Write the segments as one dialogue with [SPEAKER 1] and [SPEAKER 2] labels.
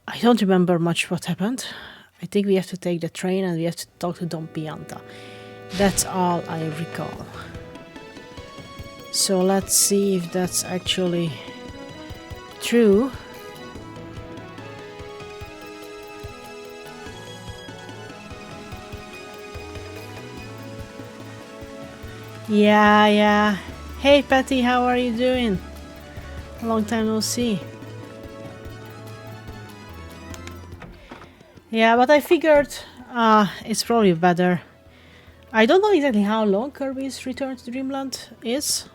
[SPEAKER 1] I don't remember much what happened. I think we have to take the train and we have to talk to Don Pianta. That's all I recall. So let's see if that's actually true. Yeah. Hey Patty, how are you doing? Long time no see. Yeah, but I figured it's probably better. I don't know exactly how long Kirby's Return to Dreamland is.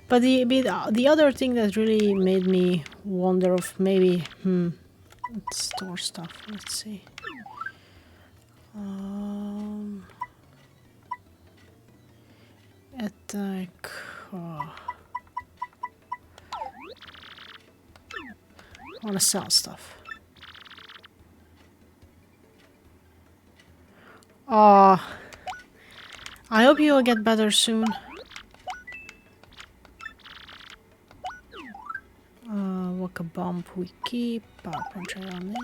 [SPEAKER 1] But the other thing that really made me wonder of maybe... let's store stuff, let's see. Attack... I wanna sell stuff. I hope you will get better soon. Waka bomb we keep. Power punch I don't need.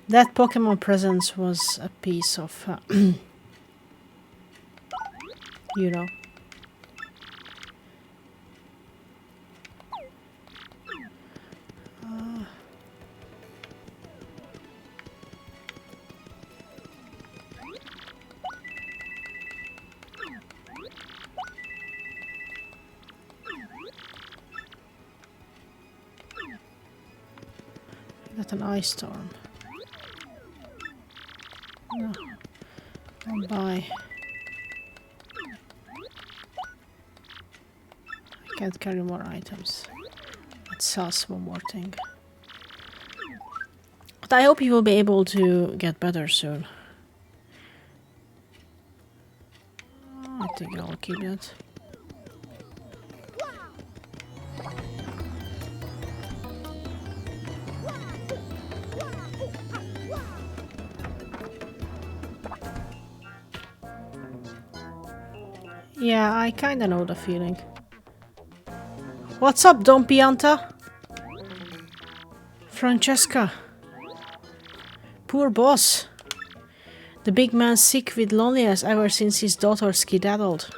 [SPEAKER 1] That Pokemon presence was a piece of, you know. Got an ice storm. No. I'll buy. I can't carry more items. Let's sell one more thing. But I hope you will be able to get better soon. I think I'll keep that. Yeah, I kinda know the feeling. What's up, Don Pianta? Francesca. Poor boss. The big man's sick with loneliness ever since his daughter skedaddled.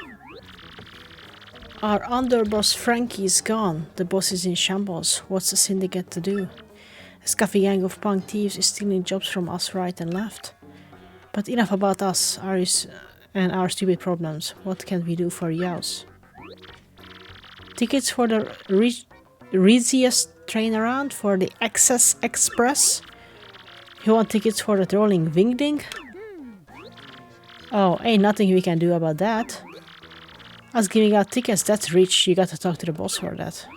[SPEAKER 1] Our underboss Frankie is gone. The boss is in shambles. What's the syndicate to do? A scuffy gang of punk thieves is stealing jobs from us right and left. But enough about us and our stupid problems. What can we do for yours? Tickets for the Reziest train around? For the Access Express? You want tickets for the rolling Wingding? Oh, ain't nothing we can do about that. Us giving out tickets, that's rich. You gotta talk to the boss for that.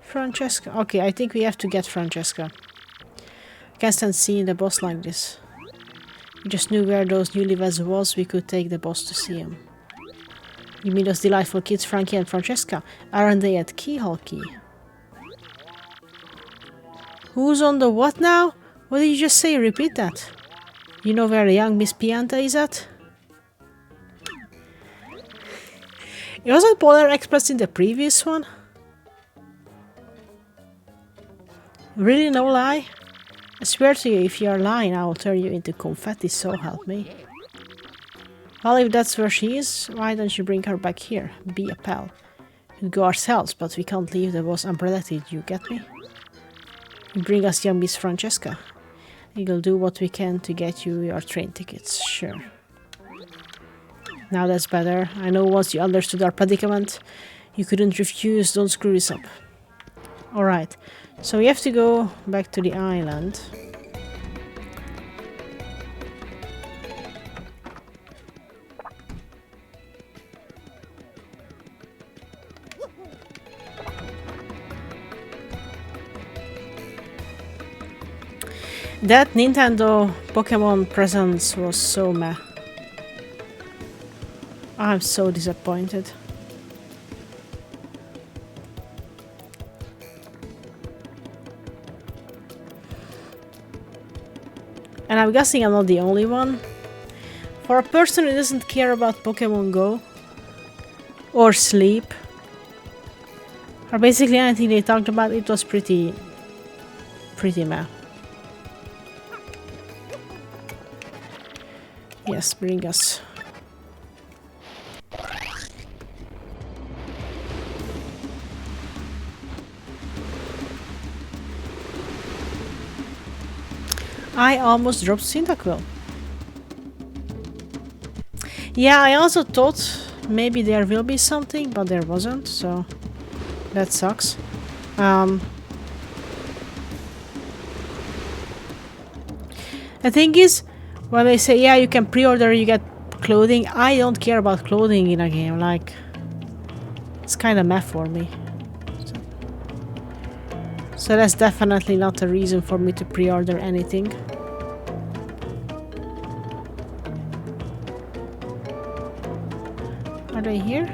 [SPEAKER 1] Francesca. Okay, I think we have to get Francesca. Can't stand seeing the boss like this. We just knew where those newlyweds was, we could take the boss to see him. You mean those delightful kids, Frankie and Francesca? Aren't they at Keyhole Key? Who's on the what now? What did you just say? Repeat that. You know where the young Miss Pianta is at? It wasn't Polar Express in the previous one? Really, no lie? I swear to you, if you are lying, I will turn you into confetti, so help me. Well, if that's where she is, why don't you bring her back here? Be a pal. We'd go ourselves, but we can't leave the boss unprotected, you get me? You bring us young Miss Francesca. We'll do what we can to get you your train tickets, sure. Now that's better. I know once you understood our predicament, you couldn't refuse, don't screw this up. Alright, so we have to go back to the island. That Nintendo Pokemon presence was so meh. I'm so disappointed. And I'm guessing I'm not the only one. For a person who doesn't care about Pokemon Go or sleep, or basically anything they talked about, it was pretty meh. Yes, bring us. I almost dropped Cyndaquil. Yeah, I also thought maybe there will be something, but there wasn't, so that sucks. The thing is, when they say, yeah, you can pre-order, you get clothing, I don't care about clothing in a game, like, it's kind of meh for me. So that's definitely not a reason for me to pre-order anything. Are they here?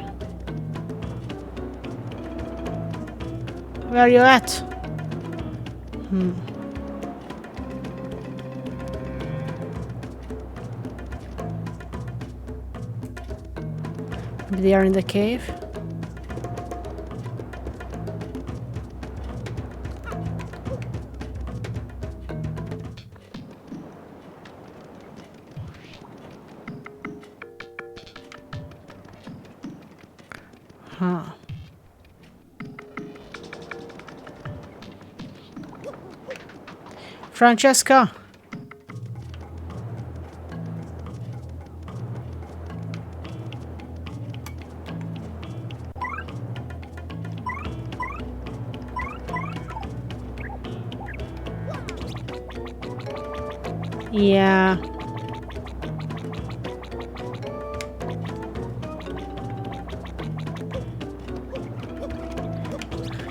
[SPEAKER 1] Where are you at? Maybe they are in the cave. Huh. Francesca! Yeah.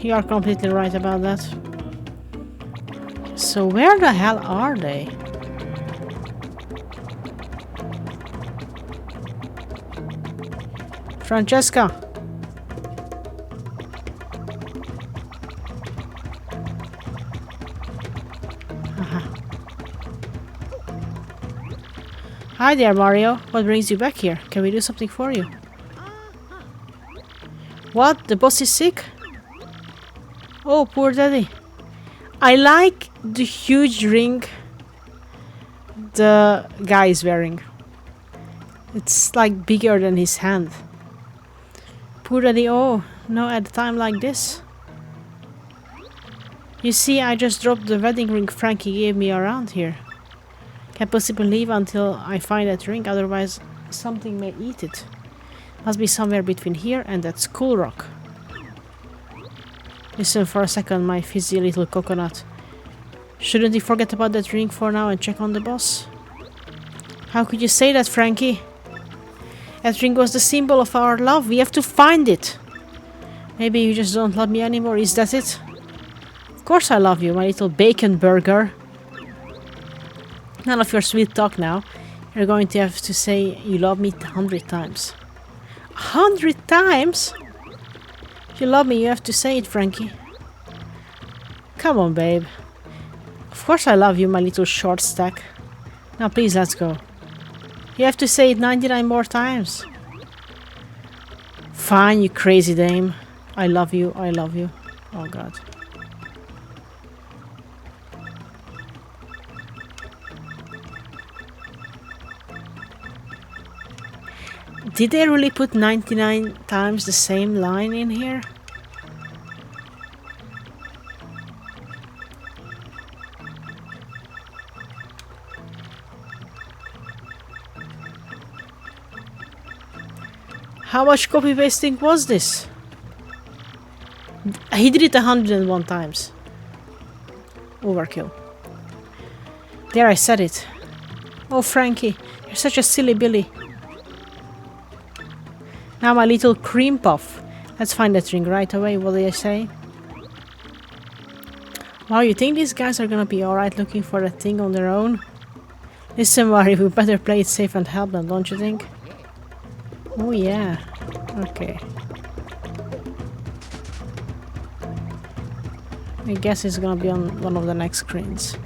[SPEAKER 1] You are completely right about that. So where the hell are they? Francesca! Hi there, Mario. What brings you back here? Can we do something for you? What? The boss is sick? Oh, poor daddy. I like the huge ring the guy is wearing. It's like bigger than his hand. Poor daddy. Oh, no, at a time like this. You see, I just dropped the wedding ring Frankie gave me around here. Can't possibly leave until I find that ring, otherwise something may eat it. Must be somewhere between here and that school rock. Listen for a second, my fizzy little coconut. Shouldn't we forget about that ring for now and check on the boss? How could you say that, Frankie? That ring was the symbol of our love. We have to find it. Maybe you just don't love me anymore. Is that it? Of course I love you, my little bacon burger. None of your sweet talk now. You're going to have to say you love me 100 times. 100 times? If you love me, you have to say it, Frankie. Come on, babe. Of course I love you, my little short stack. Now please, let's go. You have to say it 99 more times. Fine, you crazy dame. I love you, I love you. Oh god. Did they really put 99 times the same line in here? How much copy pasting was this? He did it 101 times. Overkill. There, I said it. Oh, Frankie, you're such a silly Billy. Now my little cream puff. Let's find that ring right away. What do I say? Wow, you think these guys are gonna be alright looking for that thing on their own? Listen, Mario, we better play it safe and help them, don't you think? Oh yeah. Okay. I guess it's gonna be on one of the next screens.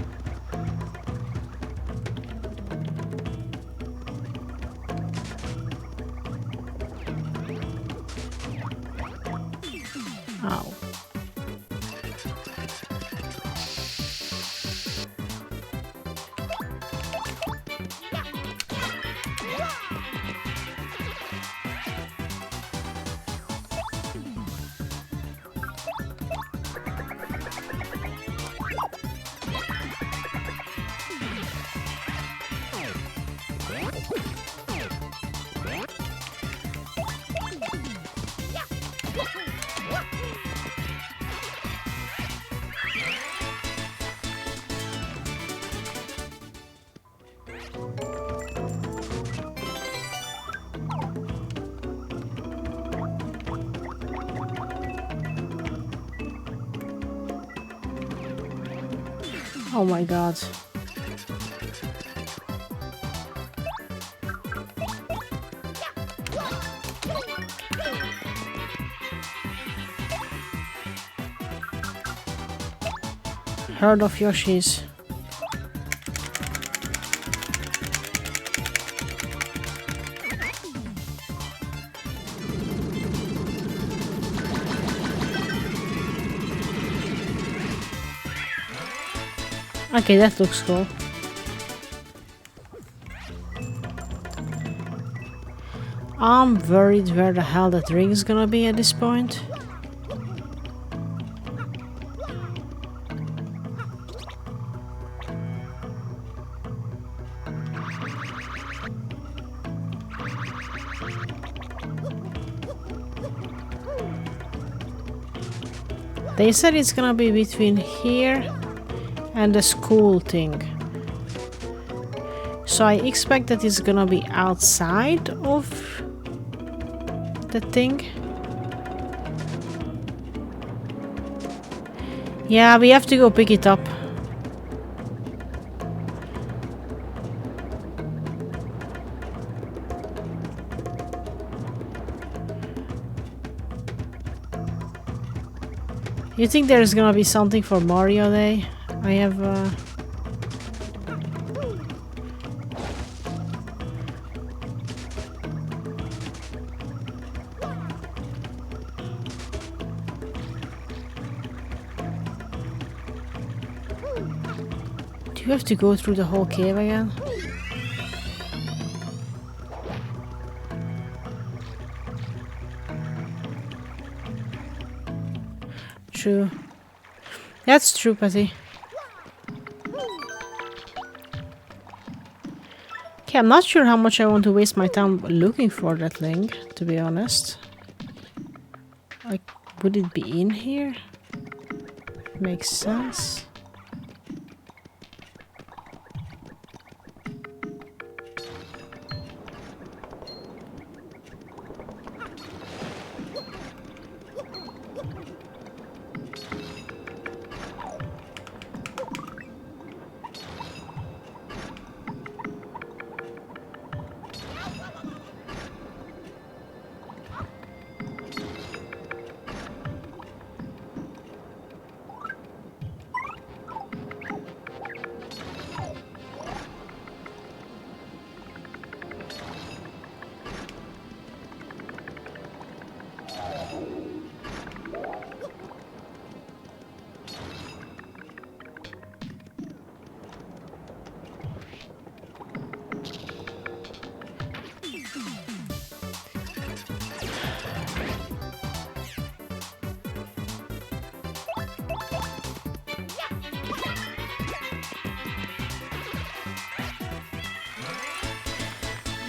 [SPEAKER 1] Oh my god. Herd of Yoshis. Okay, that looks cool. I'm worried where the hell that ring is gonna be at this point. They said it's gonna be between here and the school thing. So I expect that it's gonna be outside of the thing. Yeah, we have to go pick it up. You think there's gonna be something for Mario Day? I have Do you have to go through the whole cave again? True. That's true, Patty. Okay, I'm not sure how much I want to waste my time looking for that link, to be honest. Like, would it be in here? Makes sense.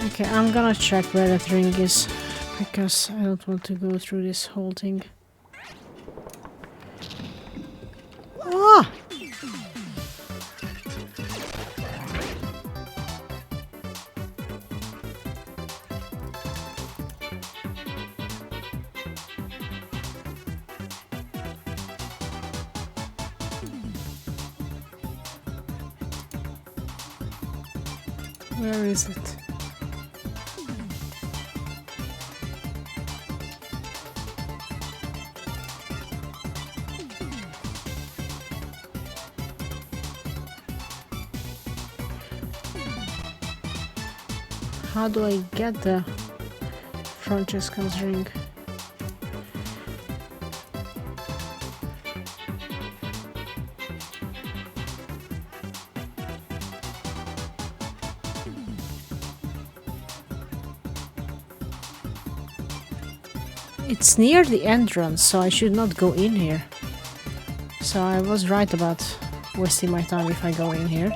[SPEAKER 1] Okay, I'm gonna check where that ring is, because I don't want to go through this whole thing. Ah! Where is it? How do I get the Francesca's ring? It's near the entrance, so I should not go in here. So I was right about wasting my time if I go in here.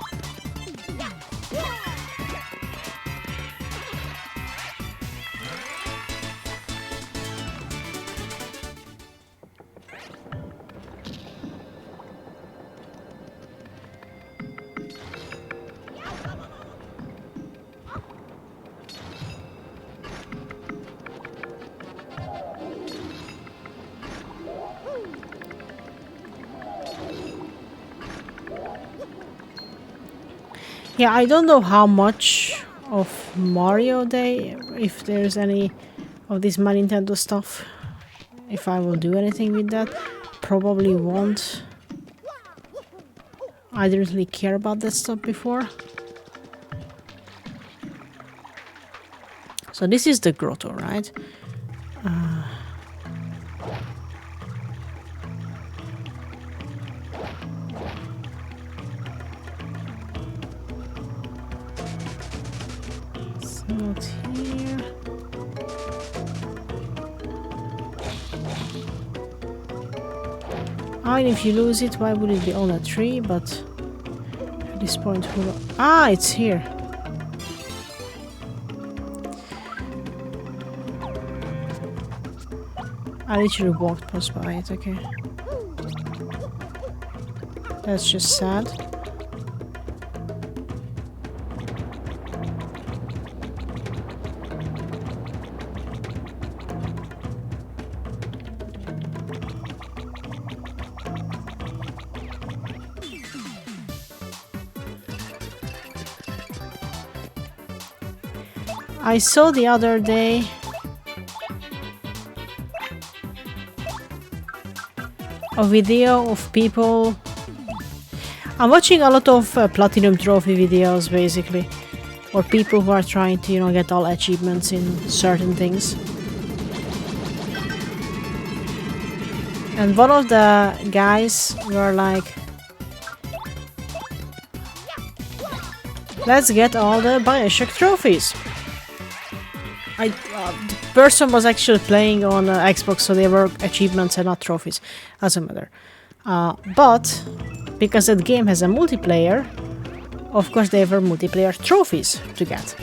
[SPEAKER 1] Yeah, I don't know how much of Mario Day, if there's any of this My Nintendo stuff, if I will do anything with that. Probably won't. I didn't really care about that stuff before. So this is the grotto, right? It's not here. I mean, if you lose it, why would it be on a tree? But at this point, who... Ah, it's here. I literally walked past by it, okay. That's just sad. I saw the other day a video of people. I'm watching a lot of platinum trophy videos, basically, or people who are trying to, you know, get all achievements in certain things. And one of the guys were like, let's get all the Bioshock trophies. The person was actually playing on Xbox, so they were achievements and not trophies. Doesn't matter. But because that game has a multiplayer, of course they were multiplayer trophies to get.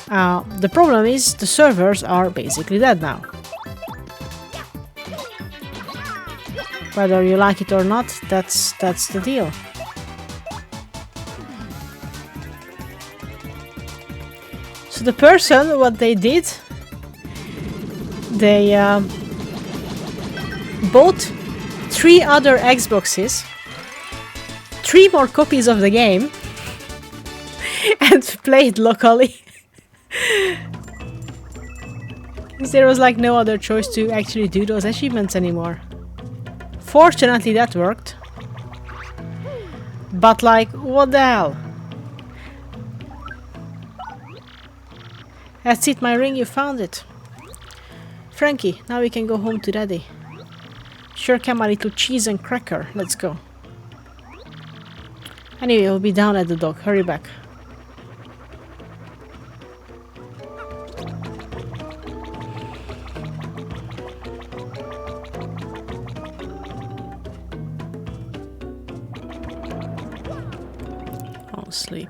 [SPEAKER 1] The problem is the servers are basically dead now. Whether you like it or not, that's the deal. So the person, what they did, they bought 3 other Xboxes, 3 more copies of the game, and played locally. Because there was like no other choice to actually do those achievements anymore. Fortunately that worked. But like, what the hell? That's it, my ring, you found it. Frankie, now we can go home to Daddy. Sure come a little cheese and cracker, let's go. Anyway, we'll be down at the dock, hurry back. I'll sleep.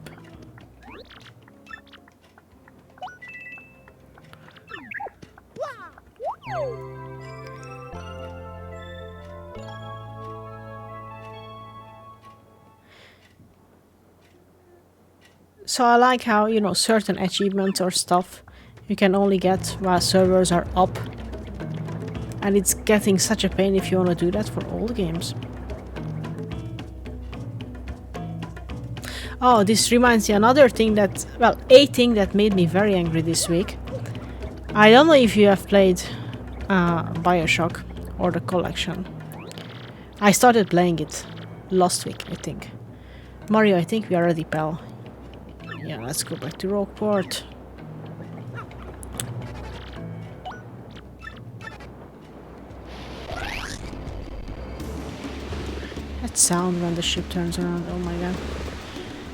[SPEAKER 1] So I like how, you know, certain achievements or stuff you can only get while servers are up. And it's getting such a pain if you want to do that for all the games. Oh, this reminds me another thing that, well, a thing that made me very angry this week. I don't know if you have played Bioshock or the collection. I started playing it last week, I think. Mario, I think we are ready, pal. Yeah, let's go back to Rogueport. That sound when the ship turns around, oh my god.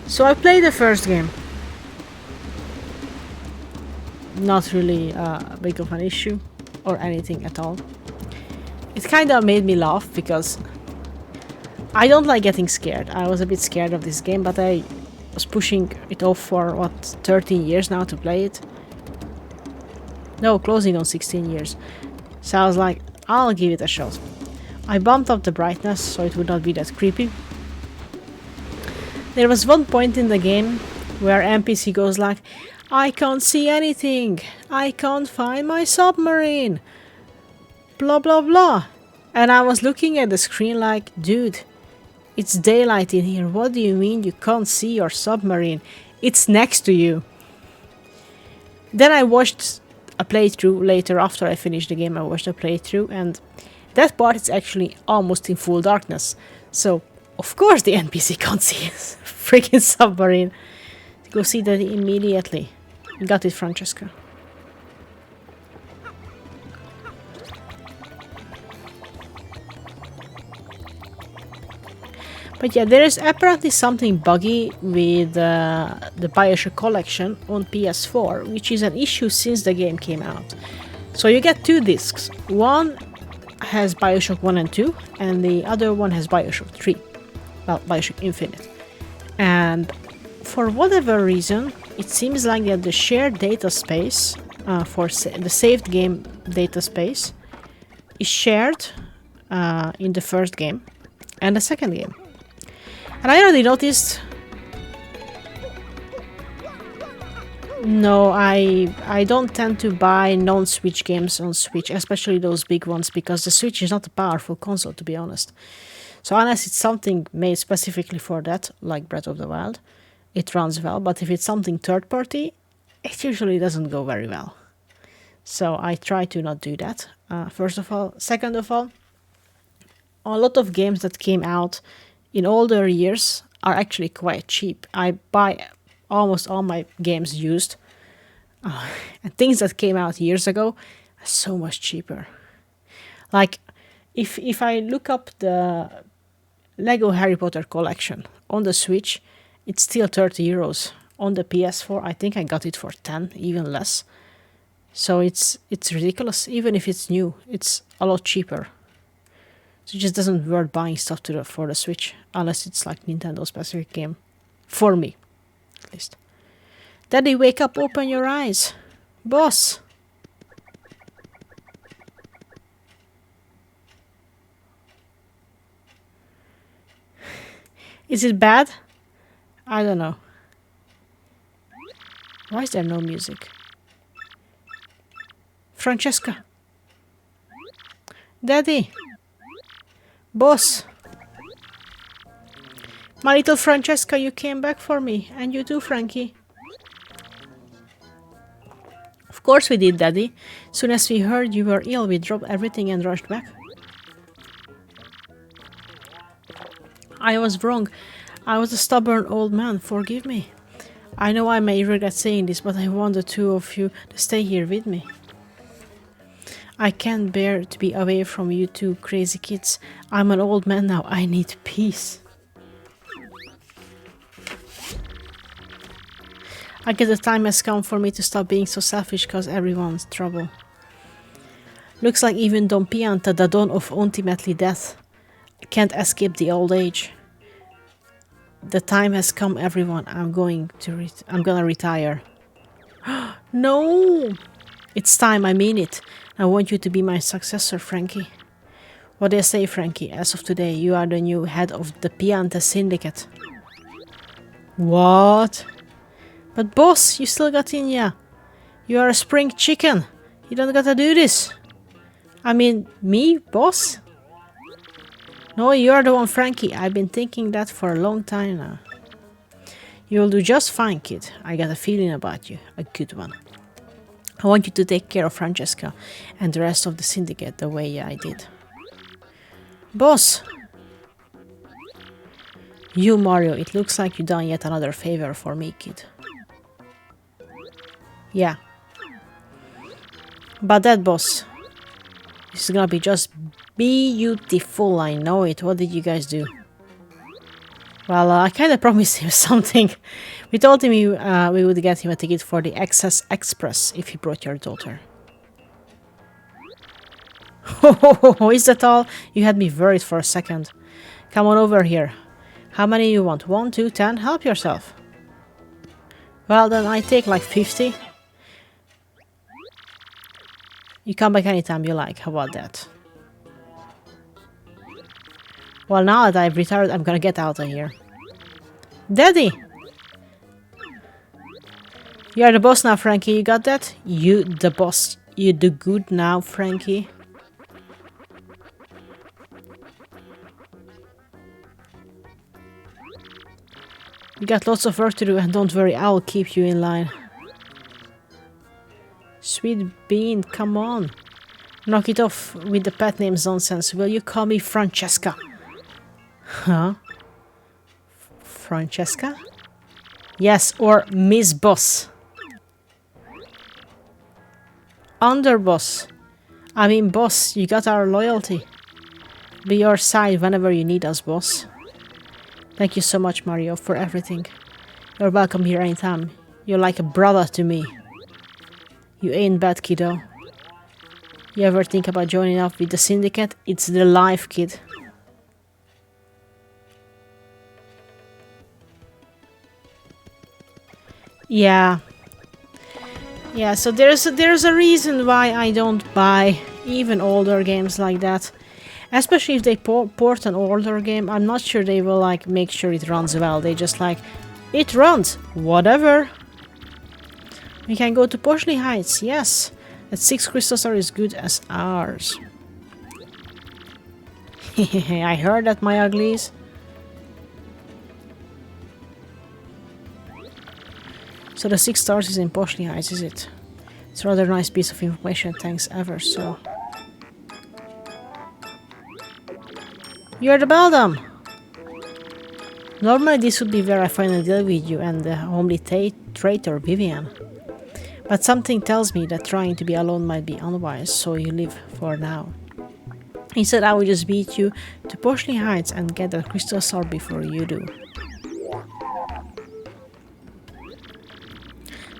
[SPEAKER 1] So I played the first game. Not really big of an issue or anything at all. It kind of made me laugh because I don't like getting scared. I was a bit scared of this game, but I was pushing it off for, what, 13 years now to play it? No, closing on 16 years. So I was like, I'll give it a shot. I bumped up the brightness so it would not be that creepy. There was one point in the game where NPC goes like, I can't see anything. I can't find my submarine. Blah blah blah. And I was looking at the screen like, dude, It's daylight in here. What do you mean you can't see your submarine? It's next to you. Then I watched a playthrough later after I finished the game. I watched a playthrough and that part is actually almost in full darkness. So, of course the NPC can't see his freaking submarine. Go see that immediately. Got it, Francesca. But yeah, there is apparently something buggy with the Bioshock collection on PS4, which is an issue since the game came out. So you get 2 discs. One has Bioshock 1 and 2, and the other one has Bioshock 3. Well, Bioshock Infinite. And for whatever reason, it seems like that the shared data space for the saved game data space is shared in the first game and the second game. And I already noticed... No, I don't tend to buy non-Switch games on Switch, especially those big ones, because the Switch is not a powerful console, to be honest. So unless it's something made specifically for that, like Breath of the Wild, it runs well. But if it's something third-party, it usually doesn't go very well. So I try to not do that, first of all. Second of all, a lot of games that came out in older years are actually quite cheap. I buy almost all my games used. And things that came out years ago are so much cheaper. Like, if I look up the Lego Harry Potter collection on the Switch, it's still 30 euros. On the PS4, I think I got it for 10, even less. So it's ridiculous. Even if it's new, it's a lot cheaper. So it just doesn't worth buying stuff for the Switch, unless it's like Nintendo specific game. For me, at least. Daddy, wake up, open your eyes. Boss. Is it bad? I don't know. Why is there no music? Francesca. Daddy. Boss. My little Francesca, you came back for me. And you too, Frankie. Of course we did, Daddy. Soon as we heard you were ill, we dropped everything and rushed back. I was wrong. I was a stubborn old man. Forgive me. I know I may regret saying this, but I want the two of you to stay here with me. I can't bear to be away from you two crazy kids. I'm an old man now. I need peace. I guess the time has come for me to stop being so selfish, cause everyone's trouble. Looks like even Don Pianta, the dawn of ultimately death, can't escape the old age. The time has come, everyone. I'm gonna retire. No! It's time, I mean it. I want you to be my successor, Frankie. What do I say, Frankie? As of today, you are the new head of the Pianta Syndicate. What? But boss, you still got in ya. You are a spring chicken. You don't gotta do this. I mean, me, boss? No, you're the one, Frankie. I've been thinking that for a long time now. You'll do just fine, kid. I got a feeling about you. A good one. I want you to take care of Francesca and the rest of the syndicate the way I did. Boss! You, Mario, it looks like you done yet another favor for me, kid. Yeah. But that, boss, this is gonna be just beautiful, I know it. What did you guys do? Well, I kinda promised him something. We told him we would get him a ticket for the Access Express if he brought your daughter. Oh, is that all? You had me worried for a second. Come on over here. How many you want? 1, 2, 10? Help yourself. Well, then I take like 50. You come back anytime you like. How about that? Well, now that I've retired, I'm gonna get out of here. Daddy! You're the boss now, Frankie. You got that? You the boss. You do good now, Frankie. You got lots of work to do, and don't worry, I'll keep you in line. Sweet Bean, come on. Knock it off with the pet names nonsense. Will you call me Francesca? Huh? Francesca? Yes, or Miss Boss. Underboss. I mean, boss, you got our loyalty. Be your side whenever you need us, boss. Thank you so much, Mario, for everything. You're welcome here anytime. You're like a brother to me. You ain't bad, kiddo. You ever think about joining up with the syndicate? It's the life, kid. Yeah. Yeah, so there's a reason why I don't buy even older games like that. Especially if they port an older game, I'm not sure they will like make sure it runs well. They just like, it runs, whatever. We can go to Poshley Heights, yes. That 6 crystals are as good as ours. I heard that, my uglies. So the 6 stars is in Poshley Heights, is it? It's a rather nice piece of information, thanks ever so. You're the Beldam! Normally this would be where I finally deal with you and the homely traitor Vivian. But something tells me that trying to be alone might be unwise, so you live for now. Instead, I will just beat you to Poshley Heights and get the crystal sword before you do.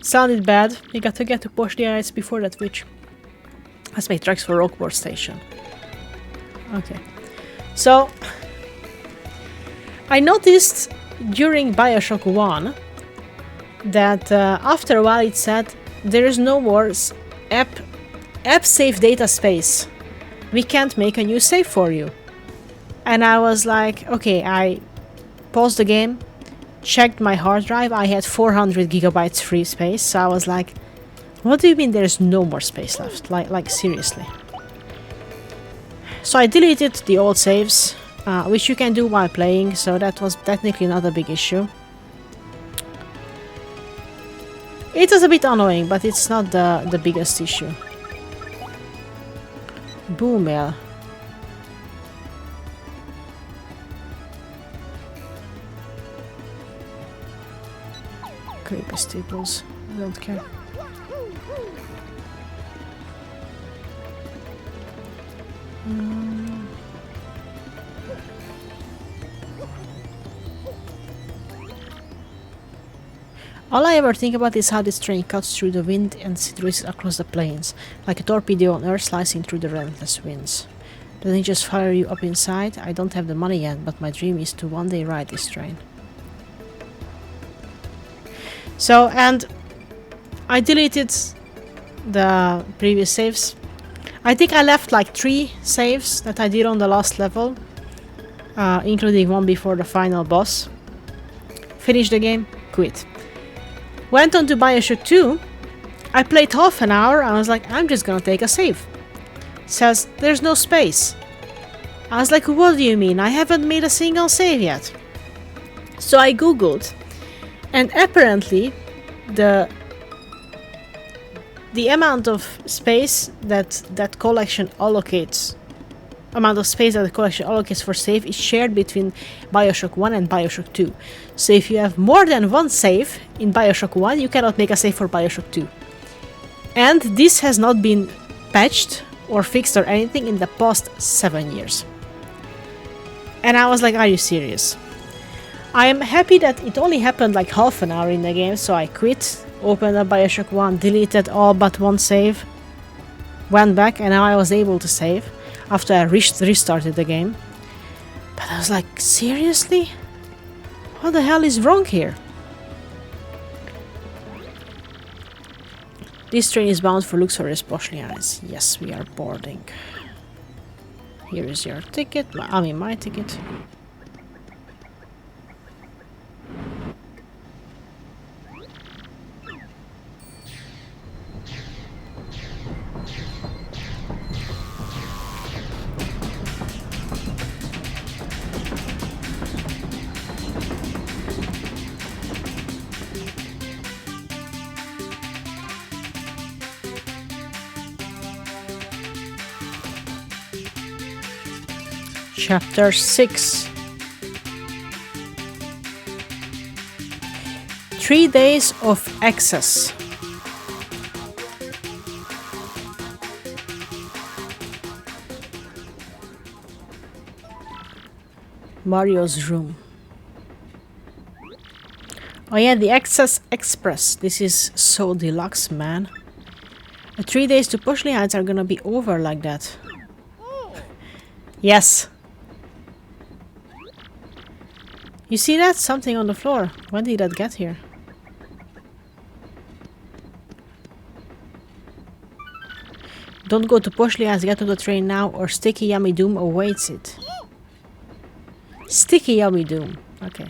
[SPEAKER 1] Sounded bad. You got to get to Poshley Heights before that witch. Let's make tracks for Rockport Station. Okay. So, I noticed during Bioshock 1 that after a while it said there is no more app save data space. We can't make a new save for you. And I was like, okay, I paused the game, checked my hard drive, I had 400 gigabytes free space, so I was like, what do you mean there's no more space left? Like seriously. So I deleted the old saves, which you can do while playing, so that was technically not a big issue. It was a bit annoying, but it's not the biggest issue. Boomel. Creepy steeples. I don't care. All I ever think about is how this train cuts through the wind and races across the plains, like a torpedo on Earth slicing through the relentless winds. Doesn't it just fire you up inside? I don't have the money yet, but my dream is to one day ride this train. So, and I deleted the previous saves. I think I left like 3 saves that I did on the last level, including one before the final boss. Finished the game, quit. Went on to Bioshock 2. I played half an hour. I was like, I'm just gonna take a save. Says, there's no space. I was like, what do you mean? I haven't made a single save yet. So I googled. And apparently, the amount of space that collection allocates, for save is shared between Bioshock 1 and Bioshock 2. So if you have more than one save in Bioshock 1, you cannot make a save for Bioshock 2. And this has not been patched or fixed or anything in the past 7 years. And I was like, are you serious? I am happy that it only happened like half an hour in the game, so I quit, opened up Bioshock 1, deleted all but one save, went back, and now I was able to save after I restarted the game. But I was like, seriously? What the hell is wrong here? This train is bound for Luxorious Poshley Heights. Yes, we are boarding. Here is your ticket, my ticket. Chapter 6. 3 days of excess. Mario's room. Oh yeah, the Excess Express. This is so deluxe, man. The 3 days to Pushley Heights are gonna be over like that. Yes. You see that? Something on the floor. When did that get here? Don't go to Pushley Heights, get to the train now or Sticky Yummy Doom awaits it. Sticky Yummy Doom. Okay.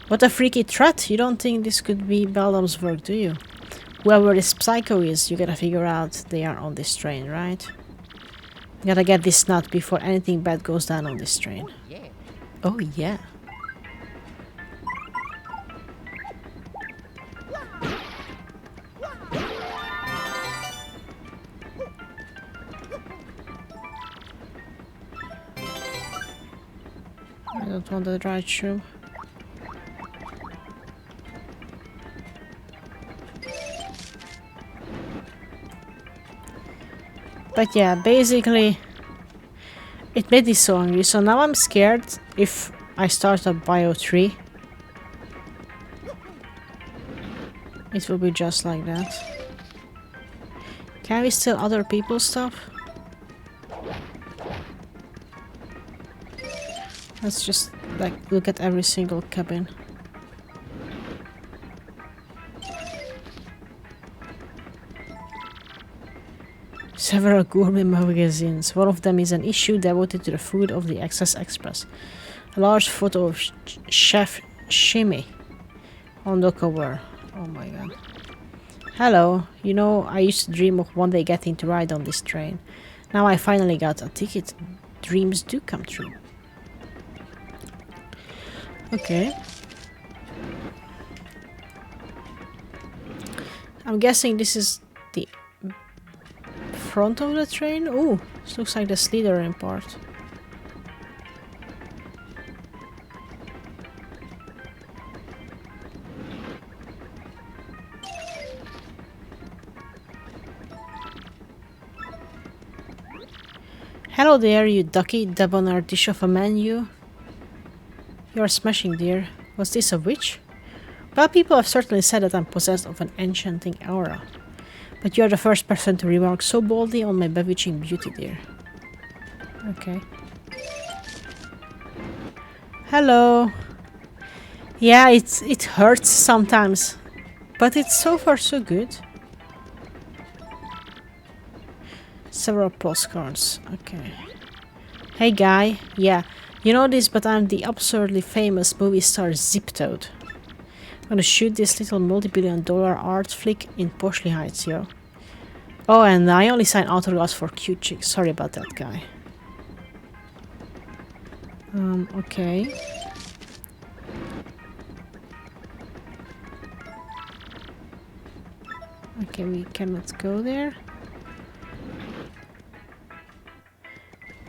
[SPEAKER 1] What a freaky threat. You don't think this could be Beldam's work, do you? Whoever this psycho is, you gotta figure out they are on this train, right? You gotta get this nut before anything bad goes down on this train. Oh yeah. I don't want the right shoe. But yeah, basically it made me so hungry, so now I'm scared if I start a bio 3 it will be just like that. Can we steal other people's stuff? Let's just like look at every single cabin. Several gourmet magazines. One of them is an issue devoted to the food of the Excess Express. A large photo of Chef Shimmy on the cover. Oh my god. Hello. You know, I used to dream of one day getting to ride on this train. Now I finally got a ticket. Dreams do come true. Okay. I'm guessing this is the front of the train. Ooh, this looks like the Slytherin part. Hello there, you ducky, debonair dish of a man, you. You are smashing, dear. Was this a witch? Well, people have certainly said that I'm possessed of an enchanting aura. But you're the first person to remark so boldly on my bewitching beauty, dear. Okay. Hello. Yeah, it hurts sometimes. But it's so far so good. Several postcards. Okay. Hey guy. Yeah. You know this, but I'm the absurdly famous movie star Zip-Toad. I'm gonna shoot this little multi-billion-dollar art flick in Poshley Heights, yo. Oh, and I only sign autographs for cute chicks. Sorry about that, guy. Okay. Okay, we cannot go there.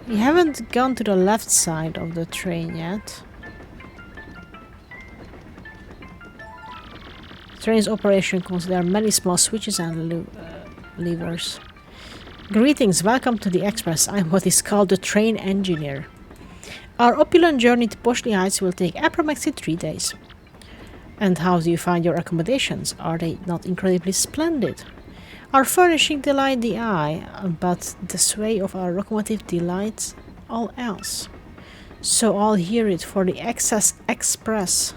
[SPEAKER 1] We haven't gone to the left side of the train yet. The train's operation considers many small switches and levers. Greetings, welcome to the Express. I'm what is called the train engineer. Our opulent journey to Poshley Heights will take approximately 3 days. And how do you find your accommodations? Are they not incredibly splendid? Our furnishing delight the eye, but the sway of our locomotive delights all else. So I'll hear it for the Excess Express.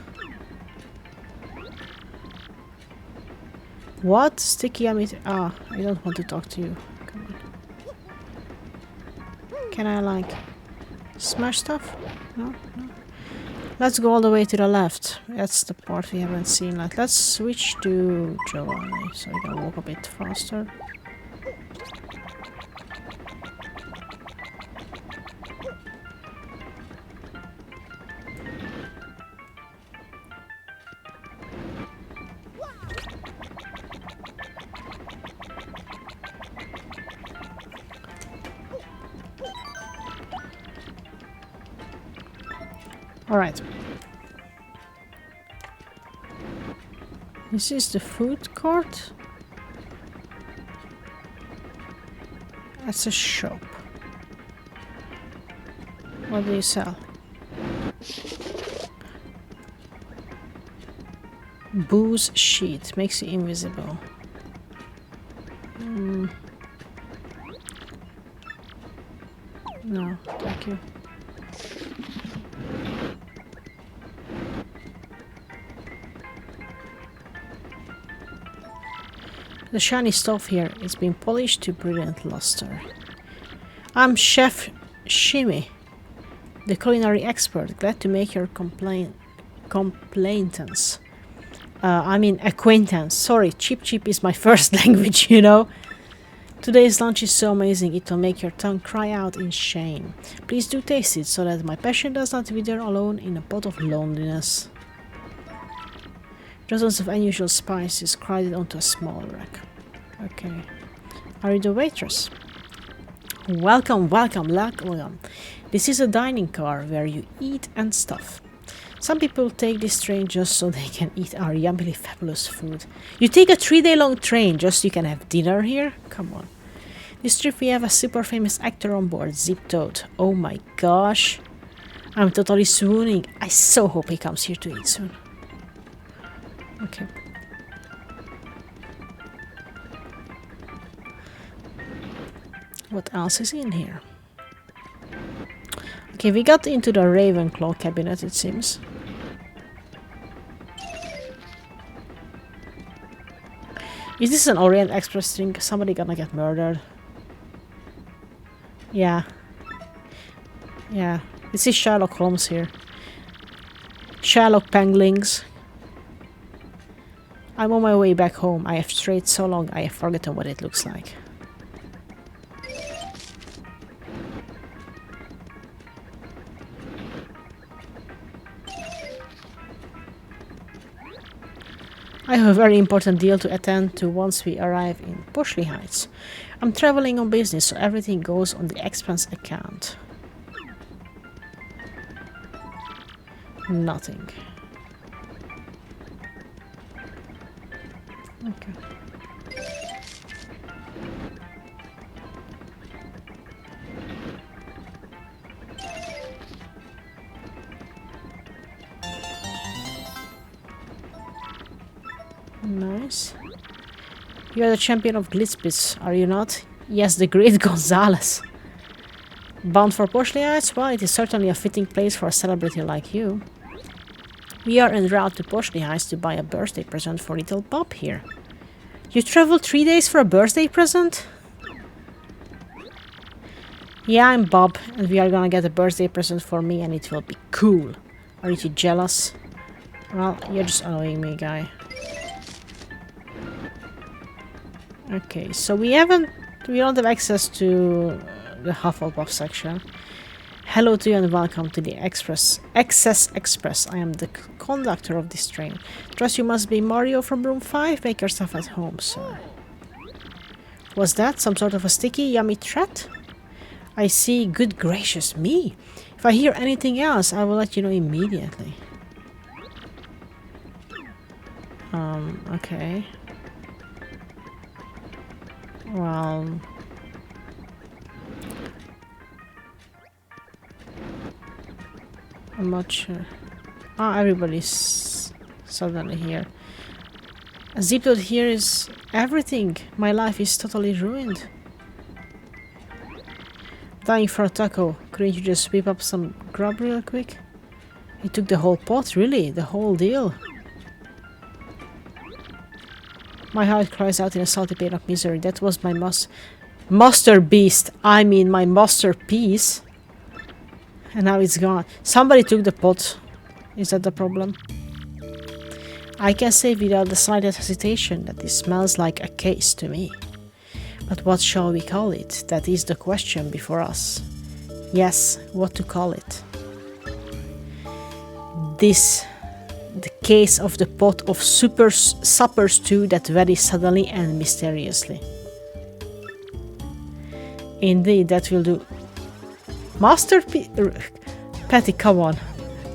[SPEAKER 1] What? Sticky yummy? Ah, I don't want to talk to you. Come on. Can I like smash stuff? No? No. Let's go all the way to the left. That's the part we haven't seen. Like, let's switch to Giovanni so I can walk a bit faster. Alright. This is the food court. That's a shop. What do you sell? Booze sheet. Makes you invisible. No, thank you. The shiny stuff here is being polished to brilliant luster. I'm Chef Shimmy, the culinary expert. Glad to make your acquaintance. Sorry, cheap is my first language, you know. Today's lunch is so amazing, it will make your tongue cry out in shame. Please do taste it, so that my passion does not wither alone in a pot of loneliness. Dozens of unusual spices crowded onto a small rack. Okay. Are you the waitress? Welcome. This is a dining car where you eat and stuff. Some people take this train just so they can eat our yummily fabulous food. You take a 3-day-long train just so you can have dinner here? Come on. This trip we have a super famous actor on board, Zip Toad. Oh my gosh. I'm totally swooning. I so hope he comes here to eat soon. Okay. What else is in here? Okay, we got into the Ravenclaw cabinet, it seems. Is this an Orient Express thing? Somebody gonna get murdered? Yeah. Yeah. This is Sherlock Holmes here. Sherlock Penglings. I'm on my way back home. I have strayed so long I have forgotten what it looks like. I have a very important deal to attend to once we arrive in Poshley Heights. I'm traveling on business, so everything goes on the expense account. Nothing. Okay. Nice. You are the champion of Glitzbits, are you not? Yes, the great Gonzales. Bound for Poshley Heights? Well, it is certainly a fitting place for a celebrity like you. We are en route to Poshley Heights to buy a birthday present for little Bob here. You traveled 3 days for a birthday present? Yeah, I'm Bob, and we are gonna get a birthday present for me, and it will be cool. Are you jealous? Well, you're just annoying me, guy. Okay, so we don't have access to the Hufflepuff section. Hello to you and welcome to the Excess Express. I am the conductor of this train. Trust you must be Mario from room 5. Make yourself at home, sir. Was that some sort of a sticky, yummy threat? I see. Good gracious me. If I hear anything else, I will let you know immediately. Okay. Well... I'm not sure. Ah, everybody's suddenly here. Zip Toad here is everything. My life is totally ruined. Dying for a taco. Couldn't you just sweep up some grub real quick? He took the whole pot, really? The whole deal? My heart cries out in a salty pain of misery. That was my master beast. I mean my masterpiece. And now it's gone. Somebody took the pot. Is that the problem? I can say without the slightest hesitation that this smells like a case to me. But what shall we call it? That is the question before us. Yes, what to call it? The case of the pot of supper stew that very suddenly and mysteriously. Indeed, that will do. Masterpiece? Patty, come on.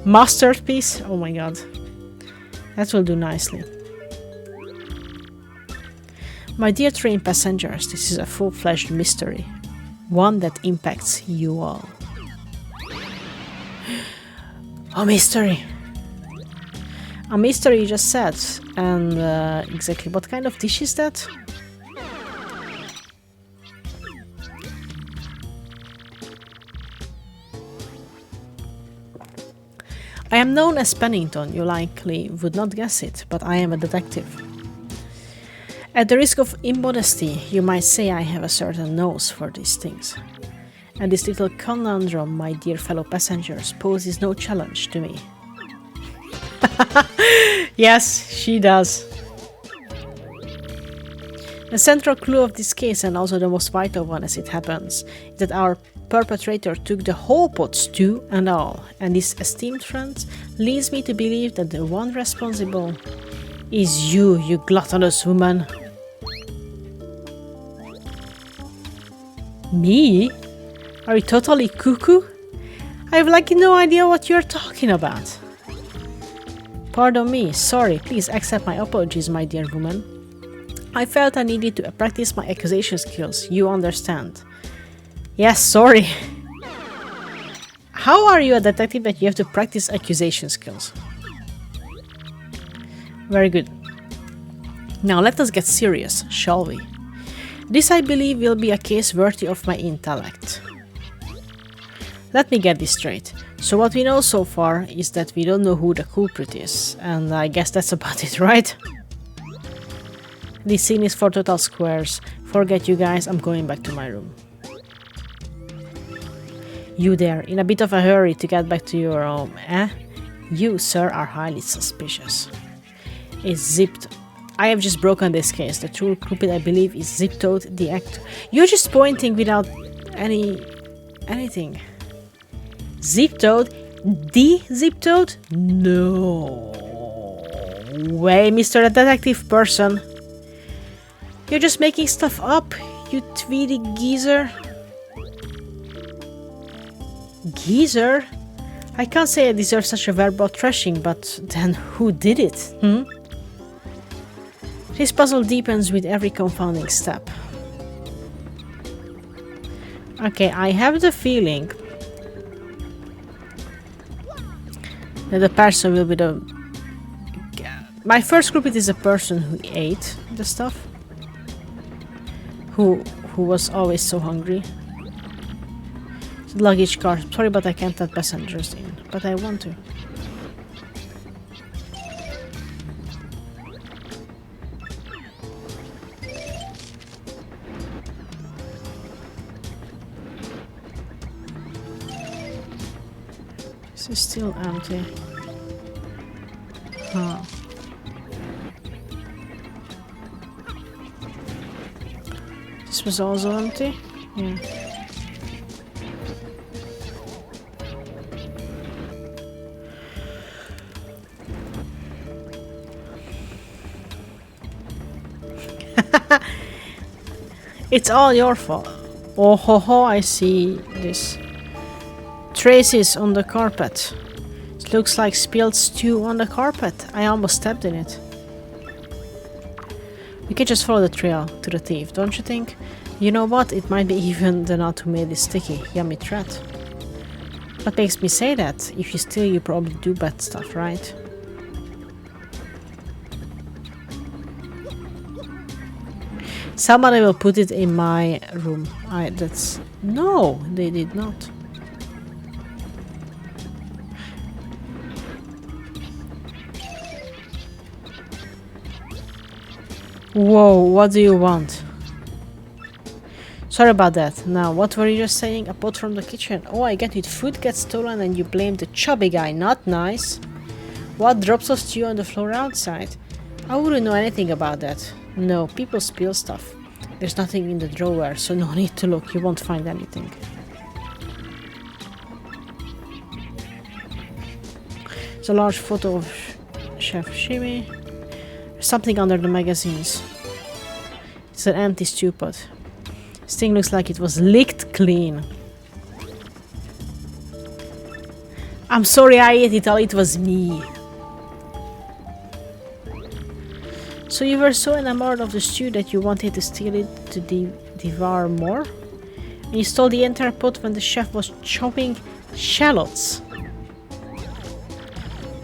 [SPEAKER 1] Masterpiece? Oh my god. That will do nicely. My dear train passengers, this is a full-fledged mystery. One that impacts you all. A mystery! A mystery you just said. And exactly what kind of dish is that? I am known as Pennington. You likely would not guess it, but I am a detective. At the risk of immodesty, you might say I have a certain nose for these things. And this little conundrum, my dear fellow passengers, poses no challenge to me. Yes, she does. The central clue of this case, and also the most vital one as it happens, is that our perpetrator took the whole pot, stew and all, and this, esteemed friends, leads me to believe that the one responsible is you gluttonous woman. Me? Are you totally cuckoo? I have like no idea what you're talking about. Pardon me, sorry, please accept my apologies, my dear woman. I felt I needed to practice my accusation skills, you understand. Yes, sorry. How are you a detective that you have to practice accusation skills? Very good. Now let us get serious, shall we? This, I believe, will be a case worthy of my intellect. Let me get this straight. So what we know so far is that we don't know who the culprit is, and I guess that's about it, right? This scene is for total squares. Forget you guys, I'm going back to my room. You there, in a bit of a hurry to get back to your home, eh? You, sir, are highly suspicious. It's zipped. I have just broken this case. The true culprit, I believe, is Zip-Toad, the actor. You're just pointing without anything. Zip-Toad? The Zip-Toad? No way, Mr. Detective Person. You're just making stuff up, you tweedy geezer. Geezer? I can't say I deserve such a verbal thrashing, but then who did it, This puzzle deepens with every confounding step. Okay, I have the feeling that the person will be the... My first culprit is a person who ate the stuff. Who was always so hungry. Luggage car. Sorry, but I can't let passengers in. But I want to. This is still empty. Huh. This was also empty? Yeah. It's all your fault. Oh ho ho, I see this. Traces on the carpet. It looks like spilled stew on the carpet. I almost stepped in it. We can just follow the trail to the thief, don't you think? You know what? It might be even the nut who made this sticky, yummy threat. What makes me say that? If you steal, you probably do bad stuff, right? Somebody will put it in my room. No, they did not. Whoa, what do you want? Sorry about that. Now, what were you just saying? A pot from the kitchen. Oh, I get it. Food gets stolen and you blame the chubby guy. Not nice. What drops of stew on the floor outside? I wouldn't know anything about that. No, people spill stuff. There's nothing in the drawer, so no need to look. You won't find anything. It's a large photo of Chef Shimmy. There's something under the magazines. It's an empty stew pot. This thing looks like it was licked clean. I'm sorry I ate it all, it was me. So you were so enamored of the stew that you wanted to steal it to devour more? And you stole the entire pot when the chef was chopping shallots.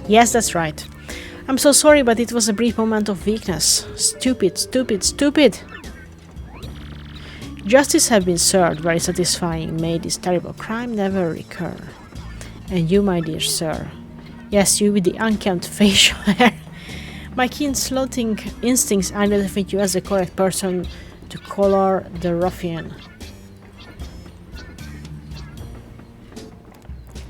[SPEAKER 1] Yes, that's right. I'm so sorry, but it was a brief moment of weakness. Stupid, stupid, stupid! Justice has been served, very satisfying. May this terrible crime never recur. And you, my dear sir. Yes, you with the unkempt facial hair. My keen sleuthing instincts identify you as the correct person to collar the ruffian.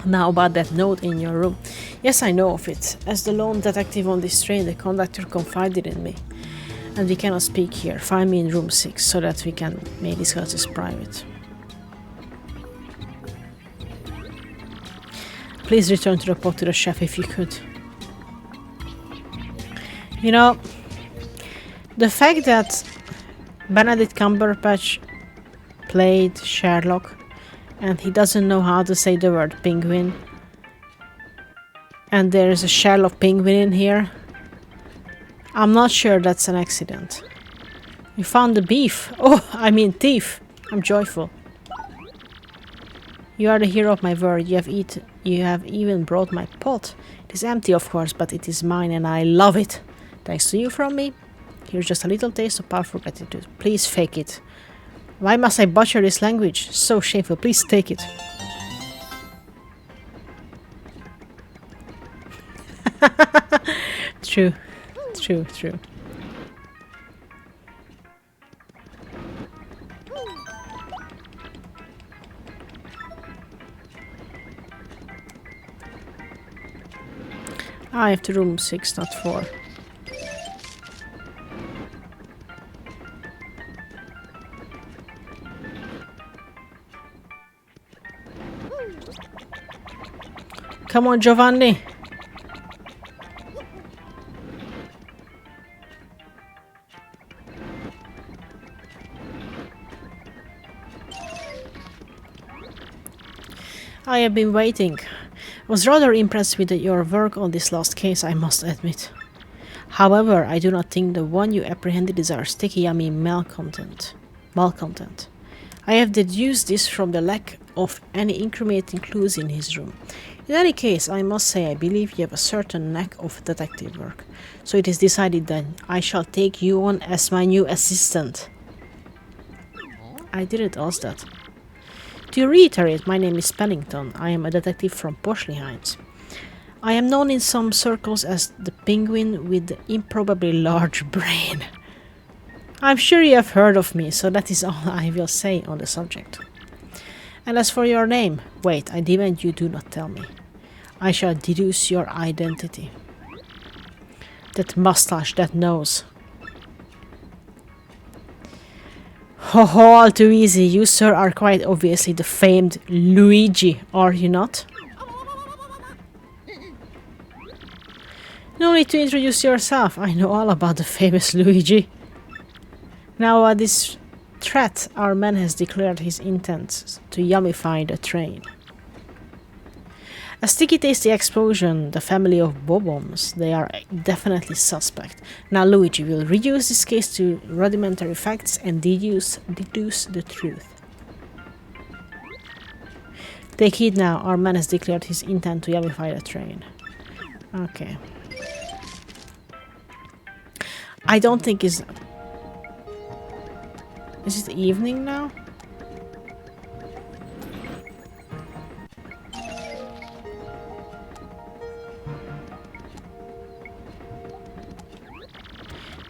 [SPEAKER 1] Now about that note in your room. Yes, I know of it. As the lone detective on this train, the conductor confided in me. And we cannot speak here. Find me in room 6 so that we may discuss this private. Please return to report to the chef if you could. You know, the fact that Benedict Cumberbatch played Sherlock and he doesn't know how to say the word penguin, and there is a Sherlock penguin in here, I'm not sure that's an accident. You found the beef. Oh, I mean thief. I'm joyful. You are the hero of my word. You have even brought my pot. It is empty, of course, but it is mine and I love it. Thanks to you from me. Here's just a little taste of powerful gratitude. Please fake it. Why must I butcher this language? So shameful. Please take it. True. True, true. I have to room 6, not 4. Come on, Giovanni. I have been waiting. Was rather impressed with your work on this last case, I must admit. However, I do not think the one you apprehended is our sticky yummy malcontent. I have deduced this from the lack of any incriminating clues in his room. In any case, I must say I believe you have a certain knack of detective work. So it is decided that I shall take you on as my new assistant. I didn't ask that. To reiterate, my name is Pennington. I am a detective from Poshley Heights. I am known in some circles as the penguin with the improbably large brain. I'm sure you have heard of me, so that is all I will say on the subject. And as for your name, wait, I demand you do not tell me. I shall deduce your identity. That mustache, that nose. Ho ho, all too easy. You, sir, are quite obviously the famed Luigi, are you not? No need to introduce yourself. I know all about the famous Luigi. Now, this threat, our man has declared his intent to yummify the train. A sticky tasty explosion, the family of Bobombs, they are definitely suspect. Now Luigi will reduce this case to rudimentary facts and deduce the truth. Take heed now, our man has declared his intent to yummify the train. Okay. I don't think is it evening now?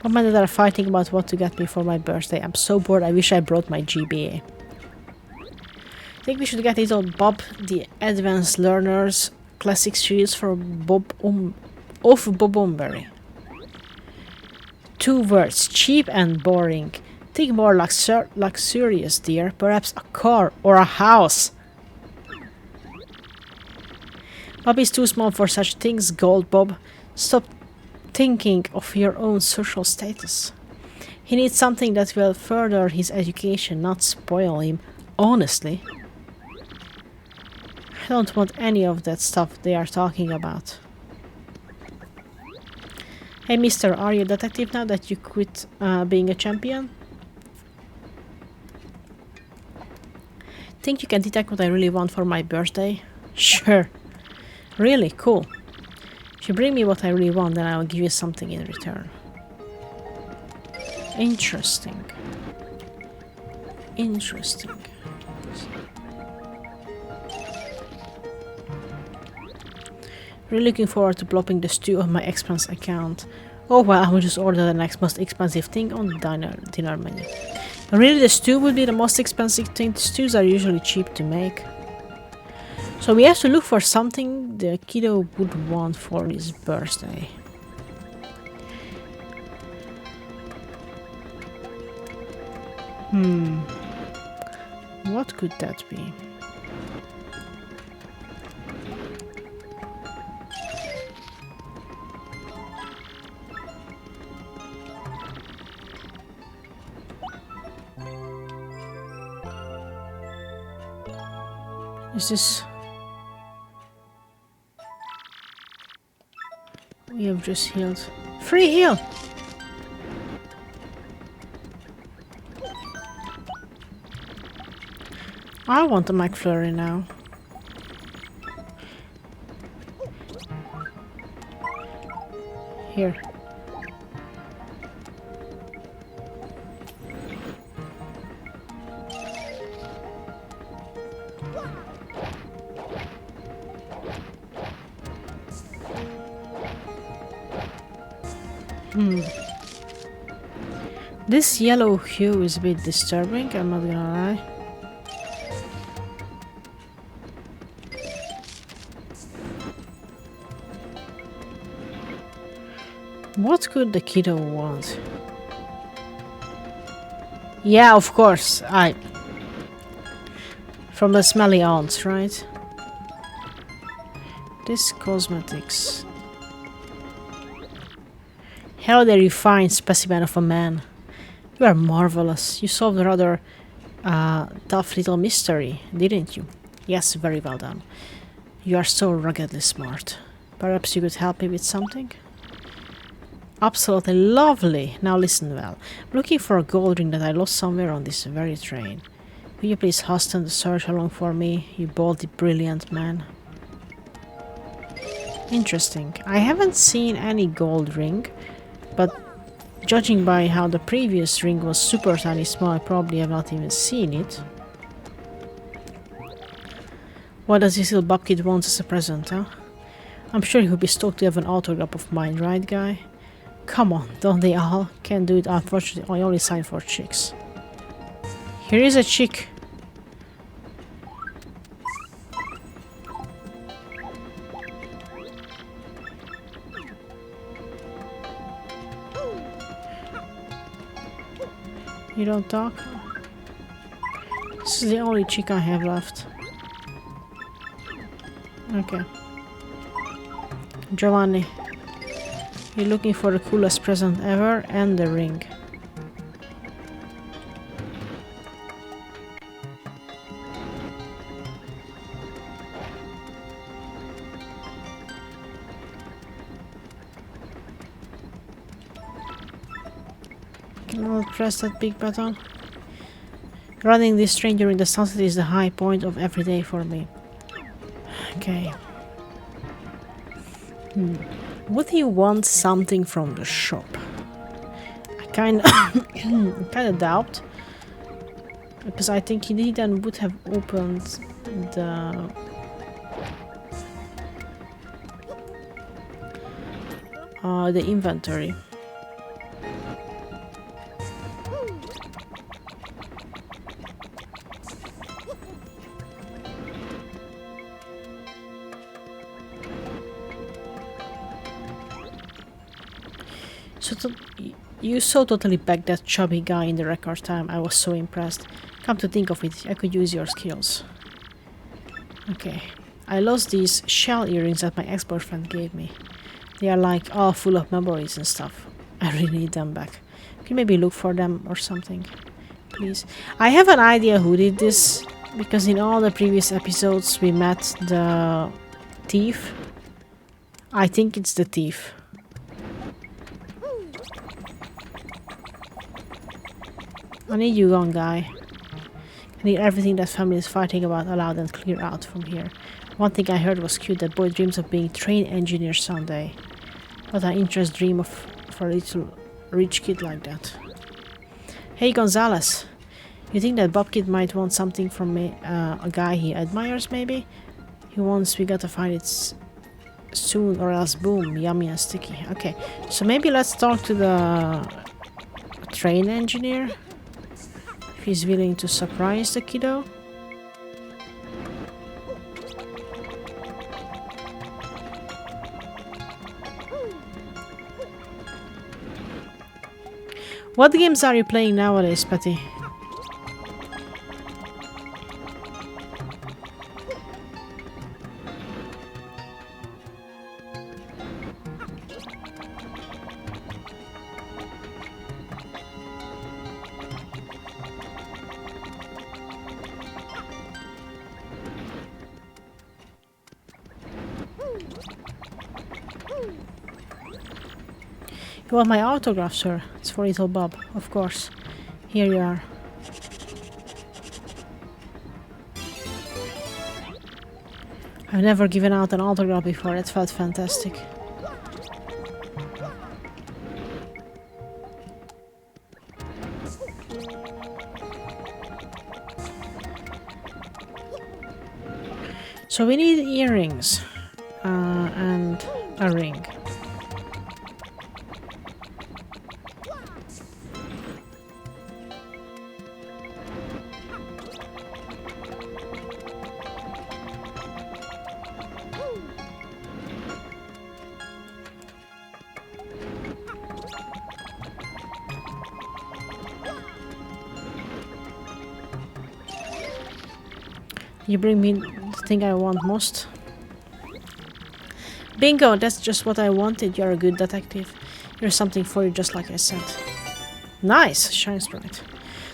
[SPEAKER 1] What men that are fighting about what to get me for my birthday. I'm so bored, I wish I brought my GBA. I think we should get it on Bob the Advanced Learners Classic Series for Bob Bobomberry. 2 words, cheap and boring. Think more luxurious, dear. Perhaps a car or a house. Bob is too small for such things, Gold Bob. Stop thinking of your own social status. He needs something that will further his education, not spoil him. Honestly. I don't want any of that stuff they are talking about. Hey mister, are you a detective now that you quit being a champion? Think you can detect what I really want for my birthday? Sure. Really? Cool. If you bring me what I really want, then I will give you something in return. Interesting. Interesting. Really looking forward to plopping the stew on my expense account. Oh well, I will just order the next most expensive thing on the dinner menu. Really, the stew would be the most expensive thing? The stews are usually cheap to make. So we have to look for something the kiddo would want for his birthday. What could that be? Is this... We have just healed. Free heal! I want a McFlurry now. Here. This yellow hue is a bit disturbing, I'm not gonna lie. What could the kiddo want? Yeah, of course, from the smelly aunts, right? This cosmetics. Hello there, you fine specimen of a man. You are marvelous. You solved a rather tough little mystery, didn't you? Yes, very well done. You are so ruggedly smart. Perhaps you could help me with something? Absolutely lovely. Now listen well. I'm looking for a gold ring that I lost somewhere on this very train. Will you please hasten the search along for me, you boldly brilliant man? Interesting. I haven't seen any gold ring, but judging by how the previous ring was super tiny small, I probably have not even seen it. What does this little bucket want as a present, huh? I'm sure he would be stoked to have an autograph of mine, right, guy? Come on, don't they all? Can't do it, unfortunately. I only sign for chicks. Here is a chick. You don't talk? This is the only chick I have left. Okay. Giovanni. You're looking for the coolest present ever and the ring. Can I press that big button? Running this train during the sunset is the high point of every day for me. Okay. Would you want something from the shop? I kinda doubt, because I think he then would have opened the inventory. You so totally backed that chubby guy in the record time. I was so impressed. Come to think of it, I could use your skills. Okay. I lost these shell earrings that my ex-boyfriend gave me. They are like all full of memories and stuff. I really need them back. Can you maybe look for them or something? Please. I have an idea who did this Because in all the previous episodes we met the thief. I think it's the thief. I need you gone, guy. I need everything that family is fighting about allowed and clear out from here. One thing I heard was cute, that boy dreams of being train engineer someday. What an interesting dream for a little rich kid like that. Hey Gonzalez, you think that Bob Kid might want something from me, a guy he admires maybe? He wants, we gotta find it soon or else boom, yummy and sticky. Okay, so maybe let's talk to the train engineer. If he's willing to surprise the kiddo. What games are you playing nowadays, Patty? You want my autograph, sir? It's for little Bob, of course. Here you are. I've never given out an autograph before. It felt fantastic. So we need earrings and a ring. You bring me the thing I want most. Bingo! That's just what I wanted. You're a good detective. Here's something for you, just like I said. Nice! Shine Sprite.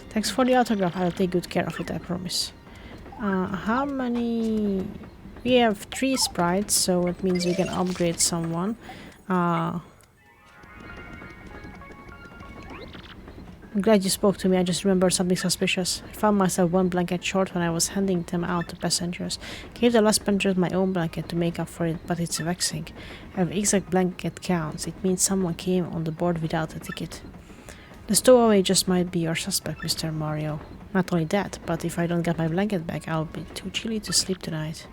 [SPEAKER 1] Thanks for the autograph. I'll take good care of it, I promise. How many... We have 3 sprites, so it means we can upgrade someone. I'm glad you spoke to me. I just remembered something suspicious. I found myself 1 blanket short when I was handing them out to passengers. Gave the last passenger my own blanket to make up for it, but it's vexing. I have exact blanket counts. It means someone came on the board without a ticket. The stowaway just might be your suspect, Mr. Mario. Not only that, but if I don't get my blanket back, I'll be too chilly to sleep tonight.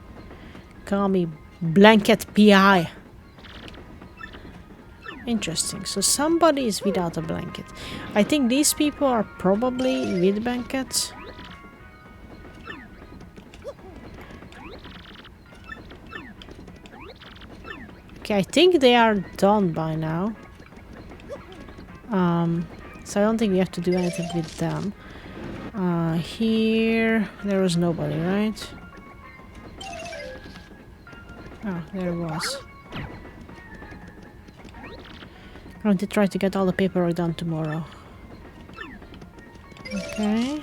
[SPEAKER 1] Call me Blanket PI. Interesting. So somebody is without a blanket. I think these people are probably with blankets. Okay, I think they are done by now. So I don't think we have to do anything with them. Here there was nobody, right? Oh, there was. I'm going to try to get all the paperwork done tomorrow. Okay.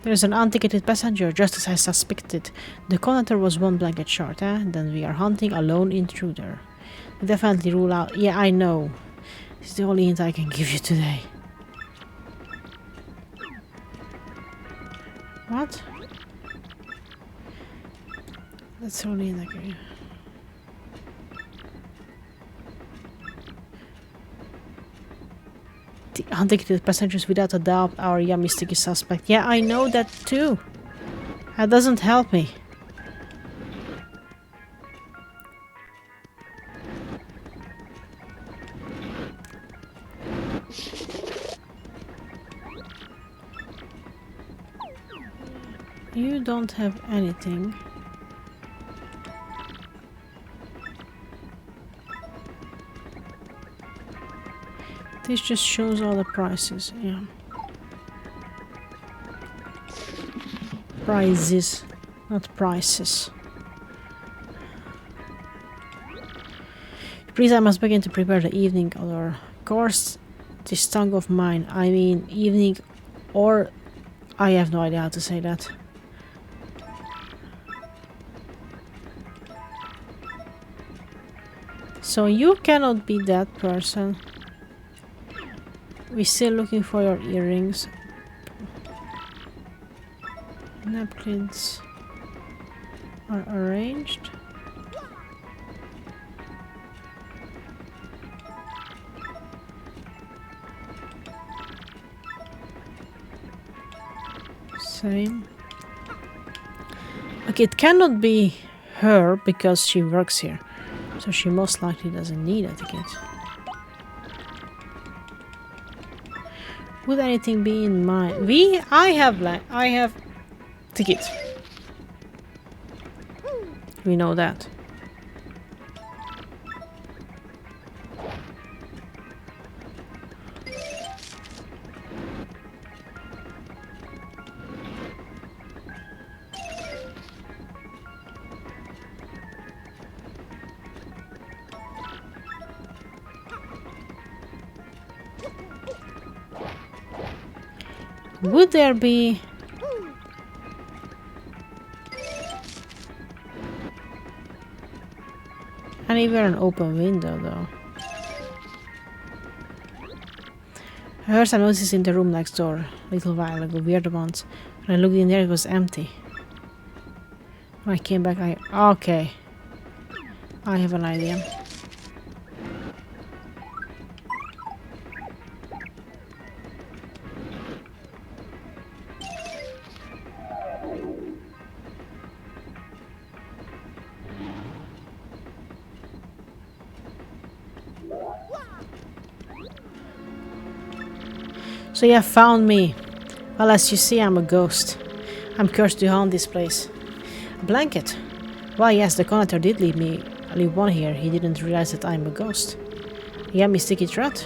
[SPEAKER 1] There's an unticketed passenger, just as I suspected. The conductor was 1 blanket short, eh? Then we are hunting a lone intruder. We definitely rule out... Yeah, I know. It's the only hint I can give you today. What? That's only in the game. The unticketed passengers without a doubt our yummy sticky suspect. Yeah, I know that too. That doesn't help me. You don't have anything. This just shows all the prices, yeah. Prizes, not prices. Please, I must begin to prepare the evening or course. This tongue of mine, I mean evening, or I have no idea how to say that. So you cannot be that person. We're still looking for your earrings. Napkins are arranged. Same. Okay, it cannot be her because she works here. So she most likely doesn't need a ticket. Would anything be in mind? I have ticket. We know that. Would there be anywhere an open window though? I heard some noises in the room next door a little while ago, weird ones. When I looked in there, it was empty. When I came back, okay. I have an idea. So you have found me. Well, as you see, I'm a ghost. I'm cursed to haunt this place. A blanket. Well, yes, the conductor did leave one here. He didn't realize that I'm a ghost. You gave me sticky thread?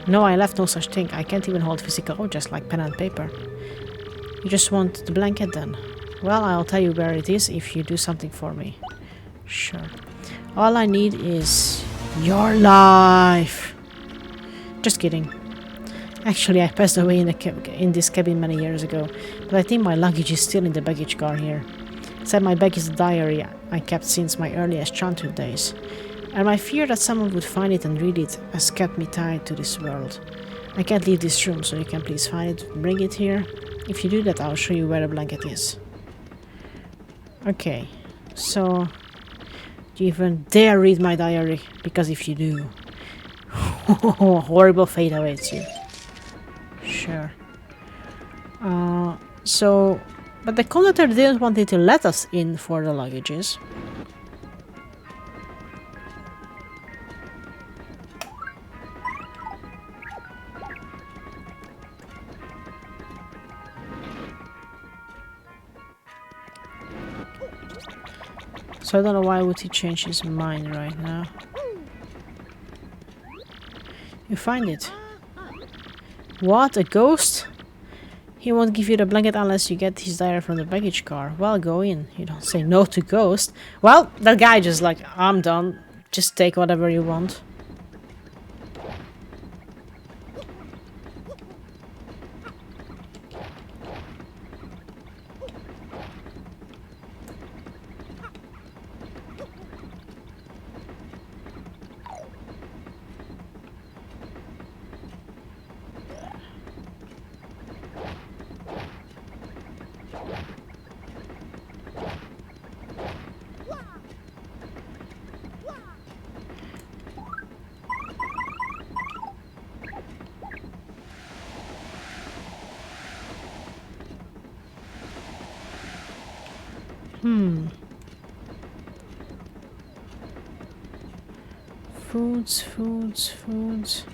[SPEAKER 1] No, I left no such thing. I can't even hold physical objects like pen and paper. You just want the blanket then? Well, I'll tell you where it is if you do something for me. Sure. All I need is your life. Just kidding. Actually, I passed away in this cabin many years ago, but I think my luggage is still in the baggage car here. Inside my bag is a diary I kept since my earliest childhood days, and my fear that someone would find it and read it has kept me tied to this world. I can't leave this room, so you can please find it and bring it here. If you do that, I'll show you where the blanket is. Okay, so do you even dare read my diary? Because if you do, horrible fate awaits you. Sure. But the conductor didn't want it to let us in for the luggages. So I don't know why would he change his mind right now. You find it. What? A ghost? He won't give you the blanket unless you get his diary from the baggage car. Well, go in. You don't say no to ghost. Well, that guy just like, I'm done. Just take whatever you want. Foods.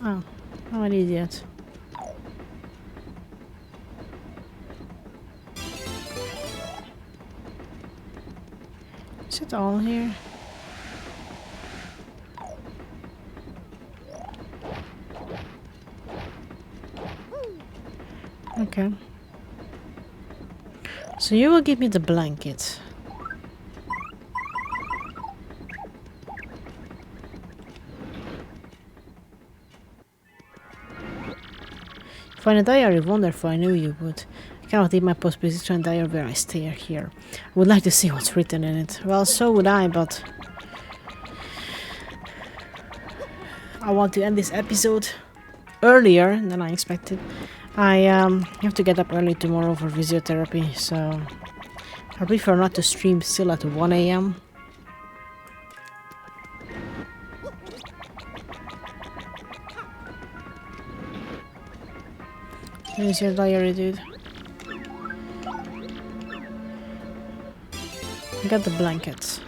[SPEAKER 1] Oh, I'm an idiot. Is it all here? Okay. So you will give me the blanket. Find a diary, wonderful, I knew you would. I cannot leave my post position diary where I stay here. I would like to see what's written in it. Well, so would I, but I want to end this episode earlier than I expected. I have to get up early tomorrow for physiotherapy, so I prefer not to stream still at 1 AM. Here's your diary, dude. I got the blankets.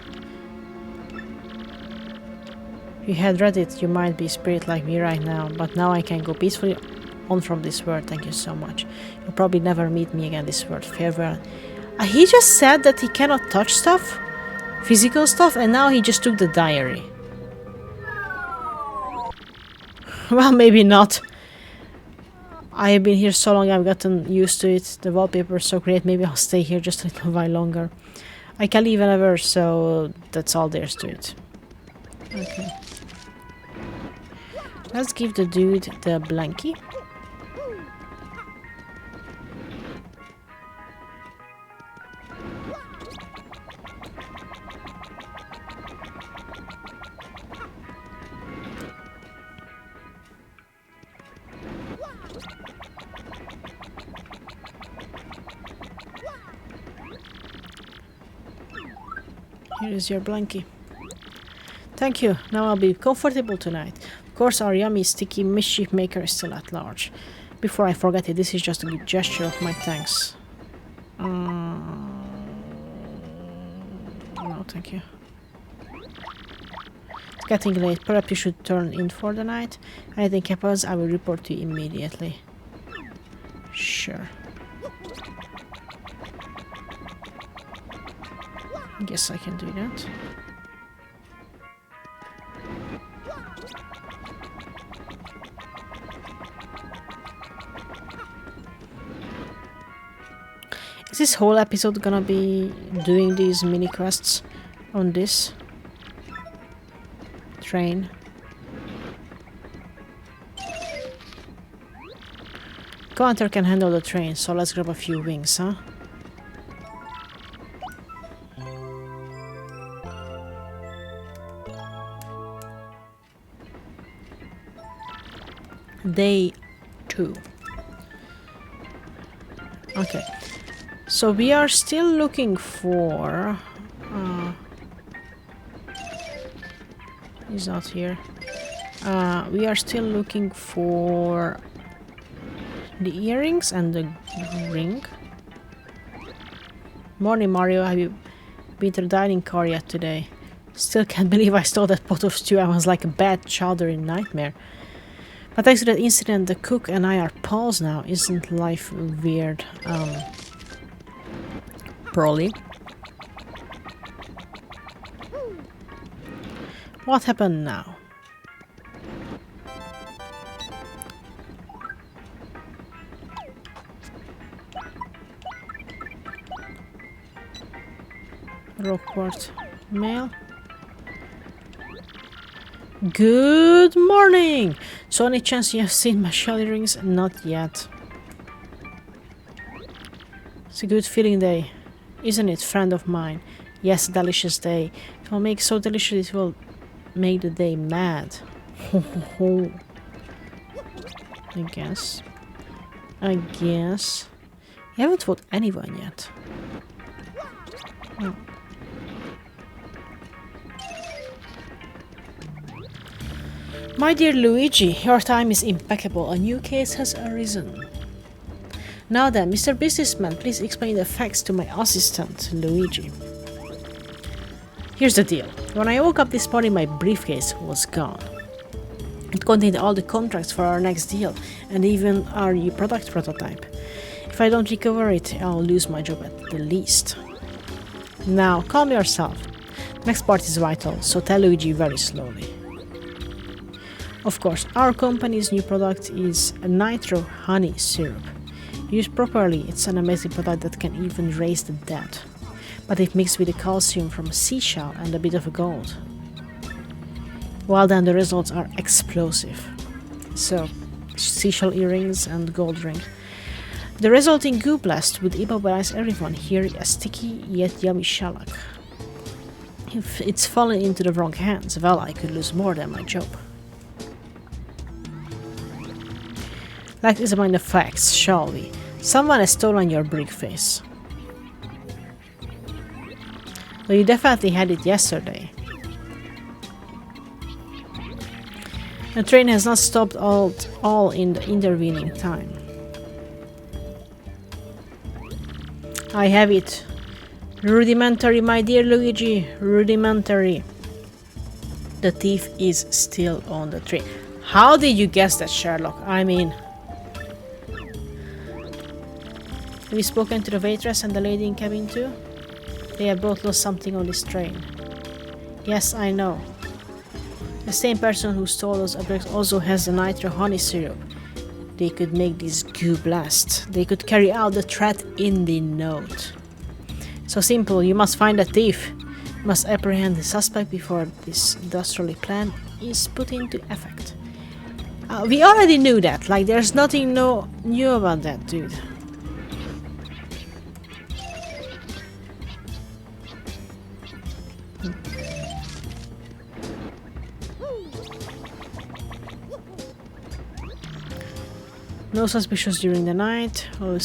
[SPEAKER 1] If you had read it, you might be a spirit like me right now, but now I can go peacefully on from this world. Thank you so much. You'll probably never meet me again this world. Farewell. He just said that he cannot touch stuff, physical stuff, and now he just took the diary. Well, maybe not. I have been here so long, I've gotten used to it. The wallpaper is so great, maybe I'll stay here just a little while longer. I can leave whenever, so that's all there is to it. Okay. Let's give the dude the blankie. Here is your blankie. Thank you. Now I'll be comfortable tonight. Of course, our yummy, sticky mischief maker is still at large. Before I forget it, this is just a good gesture of my thanks. No, thank you. It's getting late. Perhaps you should turn in for the night. Anything happens, I will report to you immediately. Sure. Guess I can do that. Is this whole episode gonna be doing these mini quests on this train? Co-hunter can handle the train, so let's grab a few wings, huh? Day 2. Okay. So we are still looking for... he's not here. We are still looking for the earrings and the ring. Morning, Mario. Have you been to the dining car yet today? Still can't believe I stole that pot of stew. I was like a bad childhood nightmare. But thanks to that incident, the cook and I are pals now. Isn't life weird? Probably. What happened now? Rockport mail. Good morning! So any chance you have seen my shell earrings? Not yet. It's a good feeling day, isn't it, friend of mine? Yes, a delicious day. It will make so delicious it will make the day mad. Ho ho ho. I guess. You haven't fought anyone yet. Oh. My dear Luigi, your time is impeccable. A new case has arisen. Now then, Mr. Businessman, please explain the facts to my assistant, Luigi. Here's the deal. When I woke up this morning, my briefcase was gone. It contained all the contracts for our next deal, and even our new product prototype. If I don't recover it, I'll lose my job at the least. Now, calm yourself. Next part is vital, so tell Luigi very slowly. Of course, our company's new product is a nitro honey syrup. Used properly, it's an amazing product that can even raise the dead. But if mixed with the calcium from a seashell and a bit of gold, well then the results are explosive. So, seashell earrings and gold ring. The resulting goo blast would immobilize everyone here, a sticky yet yummy shellac. If it's fallen into the wrong hands, well, I could lose more than my job. Let's examine the facts, shall we? Someone has stolen your briefcase. Well, you definitely had it yesterday. The train has not stopped all in the intervening time. I have it. Rudimentary, my dear Luigi. Rudimentary. The thief is still on the train. How did you guess that, Sherlock? I mean... Have you spoken to the waitress and the lady in cabin too? They have both lost something on this train. Yes, I know. The same person who stole those objects also has the nitro honey syrup. They could make this goo blast. They could carry out the threat in the note. So simple, you must find the thief. You must apprehend the suspect before this dastardly plan is put into effect. We already knew that. Like, there's nothing new about that, dude. No suspicious during the night. I'll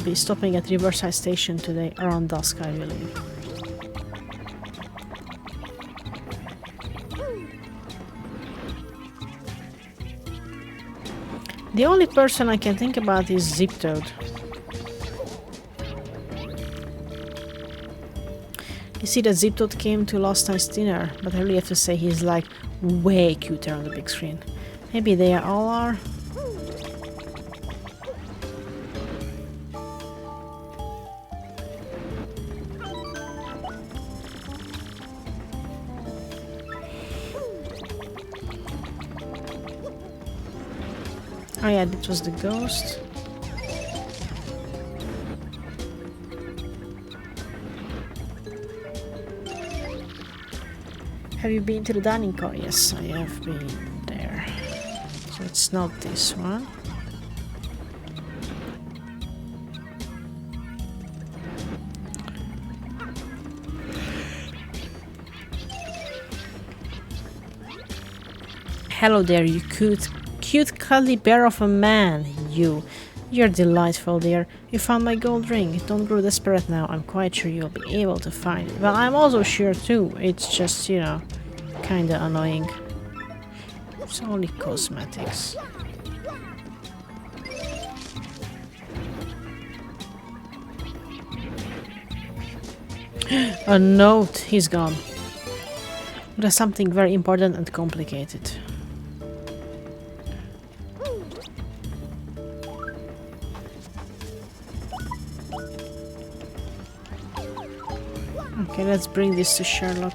[SPEAKER 1] be stopping at Riverside Station today around dusk, I believe. The only person I can think about is Zip Toad. You see that Zip Toad came to last night's dinner, but I really have to say he's like way cuter on the big screen. Maybe they all are. Oh yeah, that was the ghost. Have you been to the dining car? Yes, I have been there. So it's not this one. Hello there, you cute cuddly bear of a man, you. You're delightful, dear. You found my gold ring. Don't grow desperate now. I'm quite sure you'll be able to find it. Well, I'm also sure too. It's just, you know, kinda annoying. It's only cosmetics. A note. He's gone. There's something very important and complicated. Okay, let's bring this to Sherlock.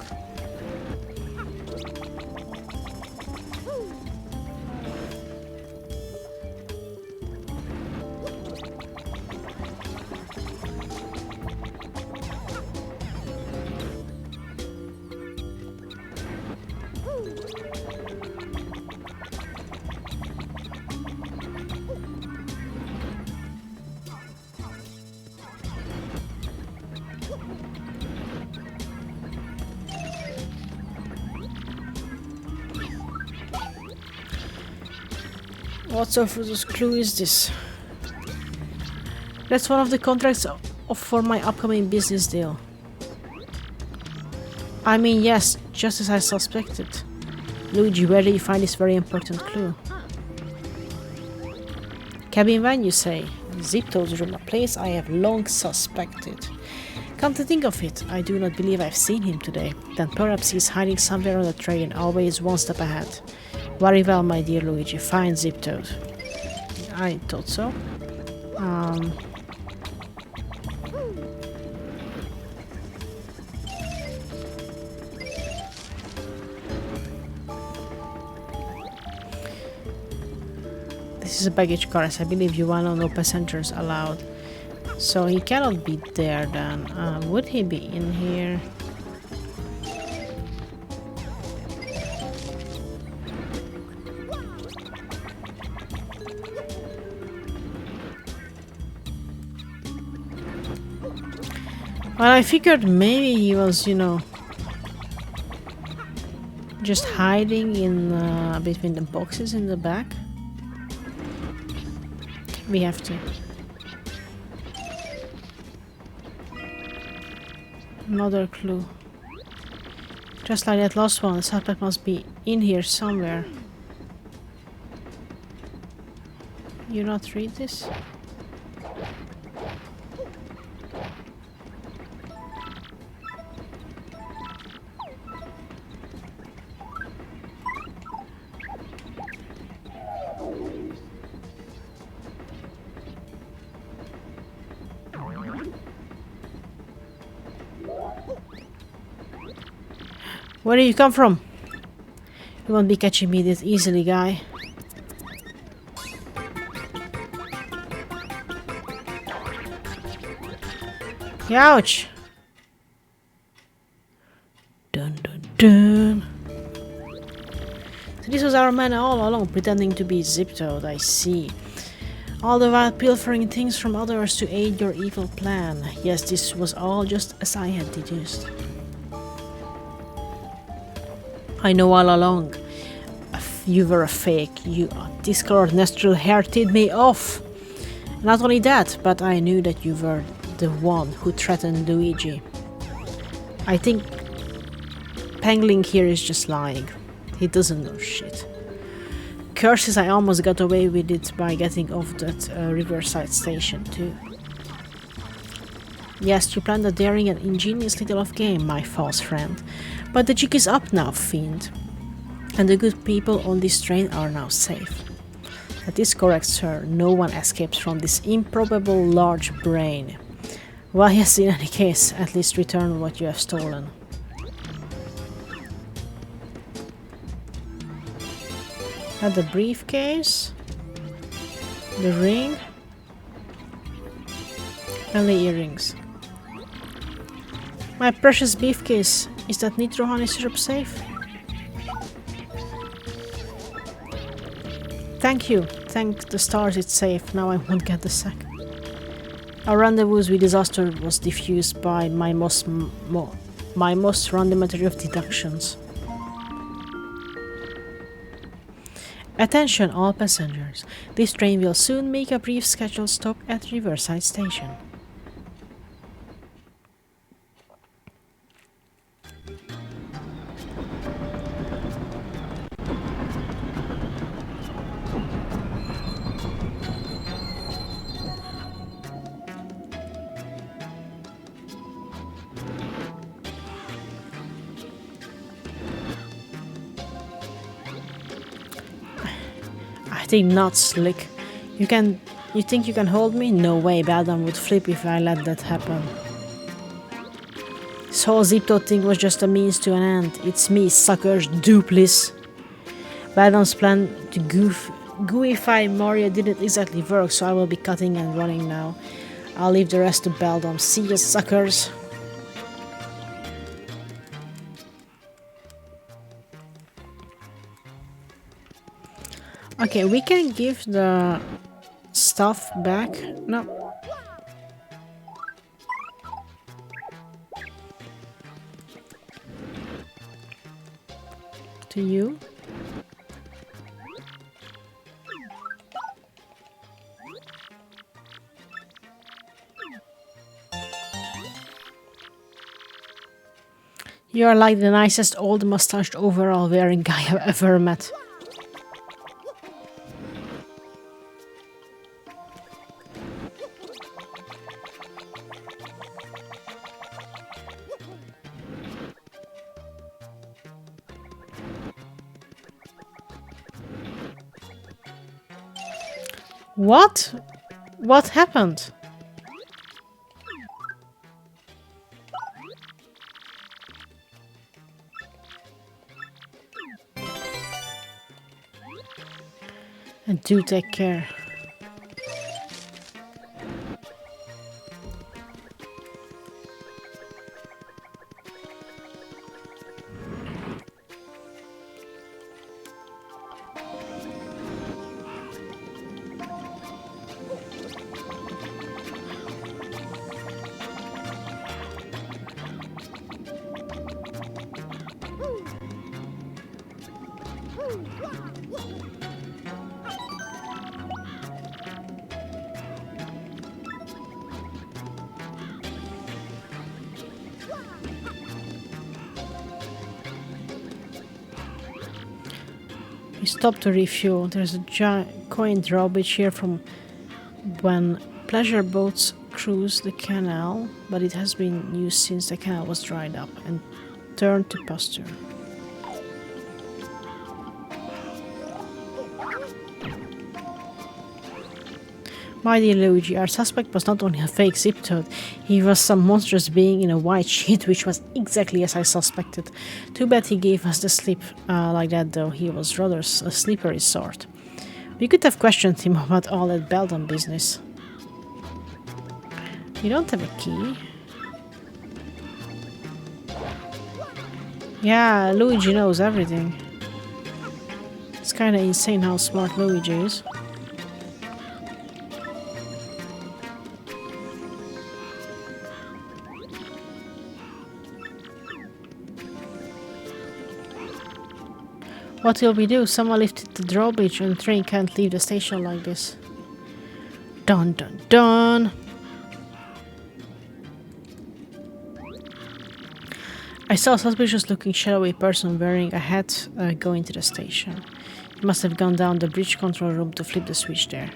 [SPEAKER 1] What sort of clue is this? That's one of the contracts for my upcoming business deal. I mean, yes, just as I suspected. Luigi, where did you find this very important clue? Cabin van, you say? Zip Toad's room, a place I have long suspected. Come to think of it, I do not believe I've seen him today. Then perhaps he's hiding somewhere on the train, always one step ahead. Very well, my dear Luigi. Fine, Zip Toad. I thought so. This is a baggage car, as I believe you want no passengers allowed. So he cannot be there then. Would he be in here? Well, I figured maybe he was, you know, just hiding in between the boxes in the back. We have to. Another clue. Just like that last one, the suspect must be in here somewhere. You not read this? Where do you come from? You won't be catching me this easily, guy. Ouch! Dun dun dun. So this was our man all along, pretending to be zip-toed, I see. All the while pilfering things from others to aid your evil plan. Yes, this was all just as I had deduced. I know all along. You were a fake. You discolored nostril hair tipped me off. Not only that, but I knew that you were the one who threatened Luigi. I think Pangling here is just lying. He doesn't know shit. Curses, I almost got away with it by getting off that Riverside station too. Yes, you planned a daring and ingenious little off game, my false friend. But the jig is up now, fiend. And the good people on this train are now safe. That is correct, sir. No one escapes from this improbable large brain. Well, yes, in any case, at least return what you have stolen. And the briefcase, the ring, and the earrings. My precious briefcase, is that nitro honey syrup safe? Thank you. Thank the stars it's safe. Now I won't get the sack. Our rendezvous with disaster was diffused by my most rudimentary of deductions. Attention all passengers. This train will soon make a brief scheduled stop at Riverside Station. I think not, Slick. You think you can hold me? No way, Badam would flip if I let that happen. This whole Zipto thing was just a means to an end. It's me, suckers, duplice. Badam's plan to gooify Mario didn't exactly work, so I will be cutting and running now. I'll leave the rest to Beldam. See ya, suckers. Okay, we can give the stuff back. No. To you. You are like the nicest old mustached overall wearing guy I've ever met. What? What happened? And do take care. Stop to refuel. There's a giant coin drawbridge here from when pleasure boats cruise the canal, but it has been used since the canal was dried up and turned to pasture. My dear Luigi, our suspect was not only a fake zip toad, he was some monstrous being in a white sheet, which was exactly as I suspected. Too bad he gave us the slip like that, though. He was rather a slippery sort. We could have questioned him about all that Belden business. You don't have a key? Yeah, Luigi knows everything. It's kinda insane how smart Luigi is. What will we do? Someone lifted the drawbridge and the train can't leave the station like this. Dun dun dun! I saw a suspicious looking shadowy person wearing a hat going to the station. He must have gone down the bridge control room to flip the switch there.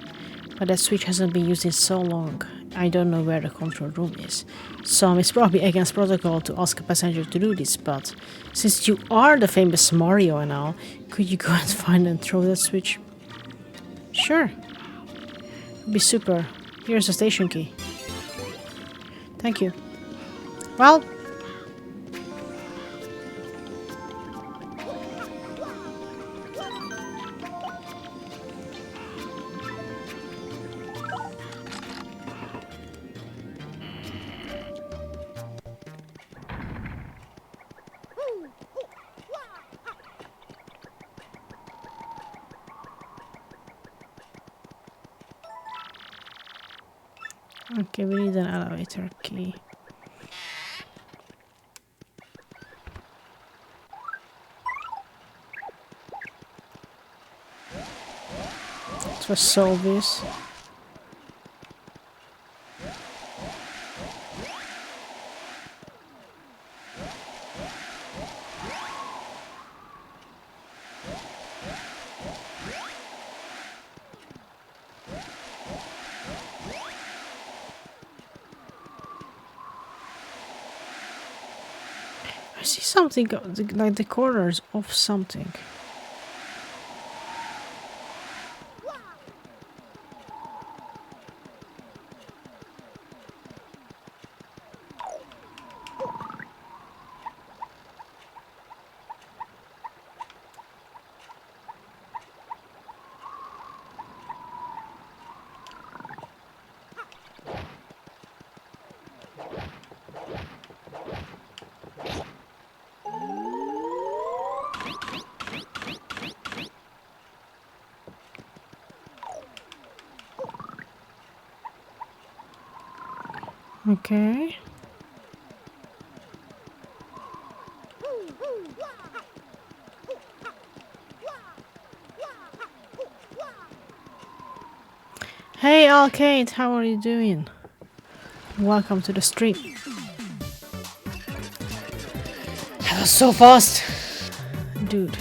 [SPEAKER 1] But that switch hasn't been used in so long. I don't know where the control room is. So it's probably against protocol to ask a passenger to do this, but since you are the famous Mario and all, could you go and find and throw that switch? Sure. It'd be super. Here's the station key. Thank you. Well... Okay, we need an elevator key. It was so obvious. I see something like the corners of something. Okay. Hey Arcade, how are you doing? Welcome to the stream. That was so fast! Dude.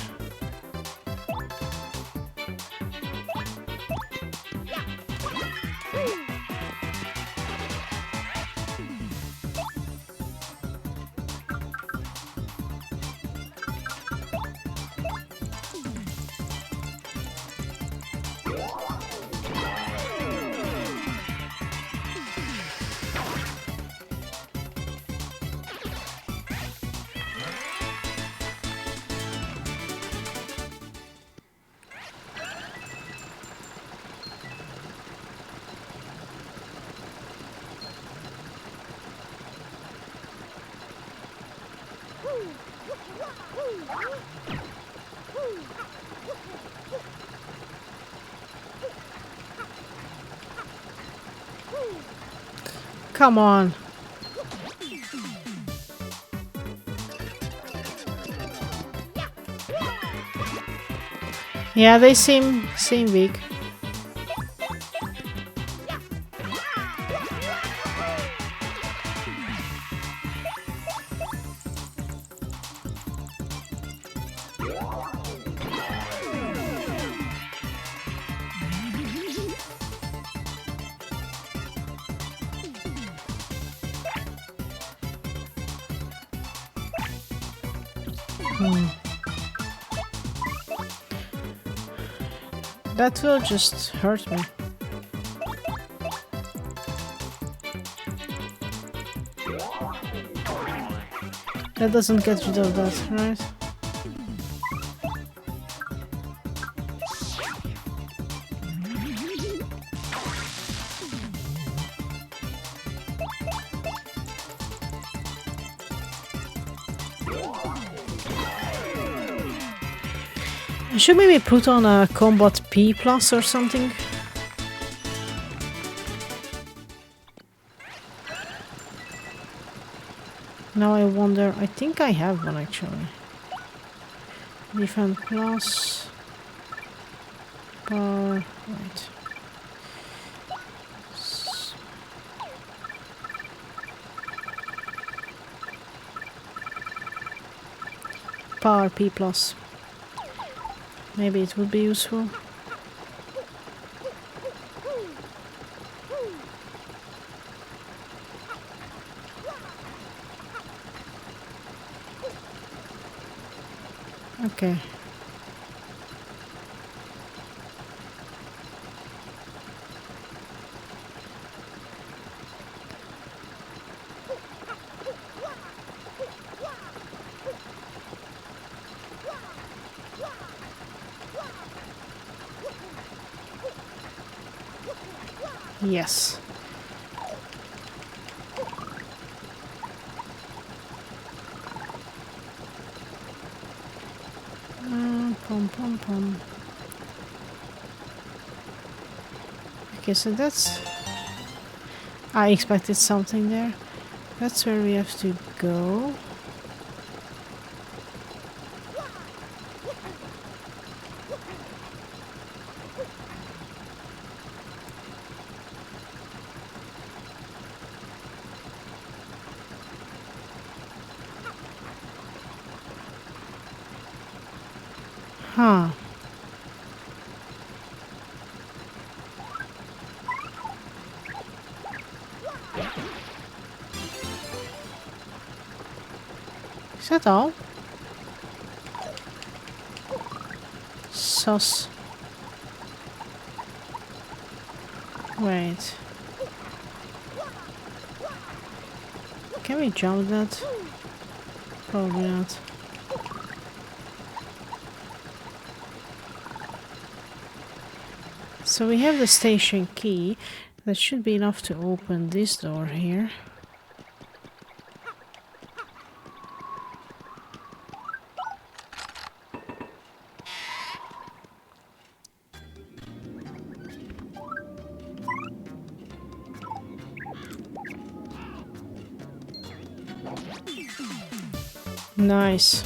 [SPEAKER 1] Come on. Yeah, they seem weak. That will just hurt me. That doesn't get rid of that, right? I should maybe put on a combat P plus or something. Now I wonder, I think I have one actually. Defend plus. Power, right. Power P plus. Maybe it would be useful. Okay. Yes. Pom pom pom. Okay, so that's... I expected something there. That's where we have to go. Huh. Is that all? Sus. Wait. Can we jump that? Probably not. So we have the station key. That should be enough to open this door here. Nice.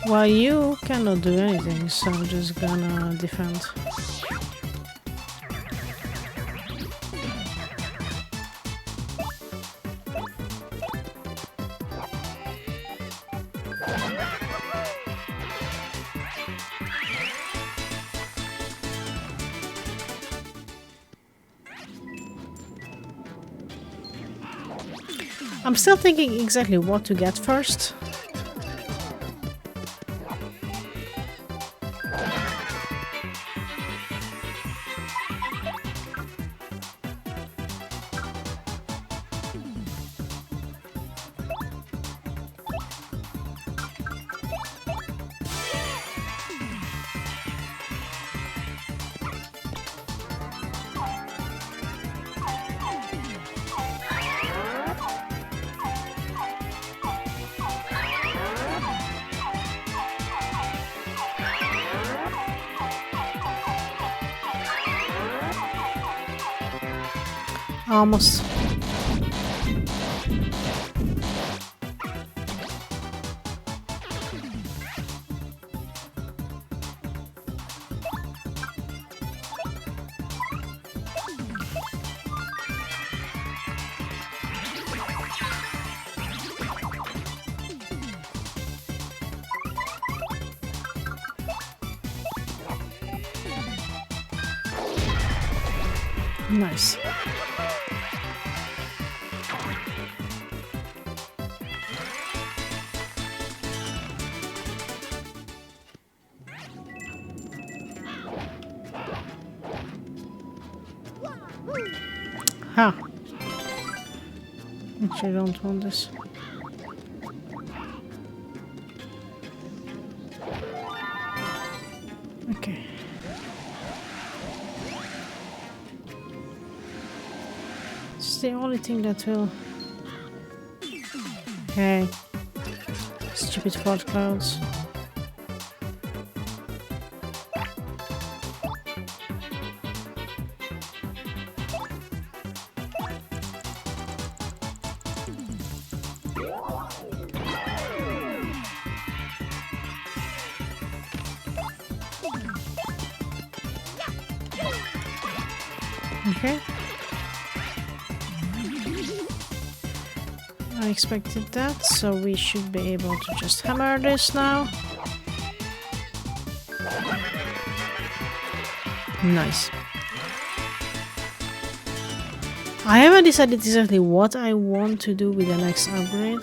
[SPEAKER 1] Well, you cannot do anything, so I'm just gonna defend. I'm still thinking exactly what to get first. Almost. Nice. Huh. Actually, I don't want this. Okay. It's the only thing that will... Hey. Stupid fart clouds. Okay. I expected that, so we should be able to just hammer this now. Nice. I haven't decided exactly what I want to do with the next upgrade.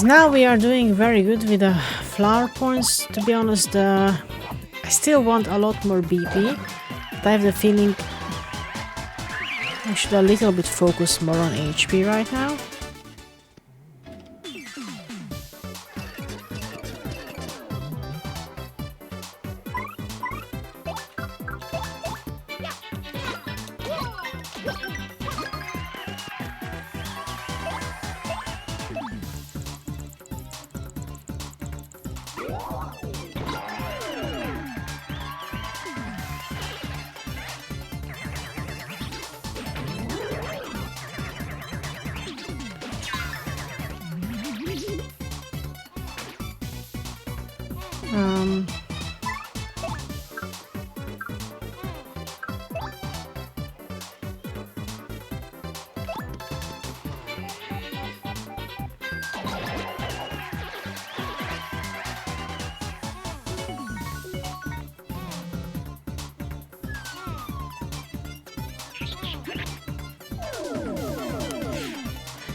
[SPEAKER 1] Now we are doing very good with the flower points. To be honest, I still want a lot more BP, but I have the feeling I should a little bit focus more on HP right now.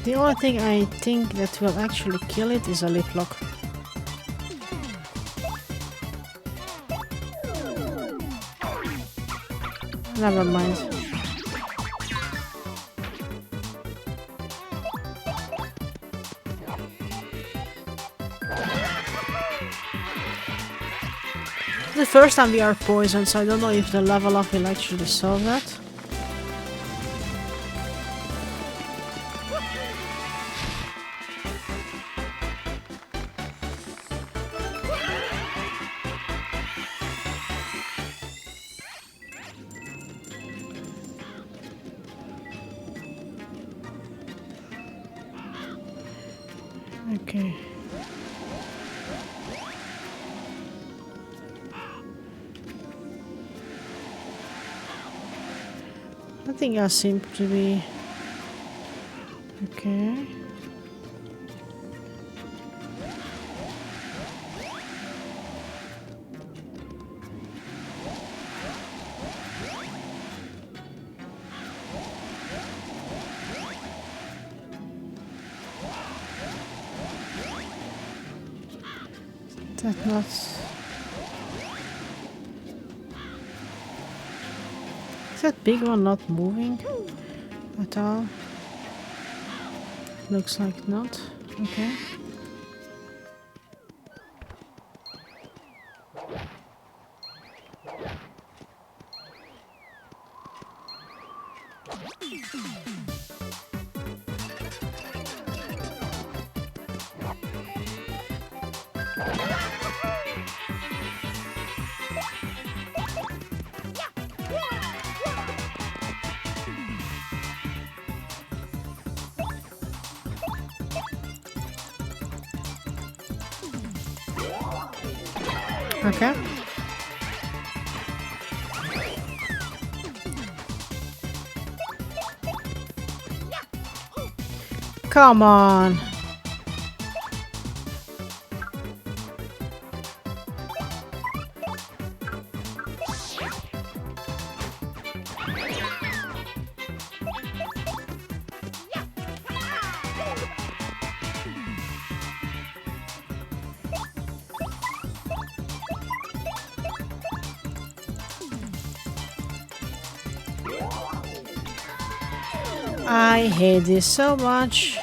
[SPEAKER 1] The only thing I think that will actually kill it is a lip lock. Never mind. The first time we are poisoned, so I don't know if the level up will actually solve that. Okay. Nothing else seems to be okay. That not... Is that big one not moving at all? Looks like not. Okay. Okay. Come on. I hate this so much.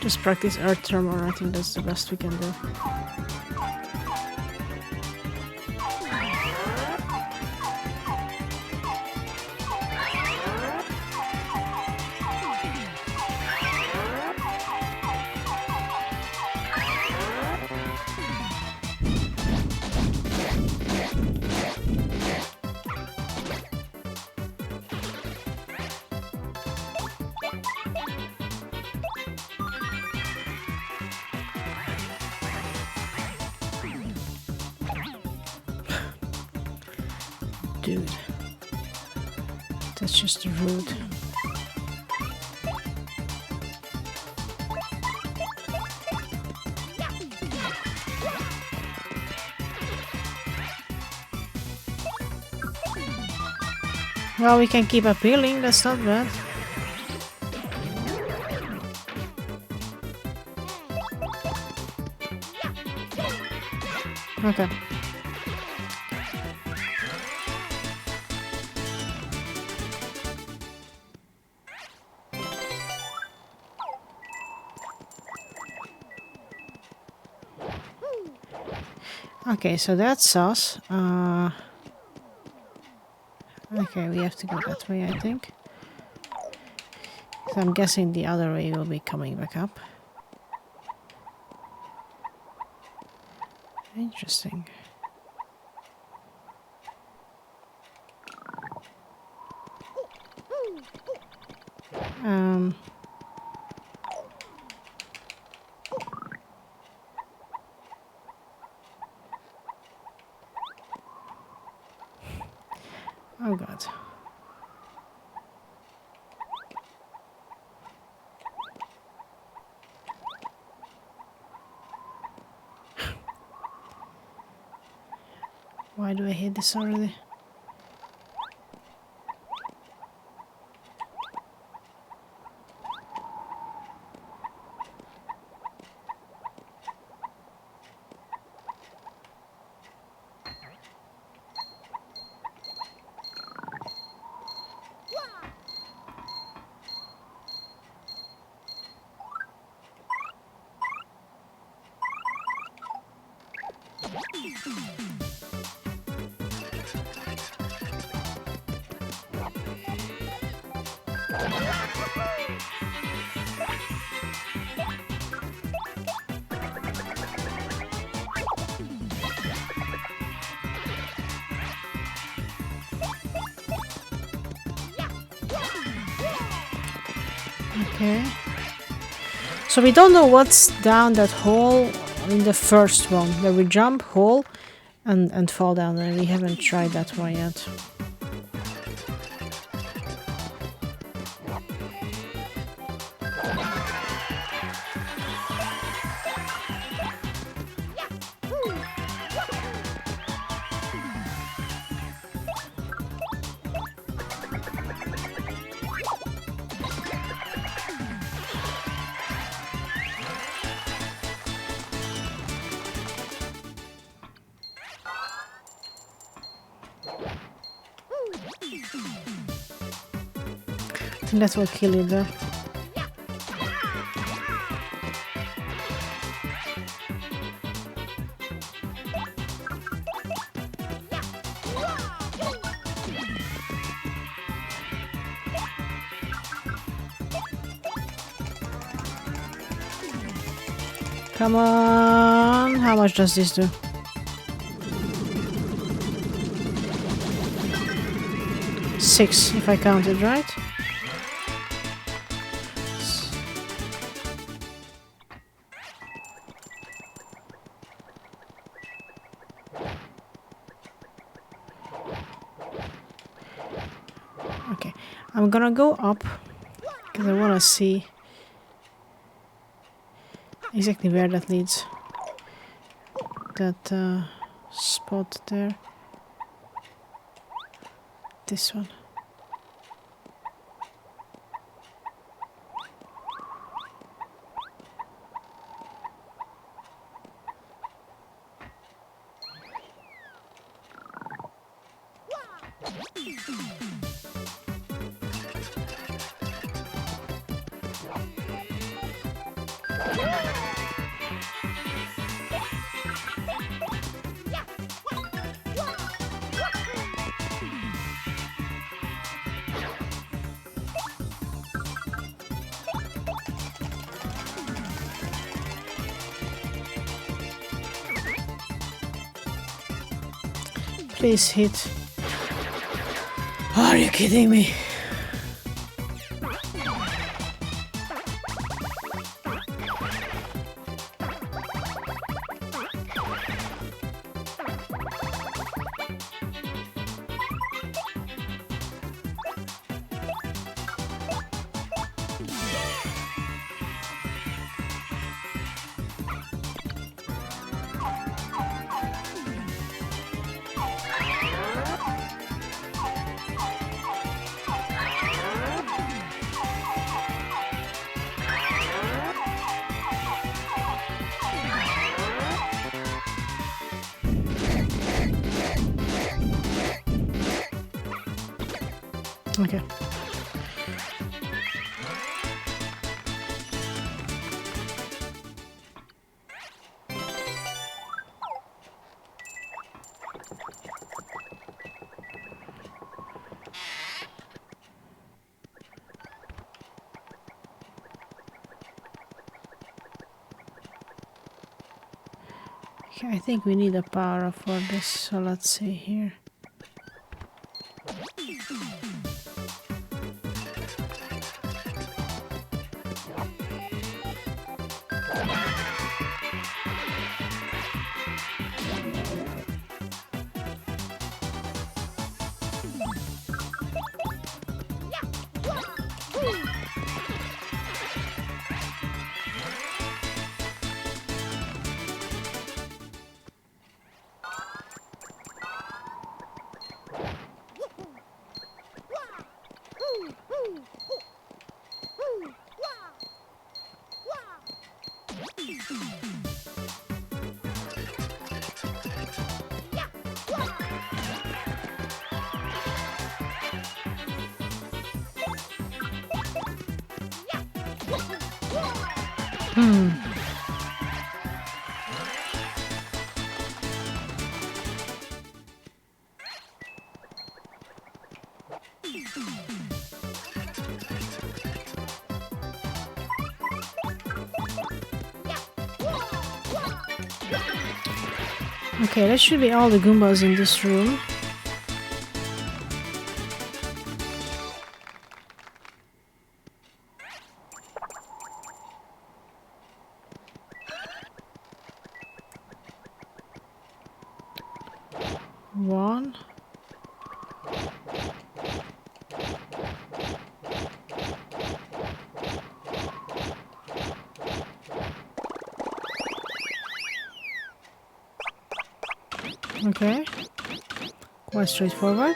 [SPEAKER 1] Just practice Earth Tremor, I think that's the best we can do. Dude, that's just rude. Well, we can keep appealing, that's not bad. Okay. Okay, so that's sus. Okay, we have to go that way, I think. So I'm guessing the other way will be coming back up. Interesting. Oh god. Why do I hate this already? Okay. So we don't know what's down that hole in the first one, where we jump, hole, and fall down, and we haven't tried that one yet. think that will kill you though. Come on! How much does this do? Six, if I counted right. Okay, I'm gonna go up because I wanna see exactly where that leads. That spot there. This one. Please hit. Are you kidding me? Okay. Okay, I think we need a power up for this, so let's see here. Okay, that should be all the Goombas in this room. One. Okay, quite straightforward.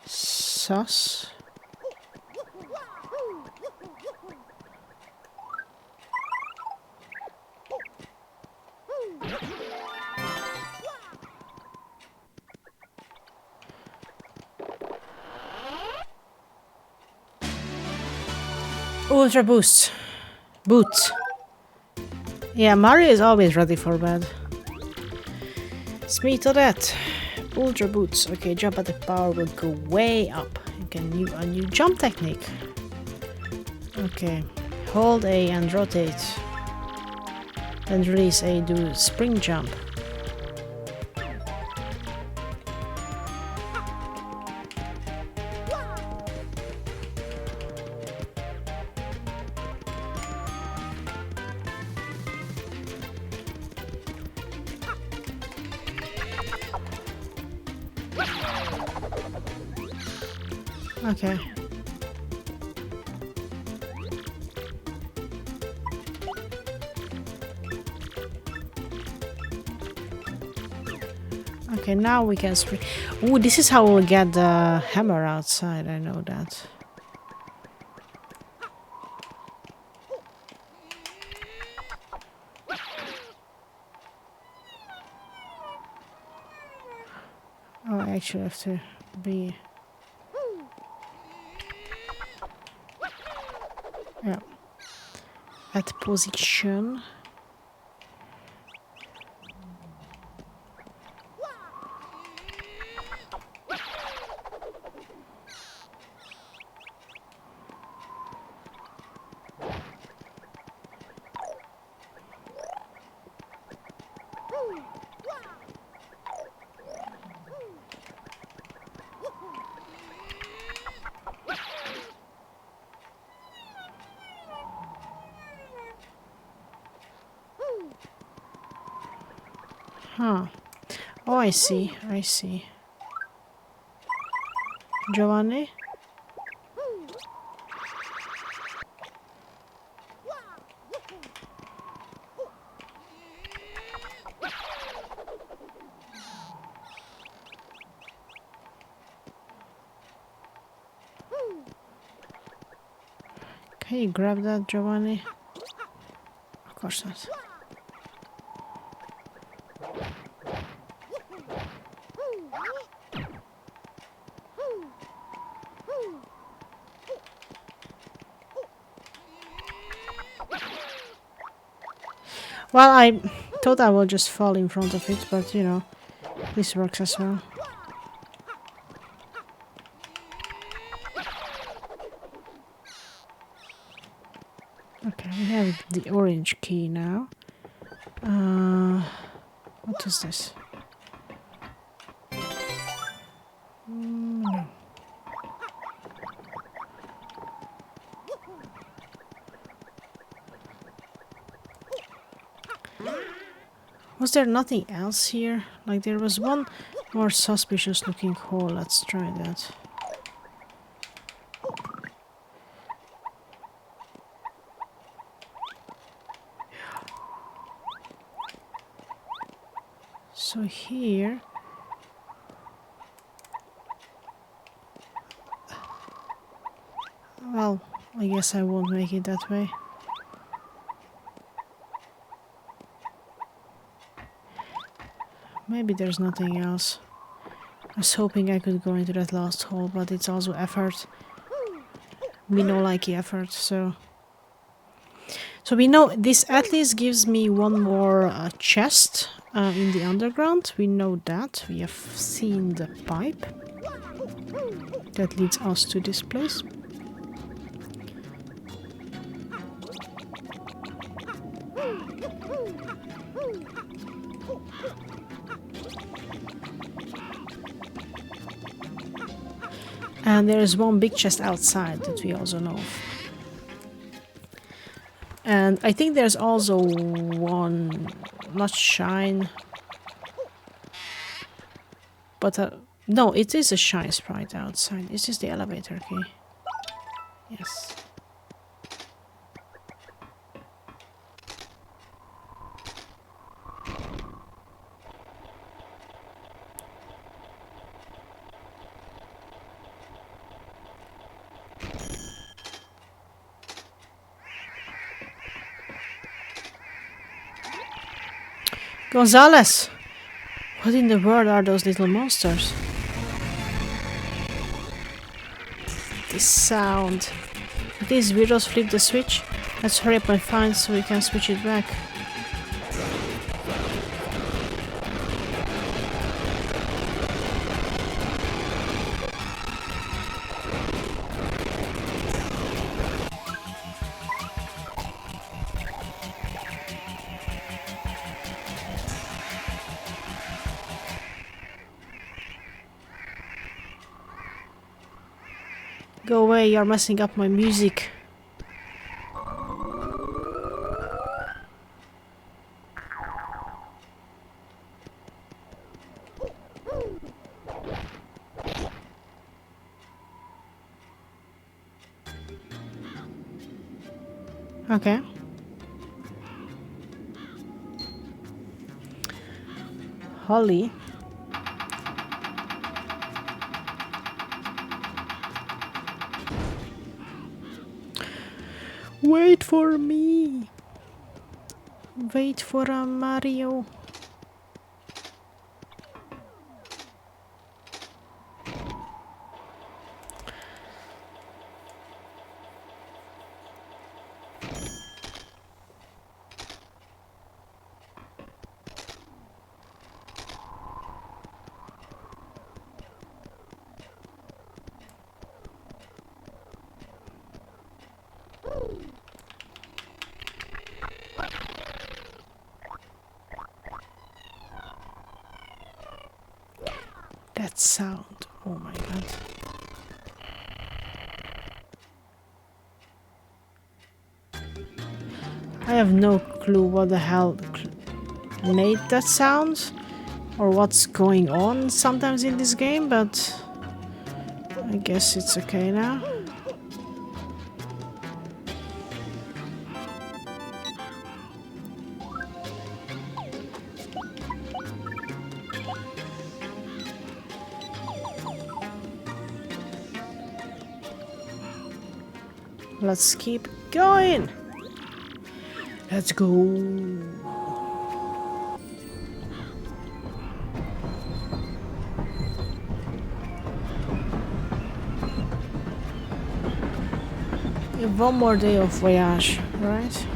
[SPEAKER 1] Sus. Ultra boost. Boots. Yeah, Mario is always ready for bed. It's me to that. Ultra boots. Okay, jump at the power will go way up. You can use a new jump technique. Okay. Hold A and rotate. Then release A, do spring jump. Okay. Okay, now we can spring. Ooh, this is how we'll get the hammer outside, I know that. Oh, I actually have to be... Yeah. At position. Huh. Oh, I see. I see. Giovanni? Can you grab that, Giovanni? Of course not. Well, I thought I would just fall in front of it, but you know, this works as well. Okay, we have the orange key now. What is this? No. Was there nothing else here? Like there was one more suspicious looking hole. Let's try that. So here... Well, I guess I won't make it that way. Maybe there's nothing else. I was hoping I could go into that last hole, but it's also effort. We know like effort, so... So we know this at least gives me one more chest in the underground. We know that. We have seen the pipe that leads us to this place. And there is one big chest outside that we also know of. And I think there's also one, not shine, but no, it is a shine sprite outside. Is this the elevator key? Yes. Gonzalez! What in the world are those little monsters? This sound. These weirdos flip the switch. Let's hurry up and find so we can switch it back. Go away, you're messing up my music. Okay. Holly. Wait for me. Wait for a Mario. That sound. Oh my god. I have no clue what the hell made that sound or what's going on sometimes in this game, but I guess it's okay now. Let's keep going. Let's go. We have one more day of voyage, right?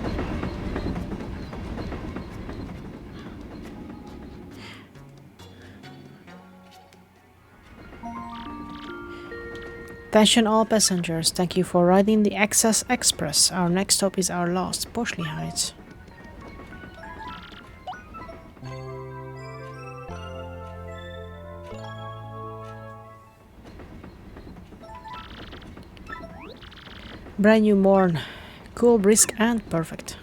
[SPEAKER 1] Attention all passengers, thank you for riding the Access Express. Our next stop is our last, Poshley Heights. Brand new morn. Cool, brisk and perfect.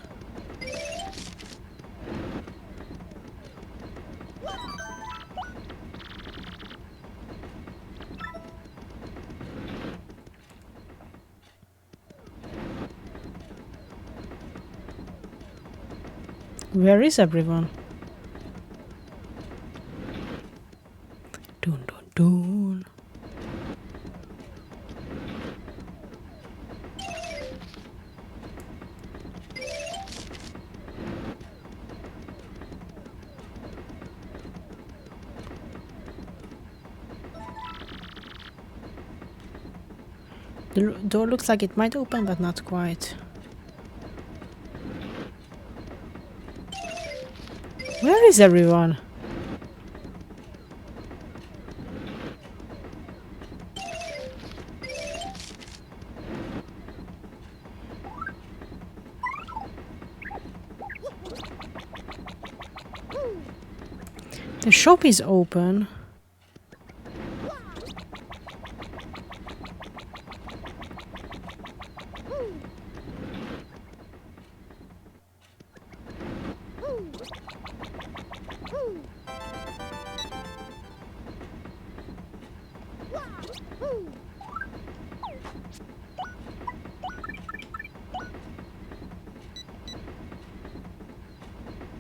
[SPEAKER 1] Where is everyone? Dun dun dun. The door looks like it might open, but not quite. Where is everyone? The shop is open.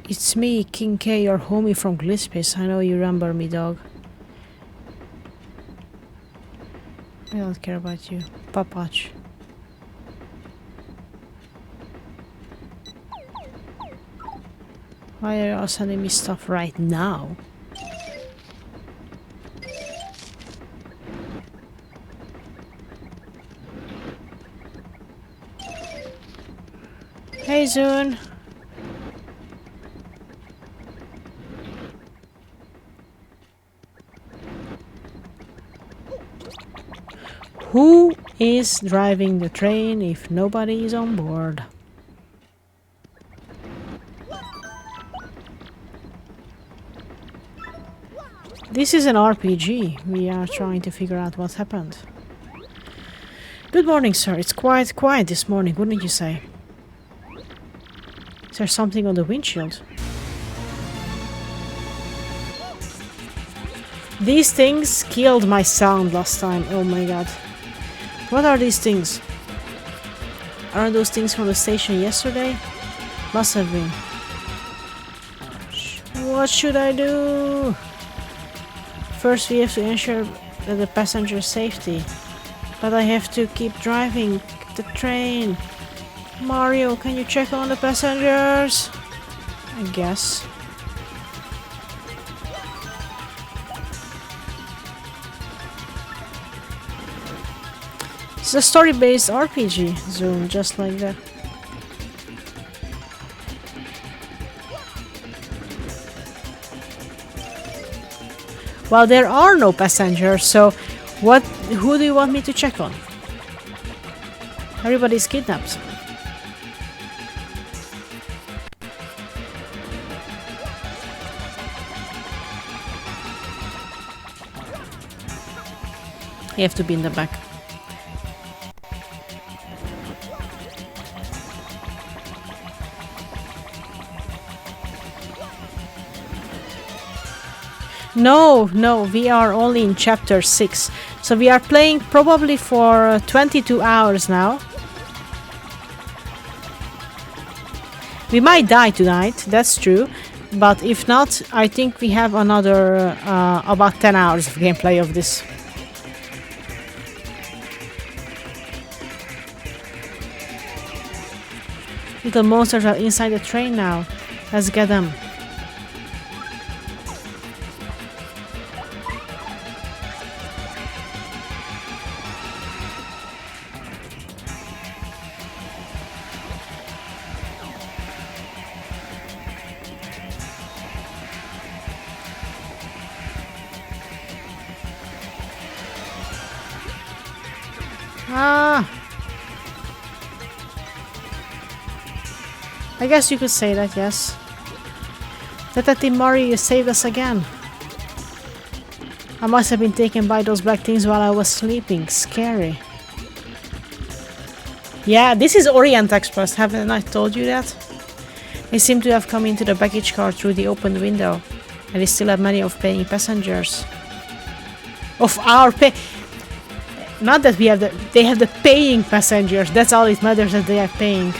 [SPEAKER 1] It's me, King K, your homie from Glispis. I know you remember me, dog. I don't care about you. Papach. Why are you all sending me stuff right now? Hey, Zoon. Who is driving the train if nobody is on board? This is an RPG. We are trying to figure out what happened. Good morning, sir. It's quite quiet this morning, wouldn't you say? Is there something on the windshield? These things killed my sound last time. Oh my god. What are these things? Are those things from the station yesterday? Must have been. What should I do? First we have to ensure that the passenger's safety. But I have to keep driving the train. Mario, can you check on the passengers? I guess. It's a story-based RPG zone, just like that. Well, there are no passengers, so who do you want me to check on? Everybody's kidnapped. You have to be in the back. No, we are only in chapter 6. So we are playing probably for 22 hours now. We might die tonight, that's true. But if not, I think we have another about 10 hours of gameplay of this. Little monsters are inside the train now. Let's get them. I guess you could say that, yes. Detective Murray, you saved us again. I must have been taken by those black things while I was sleeping. Scary. Yeah, this is Orient Express, haven't I told you that? They seem to have come into the baggage car through the open window. And they still have many of paying passengers. Of our pay... Not that we have the... They have the paying passengers. That's all it matters, that they are paying.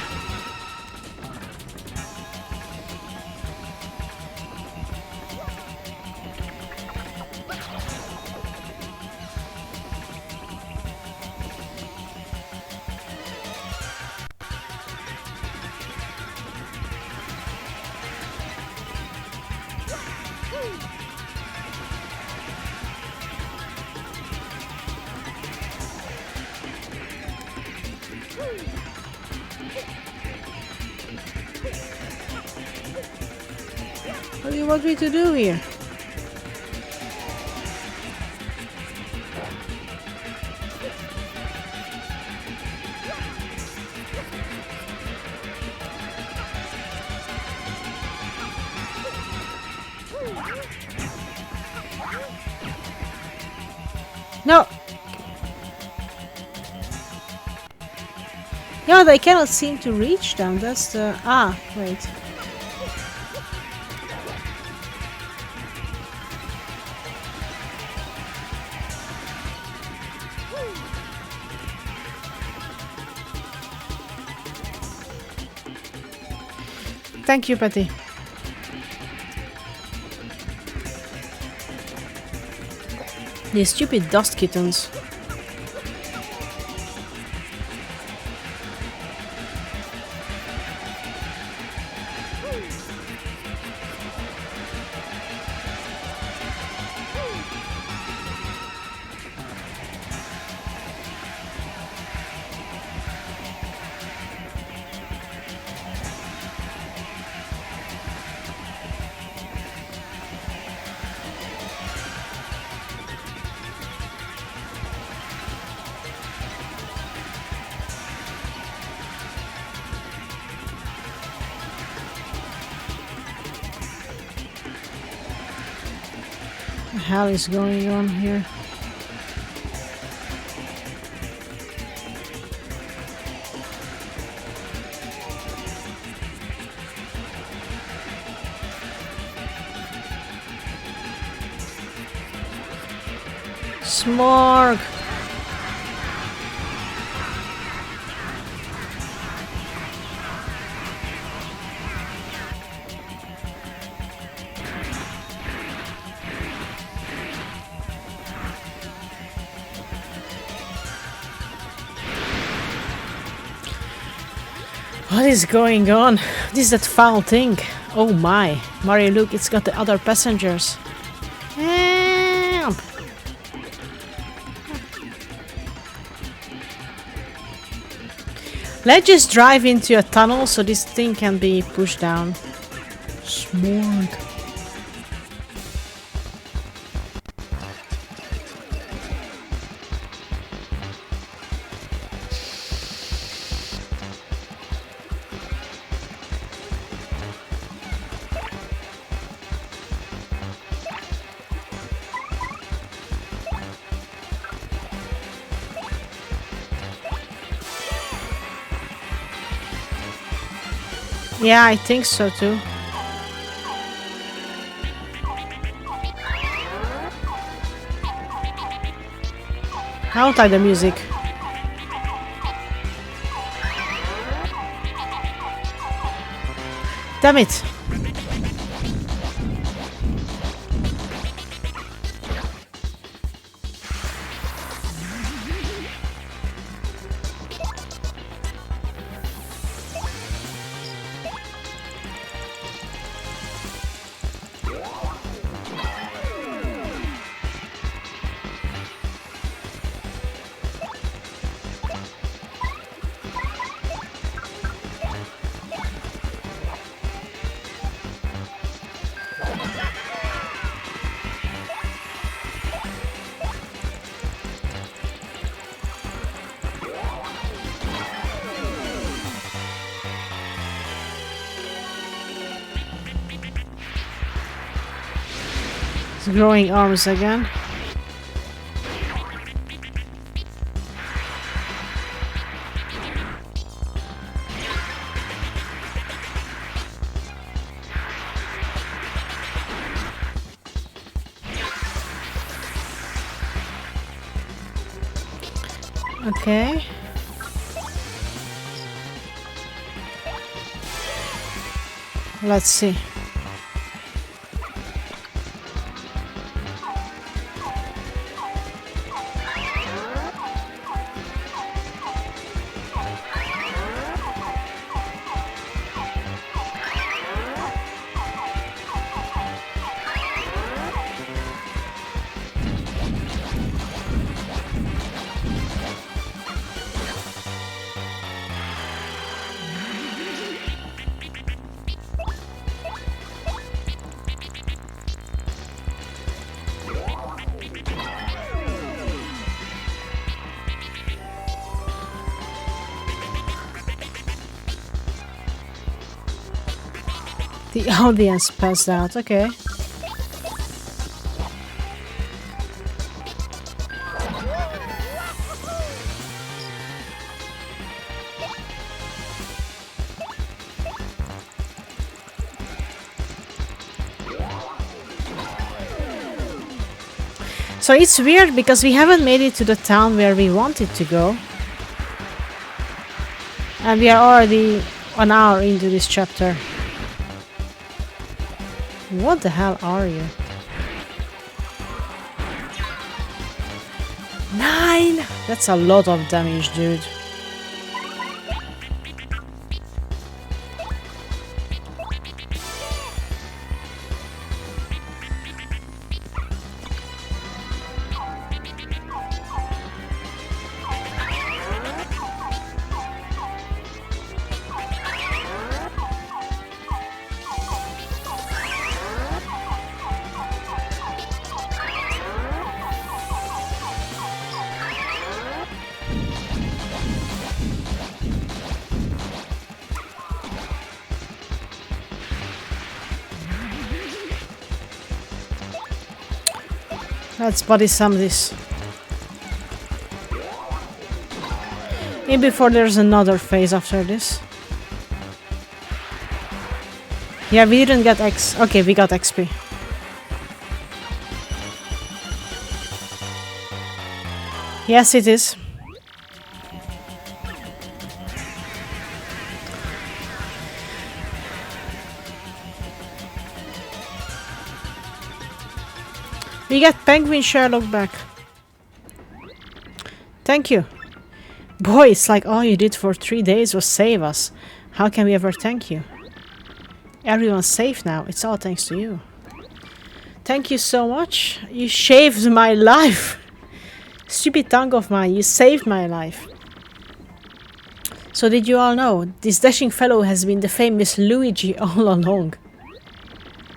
[SPEAKER 1] What do you want me to do here? No! Yeah, they cannot seem to reach them. That's the... Ah, wait. Thank you, Patty. These stupid dust kittens. hell is going on here? Smorg! What is going on? This is that foul thing. Oh my. Mario, look, it's got the other passengers. Help! Let's just drive into a tunnel so this thing can be pushed down. Smorg. Yeah, I think so too. I don't like the music. Damn it! It's growing arms again. Okay. Let's see. The audience passed out, okay. So it's weird because we haven't made it to the town where we wanted to go. And we are already an hour into this chapter. What the hell are you? 9! That's a lot of damage, dude. Let's body sum this. Maybe before there's another phase after this. Yeah, we didn't get X. Okay, we got XP. Yes, it is. We get Penguin Sherlock back. Thank you. Boy, it's like all you did for 3 days was save us. How can we ever thank you? Everyone's safe now. It's all thanks to you. Thank you so much. You saved my life. Stupid tongue of mine, you saved my life. So did you all know? This dashing fellow has been the famous Luigi all along.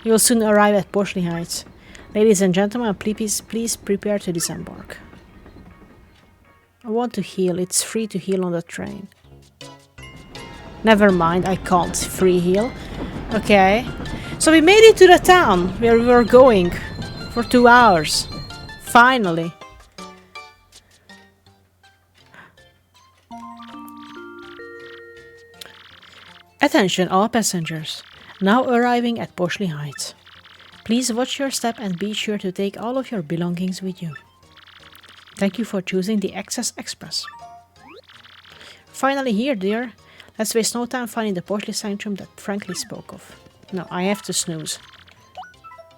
[SPEAKER 1] He will soon arrive at Portly Heights. Ladies and gentlemen, please prepare to disembark. I want to heal. It's free to heal on the train. Never mind, I can't free heal. Okay. So we made it to the town where we were going for 2 hours. Finally. Attention all passengers. Now arriving at Portly Heights. Please watch your step and be sure to take all of your belongings with you. Thank you for choosing the Access Express. Finally here, dear. Let's waste no time finding the Portly Sanctum that Franklin spoke of. No, I have to snooze.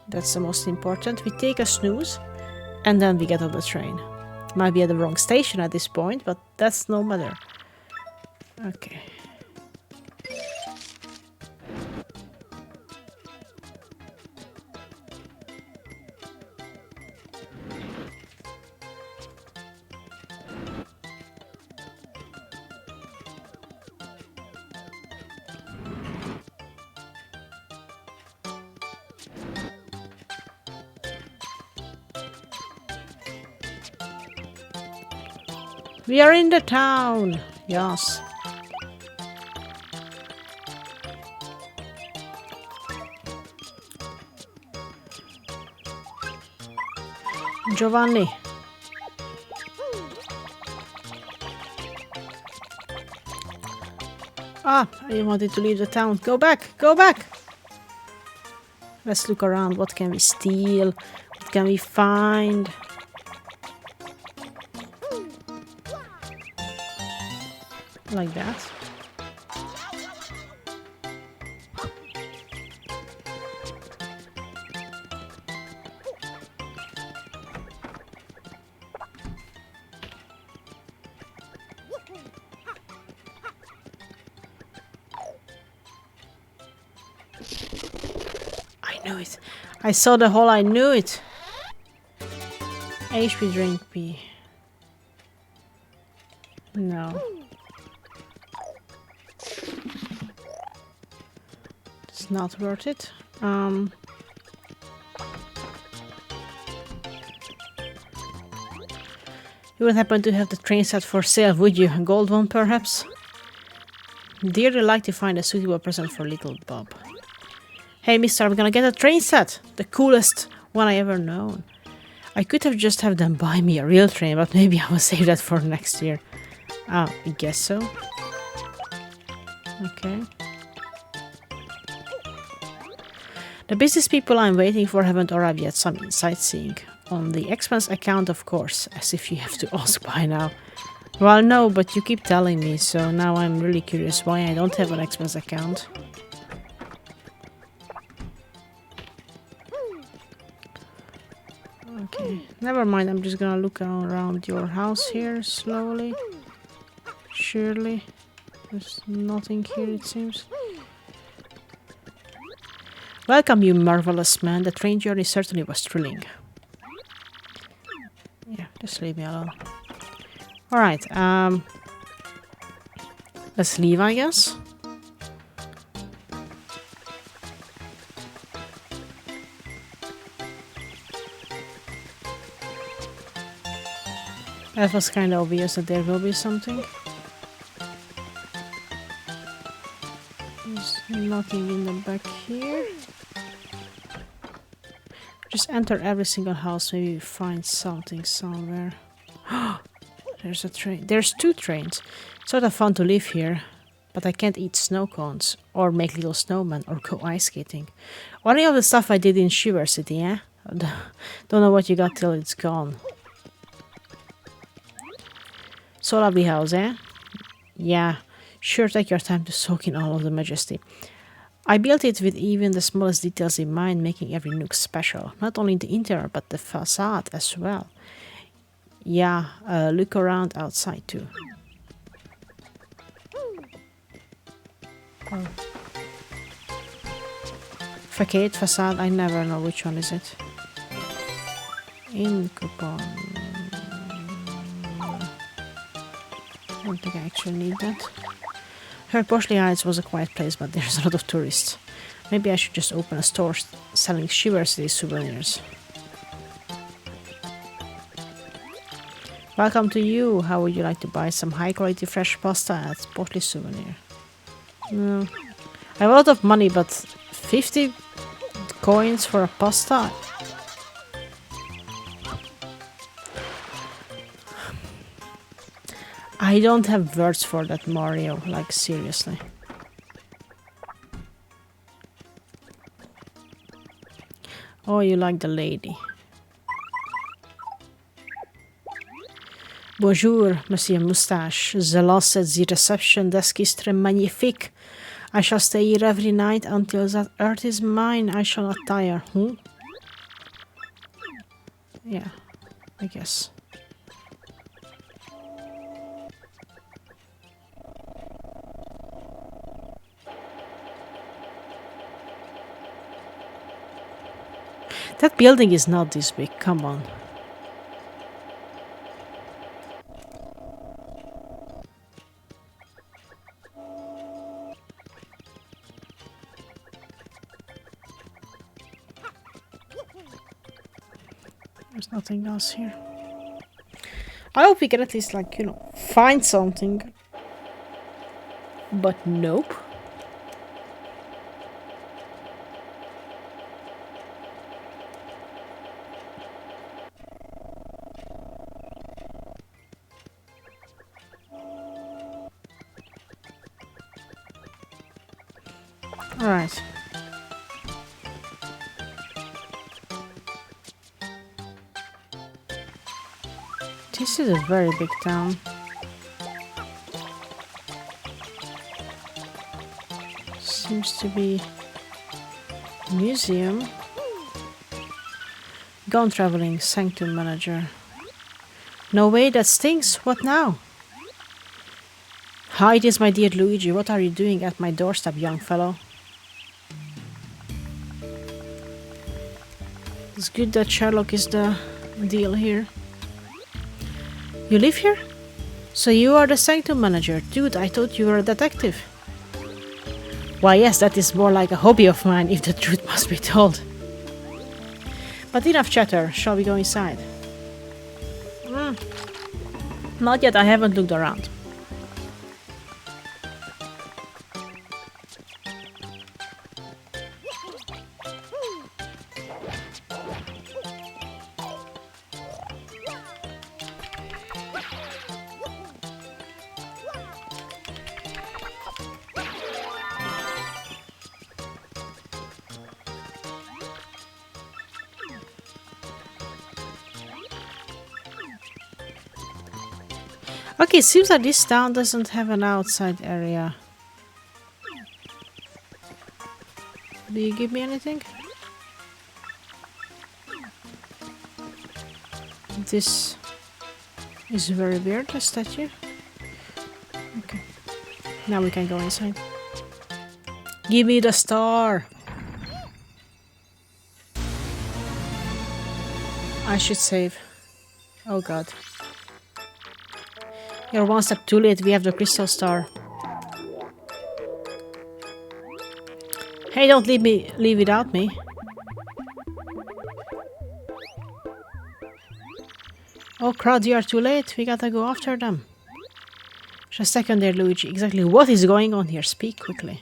[SPEAKER 1] That's the most important. We take a snooze and then we get on the train. Might be at the wrong station at this point, but that's no matter. Okay. We are in the town. Yes. Giovanni. Ah, I wanted to leave the town. Go back. Go back. Let's look around. What can we steal? What can we find? Like that. I knew it. I saw the hole. I knew it. HP drink P. No. It's not worth it. You wouldn't happen to have the train set for sale, would you? A gold one, perhaps? Dearly like to find a suitable present for little Bob. Hey, mister, I'm gonna get a train set! The coolest one I ever known. I could have just have them buy me a real train, but maybe I will save that for next year. Ah, I guess so. Okay. The business people I'm waiting for haven't arrived yet, so I'm sightseeing. On the expense account, of course, as if you have to ask by now. Well, no, but you keep telling me, so now I'm really curious why I don't have an expense account. Okay, never mind, I'm just gonna look around your house here, slowly. Surely. There's nothing here, it seems. Welcome, you marvelous man. The train journey certainly was thrilling. Yeah, just leave me alone. Alright, let's leave, I guess. That was kind of obvious that there will be something. There's nothing in the back here. Just enter every single house, maybe find something somewhere. There's a train. There's 2 trains. Sort of fun to live here, but I can't eat snow cones, or make little snowmen, or go ice skating. Only of the stuff I did in Shiver City, eh? Don't know what you got till it's gone. So lovely house, eh? Yeah, sure, take your time to soak in all of the majesty. I built it with even the smallest details in mind, making every nook special. Not only the interior, but the facade as well. Yeah, look around outside too. Oh. Facade, facade, I never know which one is it. In coupon. I don't think I actually need that. Heard Poshley Heights was a quiet place, but there's a lot of tourists. Maybe I should just open a store selling Shiver City souvenirs. Welcome to you. How would you like to buy some high quality fresh pasta at Poshley Souvenir? No. I have a lot of money, but 50 coins for a pasta? I don't have words for that, Mario. Like, seriously. Oh, you like the lady. Bonjour, Monsieur Moustache. The loss at the reception desk is très magnifique. I shall stay here every night until that earth is mine. I shall not tire. Yeah, I guess. That building is not this big, come on. There's nothing else here. I hope we can at least, like, you know, find something. But nope. Alright. This is a very big town. Seems to be a museum. Gone traveling, sanctum manager. No way, that stinks. What now? Hi, it is my dear Luigi. What are you doing at my doorstep, young fellow? It's good that Sherlock is the deal here. You live here? So you are the sanctum manager. Dude, I thought you were a detective. Why yes, that is more like a hobby of mine, if the truth must be told. But enough chatter. Shall we go inside? Not yet, I haven't looked around. Okay, it seems like this town doesn't have an outside area. Do you give me anything? This is very weird, a statue. Okay. Now we can go inside. Give me the star! I should save. Oh god. You're one step too late, we have the crystal star. Hey, don't leave without me. Oh crud, you are too late, we gotta go after them. Just a second there, Luigi. Exactly what is going on here? Speak quickly.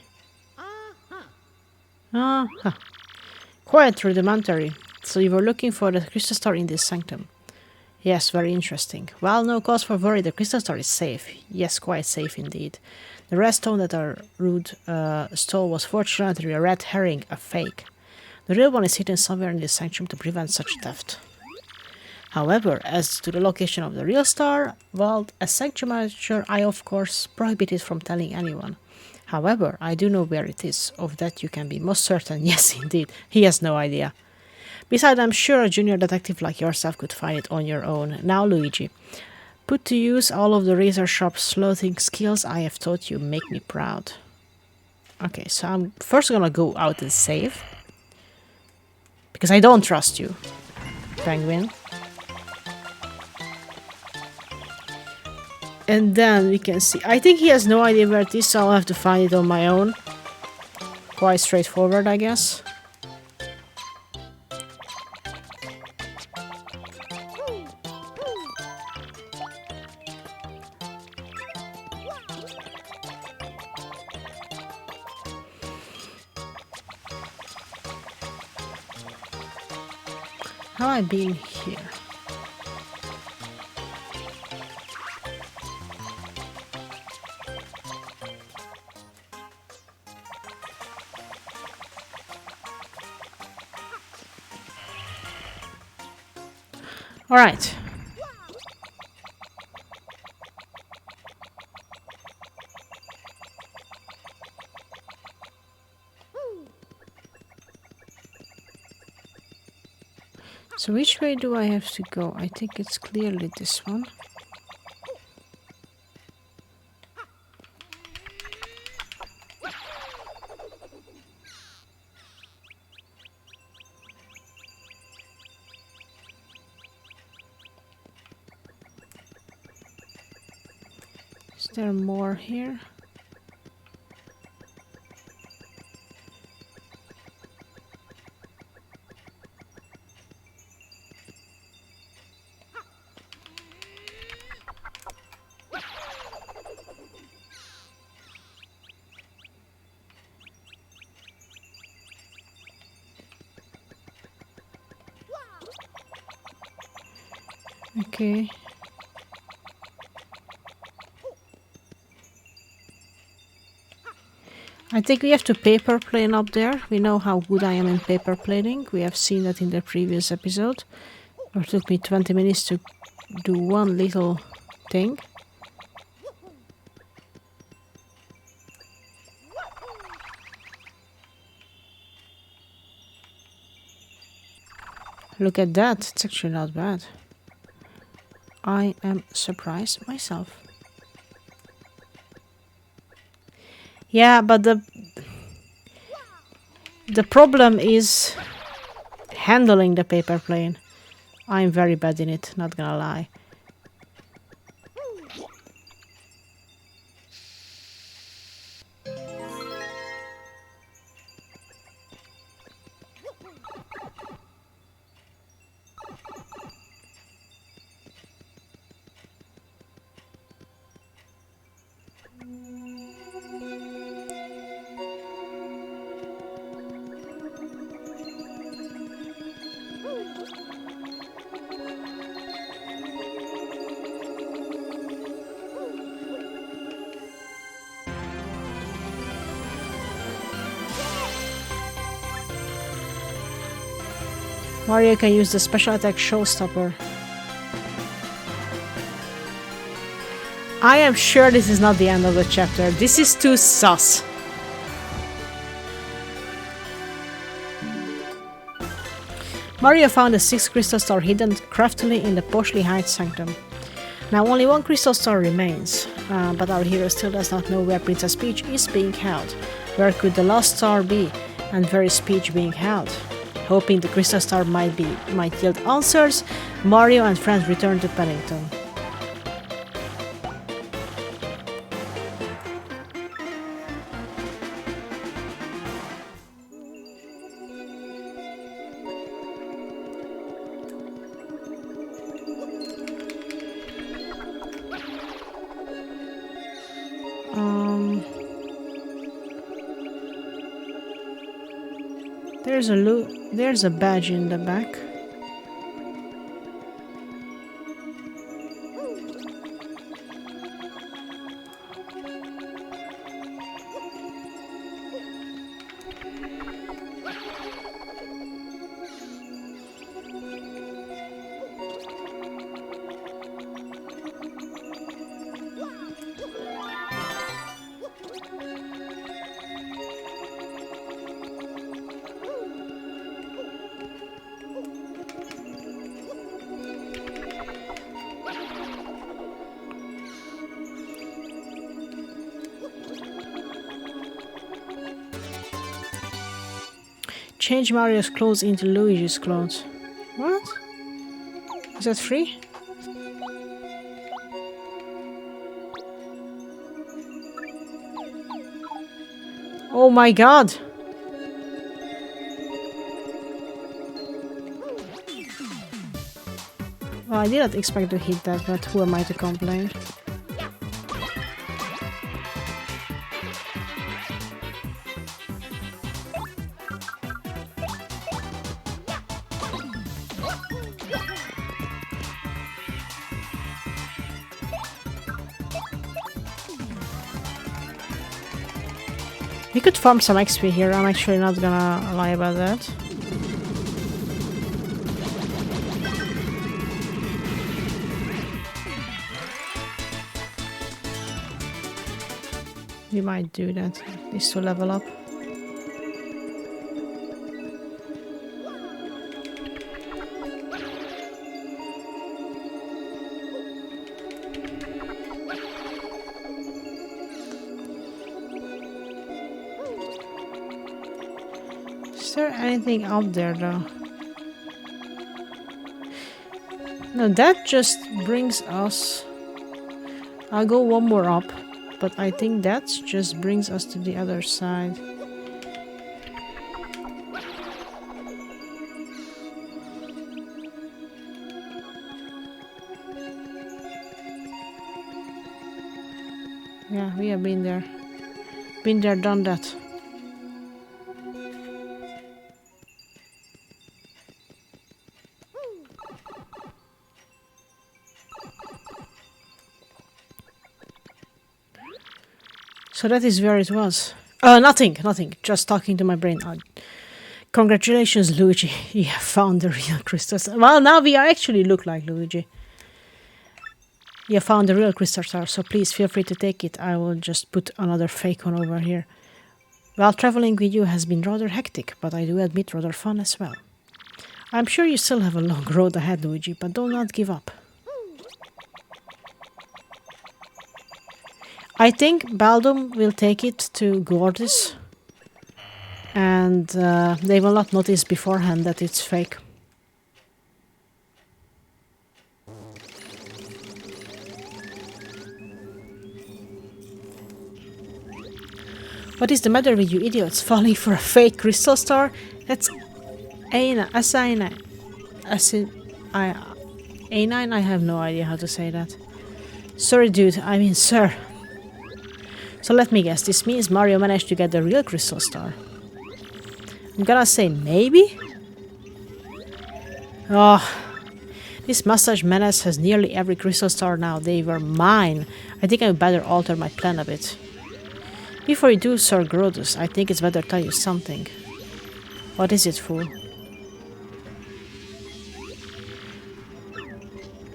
[SPEAKER 1] Quiet rudimentary. So you were looking for the crystal star in this sanctum. Yes, very interesting. Well, no cause for worry. The crystal star is safe. Yes, quite safe indeed. The red stone that our rude stole was fortunately a red herring, a fake. The real one is hidden somewhere in this sanctum to prevent such theft. However, as to the location of the real star, well, as sanctum manager, I of course prohibit it from telling anyone. However, I do know where it is. Of that you can be most certain. Yes, indeed. He has no idea. Besides, I'm sure a junior detective like yourself could find it on your own. Now, Luigi, put to use all of the razor-sharp sleuthing skills I have taught you. Make me proud. Okay, so I'm first gonna go out and save. Because I don't trust you, Penguin. And then we can see. I think he has no idea where it is, so I'll have to find it on my own. Quite straightforward, I guess. How am I being here? All right. So which way do I have to go? I think it's clearly this one. Is there more here? Okay. I think we have to paper plane up there. We know how good I am in paper planing. We have seen that in the previous episode. It took me 20 minutes to do one little thing. Look at that. It's actually not bad. I am surprised myself. Yeah, but the problem is handling the paper plane. I'm very bad in it, not gonna lie. Mario can use the special attack showstopper. I am sure this is not the end of the chapter. This is too sus. Mario found a 6th crystal star hidden craftily in the poshly hide sanctum. Now only 1 crystal star remains, but our hero still does not know where Princess Peach is being held. Where could the lost star be, and where is Peach being held? Hoping the crystal star might yield answers, Mario and friends return to Pennington. There's a badge in the back. Change Mario's clothes into Luigi's clothes. What? Is that free? Oh my god! Well, I didn't expect to hit that, but who am I to complain? We could farm some XP here, I'm actually not gonna lie about that. We might do that, at least to level up. Is there anything up there though? No, that just brings us... I'll go one more up, but I think that just brings us to the other side. Yeah, we have been there. Been there, done that. So that is where it was. Nothing. Just talking to my brain. Congratulations, Luigi. You have found the real crystal star. Well, now we actually look like Luigi. You have found the real crystal star, so please feel free to take it. I will just put another fake one over here. Well, traveling with you has been rather hectic, but I do admit rather fun as well. I'm sure you still have a long road ahead, Luigi, but do not give up. I think Baldum will take it to Gordis, and they will not notice beforehand that it's fake. What is the matter with you idiots? Falling for a fake crystal star? That's A9. I have no idea how to say that. Sorry, dude. I mean, sir. So let me guess, this means Mario managed to get the real crystal star. I'm gonna say maybe? Oh, this mustache menace has nearly every crystal star now. They were mine. I think I would better alter my plan a bit. Before you do, Sir Grodus, I think it's better tell you something. What is it, fool?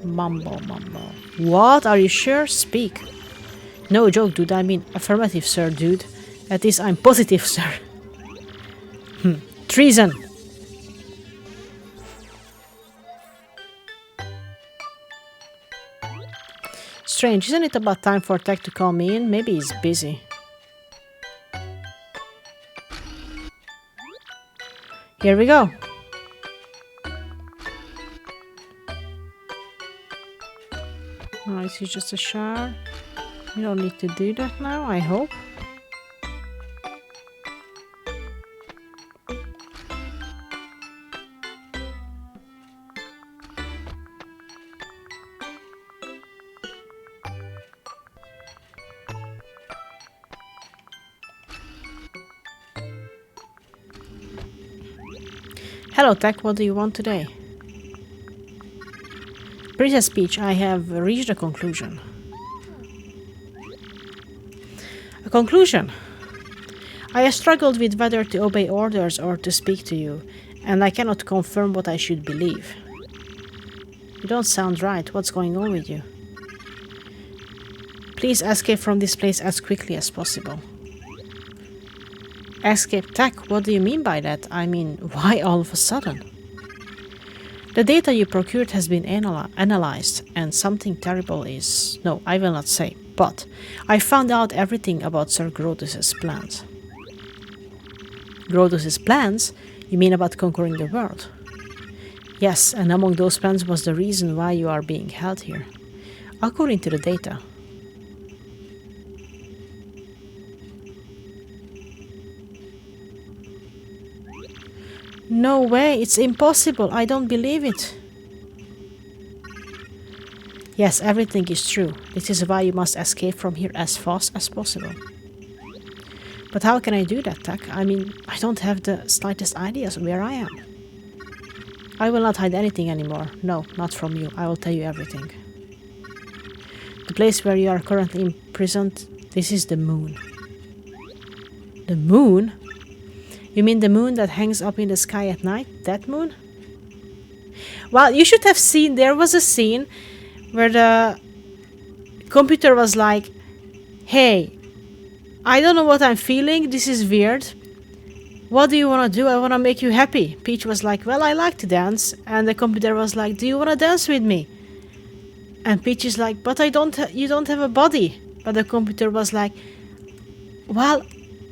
[SPEAKER 1] Mumbo. What? Are you sure? Speak. No joke, dude. I mean affirmative, sir, dude. At least I'm positive, sir. Treason! Strange, isn't it about time for Tech to call me in? Maybe he's busy. Here we go. Oh, this is just a shower. We don't need to do that now, I hope. Hello, Tech. What do you want today? Princess Peach, I have reached a conclusion. A conclusion? I have struggled with whether to obey orders or to speak to you, and I cannot confirm what I should believe. You don't sound right. What's going on with you? Please escape from this place as quickly as possible. Escape Tech? What do you mean by that? I mean, why all of a sudden? The data you procured has been analyzed, and something terrible is... No, I will not say, but I found out everything about Sir Grodus's plans. Grodus's plans? You mean about conquering the world? Yes, and among those plans was the reason why you are being held here. According to the data. No way, it's impossible. I don't believe it. Yes, everything is true. This is why you must escape from here as fast as possible. But how can I do that, Tak? I mean, I don't have the slightest idea where I am. I will not hide anything anymore. No, not from you. I will tell you everything. The place where you are currently imprisoned, this is the moon. The moon? You mean the moon that hangs up in the sky at night? That moon? Well, you should have seen, there was a scene where the computer was like, hey, I don't know what I'm feeling, this is weird. What do you want to do? I want to make you happy. Peach was like, well, I like to dance. And the computer was like, do you want to dance with me? And Peach is like, but you don't have a body. But the computer was like, well,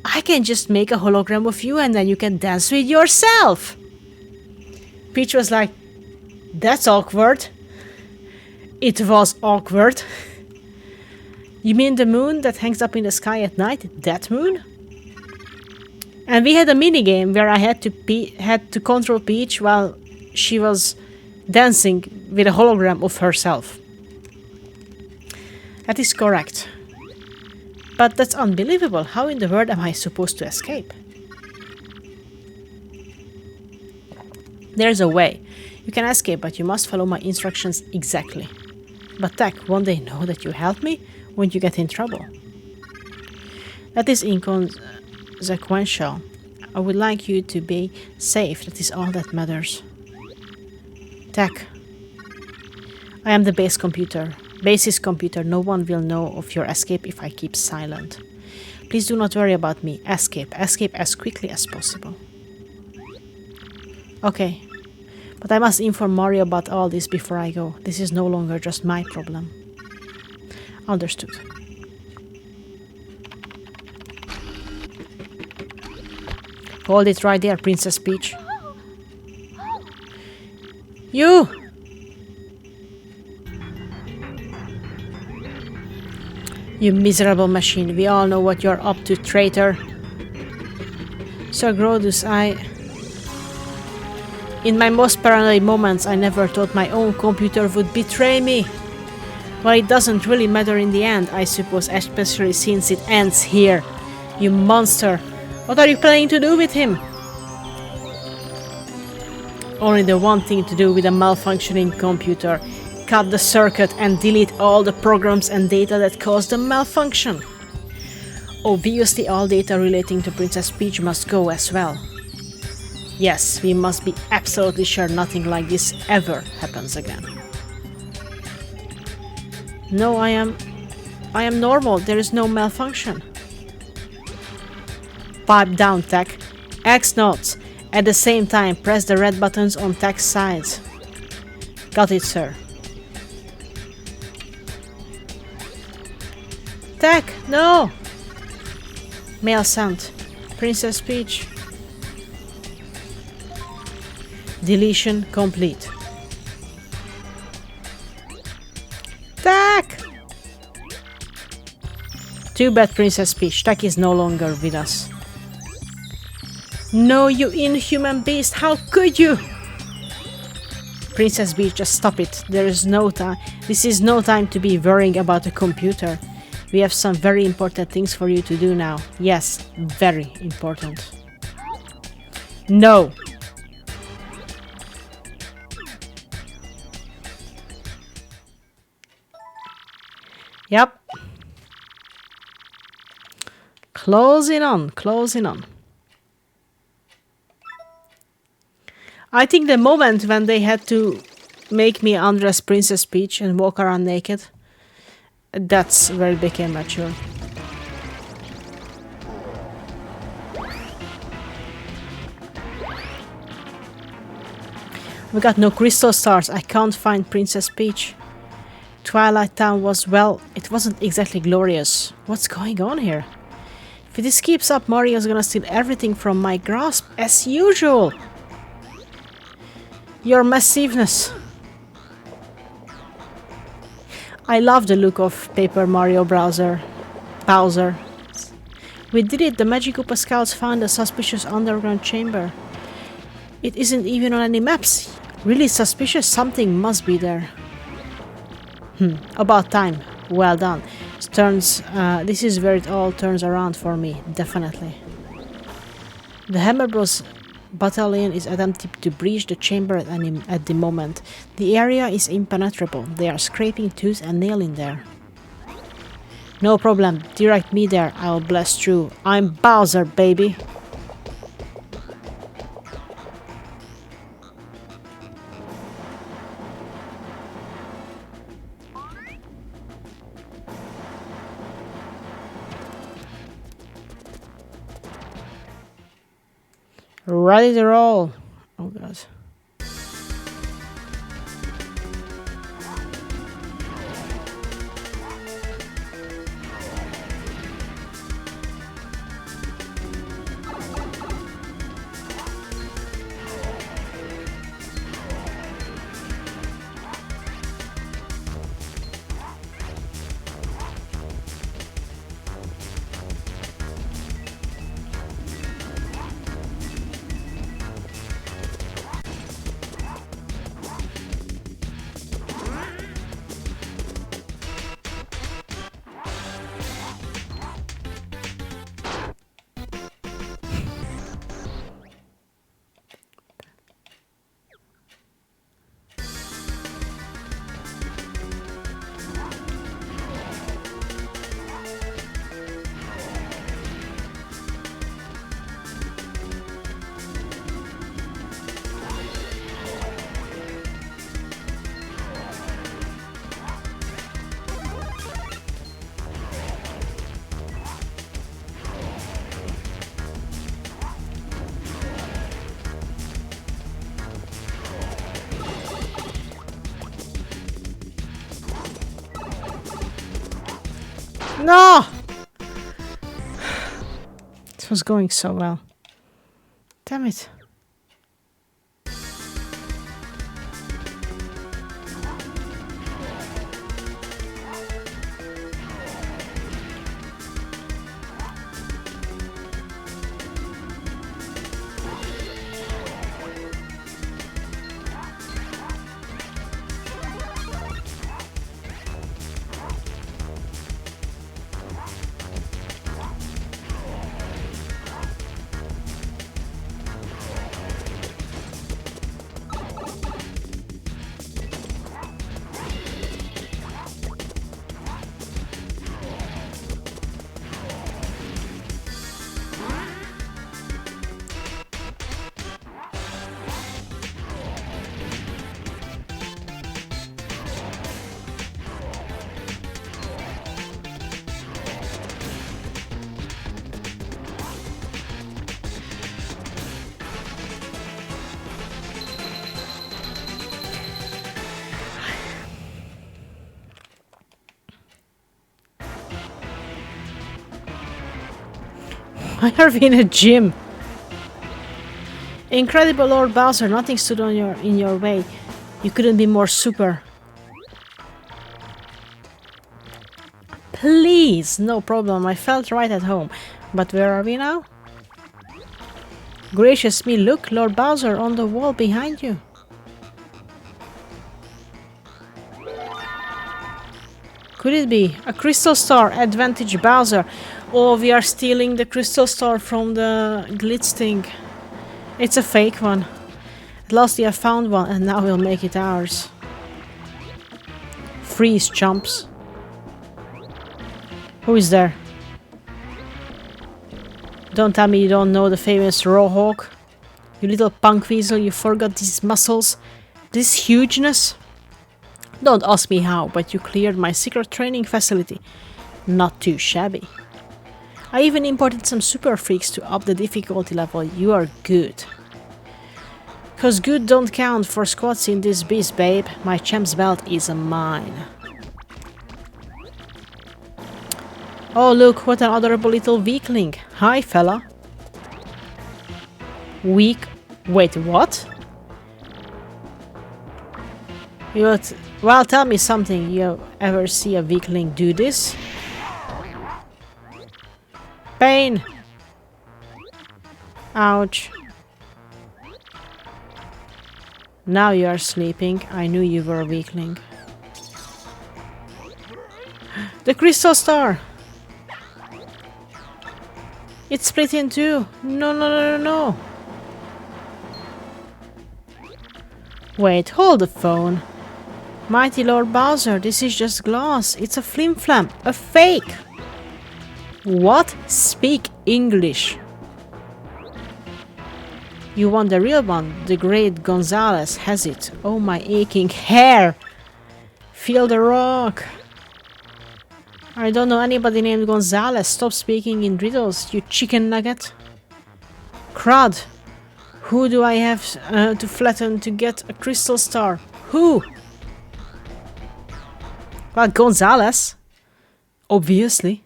[SPEAKER 1] I can just make a hologram of you and then you can dance with yourself. Peach was like, that's awkward. It was awkward. You mean the moon that hangs up in the sky at night? That moon? And we had a mini game where I had to control Peach while she was dancing with a hologram of herself. That is correct. But that's unbelievable. How in the world am I supposed to escape? There's a way. You can escape, but you must follow my instructions exactly. But Tech, won't they know that you helped me? Won't you get in trouble? That is inconsequential. I would like you to be safe. That is all that matters. Tech, I am the basis computer. No one will know of your escape if I keep silent. Please do not worry about me. Escape as quickly as possible. Okay, but I must inform Mario about all this before I go. This is no longer just my problem. Understood. Hold it right there, Princess Peach. You! You miserable machine. We all know what you're up to, traitor. Sir Grodus, in my most paranoid moments, I never thought my own computer would betray me. Well, it doesn't really matter in the end, I suppose, especially since it ends here. You monster! What are you planning to do with him? Only the one thing to do with a malfunctioning computer. Cut the circuit and delete all the programs and data that caused the malfunction. Obviously, all data relating to Princess Peach must go as well. Yes, we must be absolutely sure nothing like this ever happens again. No, I am normal. There is no malfunction. Pipe down, Tech. X notes. At the same time, press the red buttons on Tech's sides. Got it, sir. Tech, no! Mail sent. Princess Peach. Deletion complete. Tech! Too bad, Princess Peach. Tech is no longer with us. No, you inhuman beast! How could you? Princess Peach, just stop it. There is no time. This is no time to be worrying about a computer. We have some very important things for you to do now. Yes, very important. No! Yep. Closing on, closing on. I think the moment when they had to make me undress Princess Peach and walk around naked, that's where it became mature. We got no crystal stars. I can't find Princess Peach. Twilight Town was, well, it wasn't exactly glorious. What's going on here? If this keeps up, Mario's gonna steal everything from my grasp, as usual. Your massiveness. I love the look of Paper Mario Bowser. We did it. The Magic Koopa Scouts found a suspicious underground chamber. It isn't even on any maps. Really suspicious? Something must be there. About time. Well done. This is where it all turns around for me. Definitely. The Hammer Bros battalion is attempting to breach the chamber at the moment. The area is impenetrable. They are scraping tooth and nail in there. No problem. Direct me there. I'll blast through. I'm Bowser, baby. Ready to roll. Oh god. No! This was going so well. Damn it. Why are we in a gym? Incredible Lord Bowser, nothing stood in your way. You couldn't be more super. Please, no problem. I felt right at home. But where are we now? Gracious me, look, Lord Bowser on the wall behind you. Could it be a crystal star? Advantage Bowser. Oh, we are stealing the crystal star from the glitz thing. It's a fake one. At last we have found one and now we'll make it ours. Freeze, chumps. Who is there? Don't tell me you don't know the famous Rawhawk. You little punk weasel, you forgot these muscles, this hugeness. Don't ask me how, but you cleared my secret training facility. Not too shabby. I even imported some super freaks to up the difficulty level. You are good. Cause good don't count for squats in this beast, babe. My champ's belt is mine. Oh look, what an adorable little weakling. Hi fella. Weak... Wait, what? Well, tell me something. You ever see a weakling do this? Pain! Ouch. Now you are sleeping. I knew you were a weakling. The crystal star! It's split in two. No, no, no, no, no. Wait, hold the phone. Mighty Lord Bowser, this is just glass. It's a flim-flam. A fake. What? Speak English. You want the real one? The great Gonzales has it. Oh, my aching hair. Feel the rock. I don't know anybody named Gonzales. Stop speaking in riddles, you chicken nugget. Crud. Who do I have to flatten to get a crystal star? Who? Well, Gonzales. Obviously.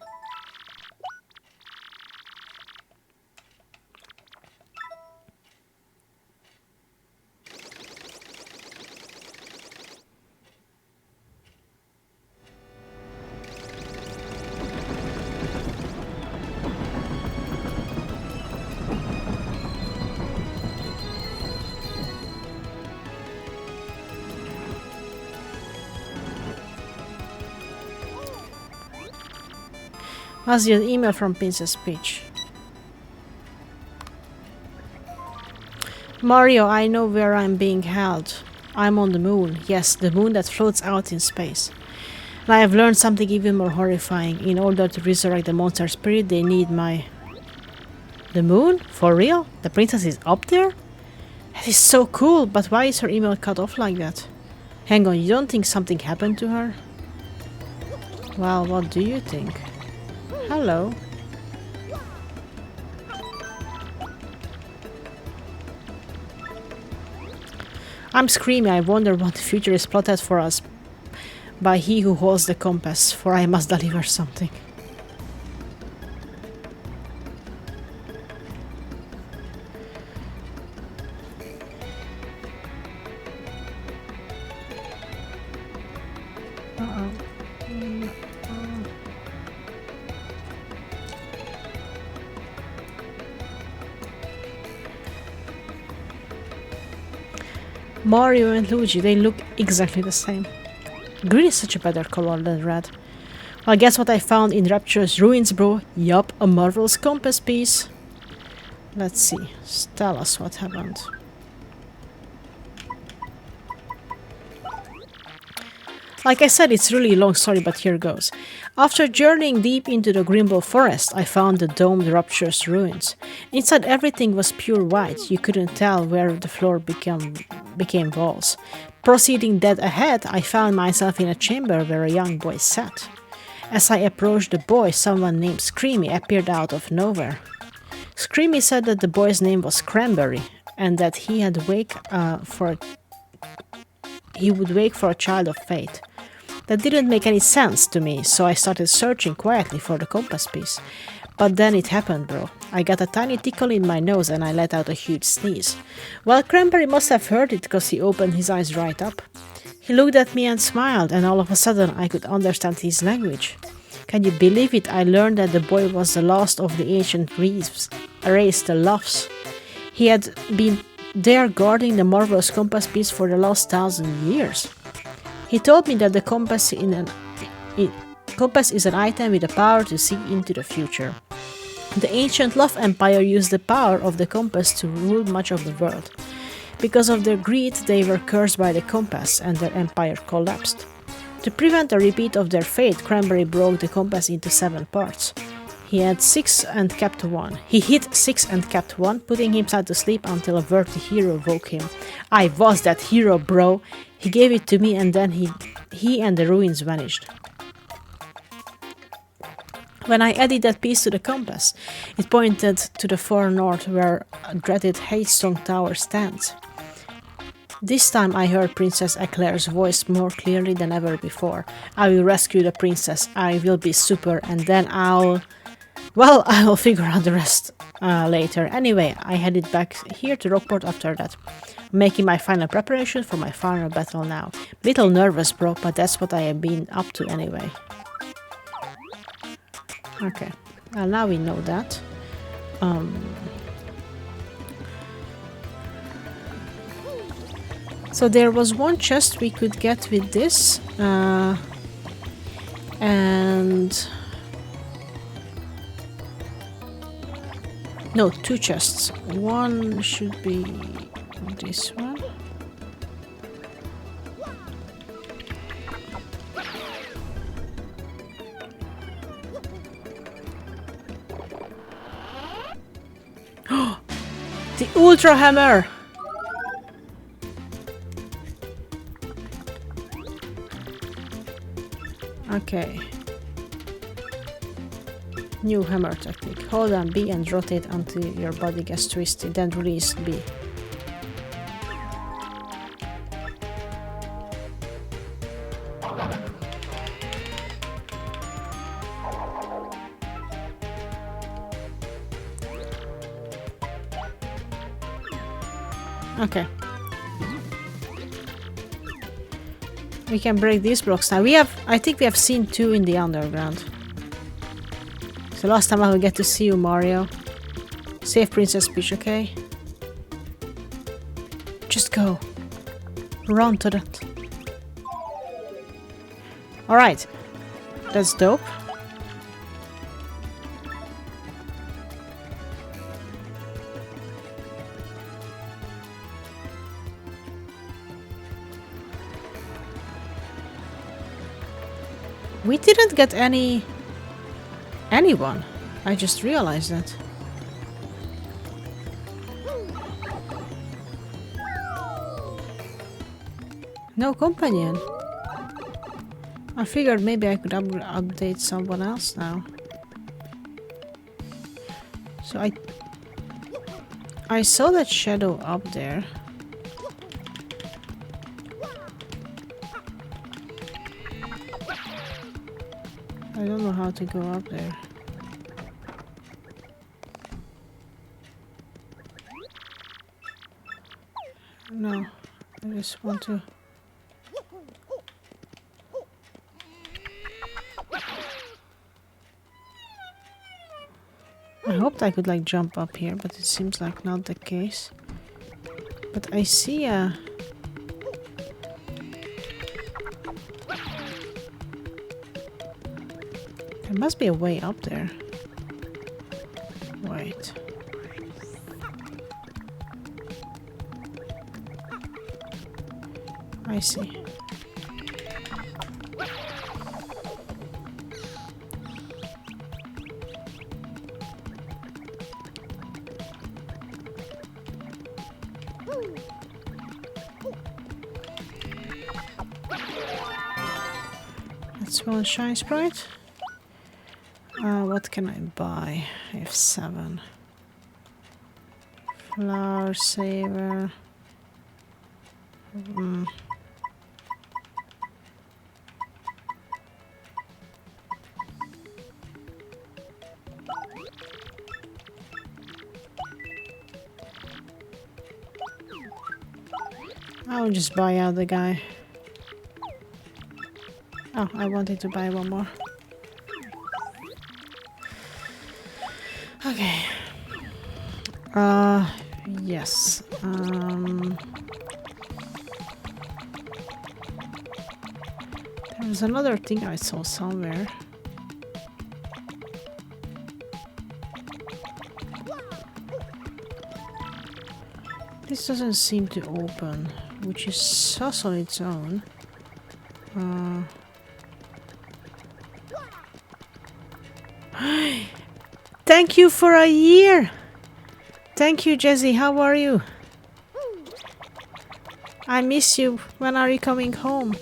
[SPEAKER 1] Must be an email from Princess Peach. Mario, I know where I'm being held. I'm on the moon. Yes, the moon that floats out in space. And I have learned something even more horrifying. In order to resurrect the monster spirit, they need my... The moon? For real? The princess is up there? That is so cool, but why is her email cut off like that? Hang on, you don't think something happened to her? Well, what do you think? Hello. I'm screaming. I wonder what the future is plotted for us by he who holds the compass, for I must deliver something. Mario and Luigi, they look exactly the same. Green is such a better color than red. Well, guess what I found in Rapture's ruins, bro? Yup, a marvelous compass piece. Let's see. Tell us what happened. Like I said, it's really a long story, but here goes. After journeying deep into the Grimble Forest, I found the domed Rapture's ruins. Inside, everything was pure white. You couldn't tell where the floor became walls. Proceeding dead ahead, I found myself in a chamber where a young boy sat. As I approached the boy, someone named Screamy appeared out of nowhere. Screamy said that the boy's name was Cranberry, and that he would wake for a child of fate. That didn't make any sense to me, so I started searching quietly for the compass piece. But then it happened, bro. I got a tiny tickle in my nose and I let out a huge sneeze. Well, Cranberry must have heard it because he opened his eyes right up. He looked at me and smiled, and all of a sudden I could understand his language. Can you believe it? I learned that the boy was the last of the ancient race, the Luffs. He had been there guarding the marvelous compass piece for the last 1,000 years. He told me that the compass is an item with the power to see into the future. The ancient Luff Empire used the power of the compass to rule much of the world. Because of their greed, they were cursed by the compass and their empire collapsed. To prevent a repeat of their fate, Cranberry broke the compass into 7 parts. He had 6 and kept 1. He hit 6 and kept 1, putting himself to sleep until a worthy hero woke him. I was that hero, bro. He gave it to me and then he and the ruins vanished. When I added that piece to the compass, it pointed to the far north where a dreaded Haystone Tower stands. This time I heard Princess Eclair's voice more clearly than ever before. I will rescue the princess, I will be super, and then I'll figure out the rest later. Anyway, I headed back here to Rockport after that, making my final preparation for my final battle now. Little nervous, bro, but that's what I have been up to anyway. Okay, well, now we know that. So there was one chest we could get with this, and no, 2 chests. One should be this one. The Ultra Hammer! Okay. New hammer technique. Hold on B and rotate until your body gets twisted, then release B. Okay. We can break these blocks now. I think we have seen 2 in the underground. So last time I will get to see you, Mario. Save Princess Peach, okay? Just go. Run to that. Alright. That's dope. We didn't get anyone. I just realized that. No companion. I figured maybe I could update someone else now. So I saw that shadow up there. I don't know how to go up there. No, I just want to... I hoped I could like jump up here, but it seems like not the case. But I see a... There must be a way up there. Wait. I see. That's one shine sprite. What can I buy? I have 7. Flower saver. I'll just buy out the guy. Oh, I wanted to buy one more. Okay. Yes. There was another thing I saw somewhere. This doesn't seem to open, which is sus on its own. Thank you for a year. Thank you, Jesse. How are you? I miss you. When are you coming home?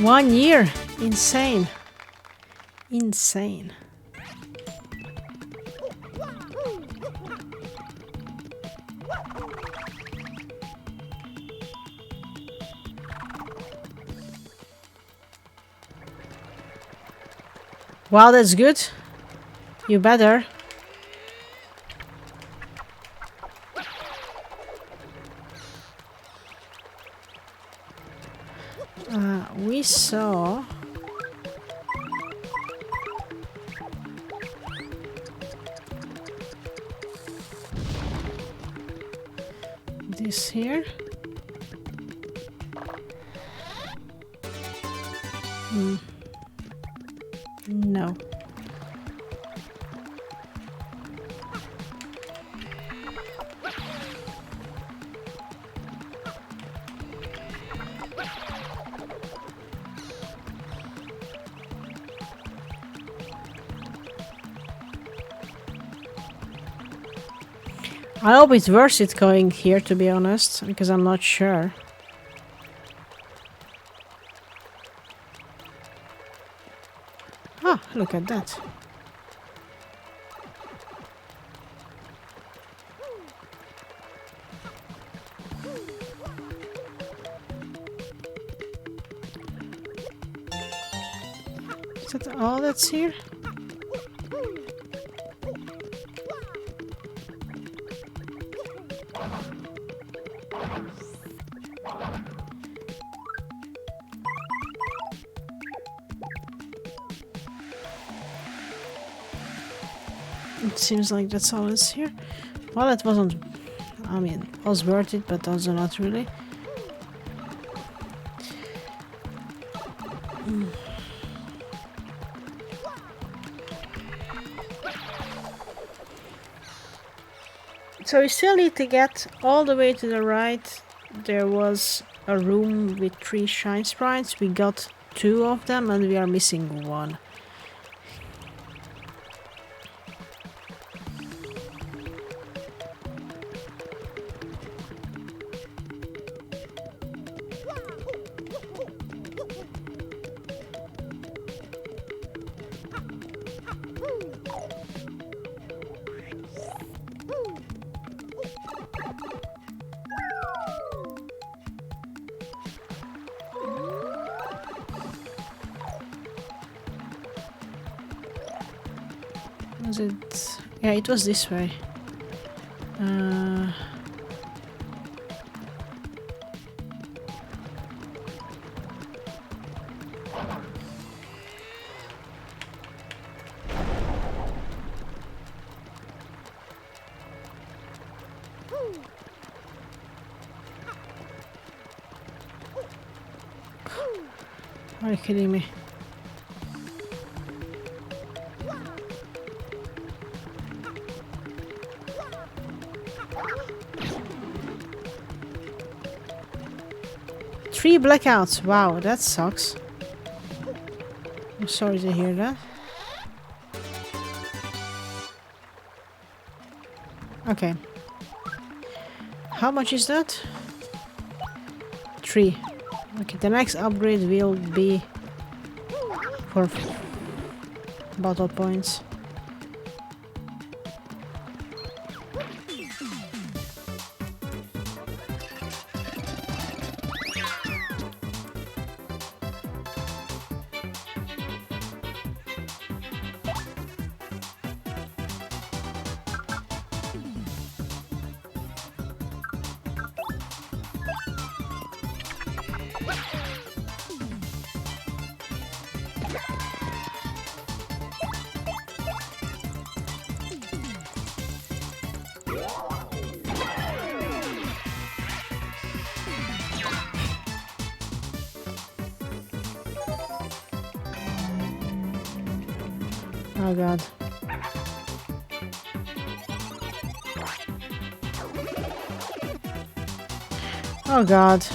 [SPEAKER 1] One year. Insane. Insane. Wow, that's good. You better. We saw... this here. No. I hope it's worth it going here, to be honest, because I'm not sure. Ah, look at that. Is that all that's here? It seems like that's all is here. Well, it wasn't... I mean, it was worth it, but also not really. So we still need to get all the way to the right. There was a room with 3 shine sprites. We got 2 of them and we are missing 1. Was it? Yeah, it was this way. Are you kidding me? Three blackouts. Wow, that sucks. I'm sorry to hear that. Okay. How much is that? 3. Okay, the next upgrade will be for battle points. Oh god. Oh god.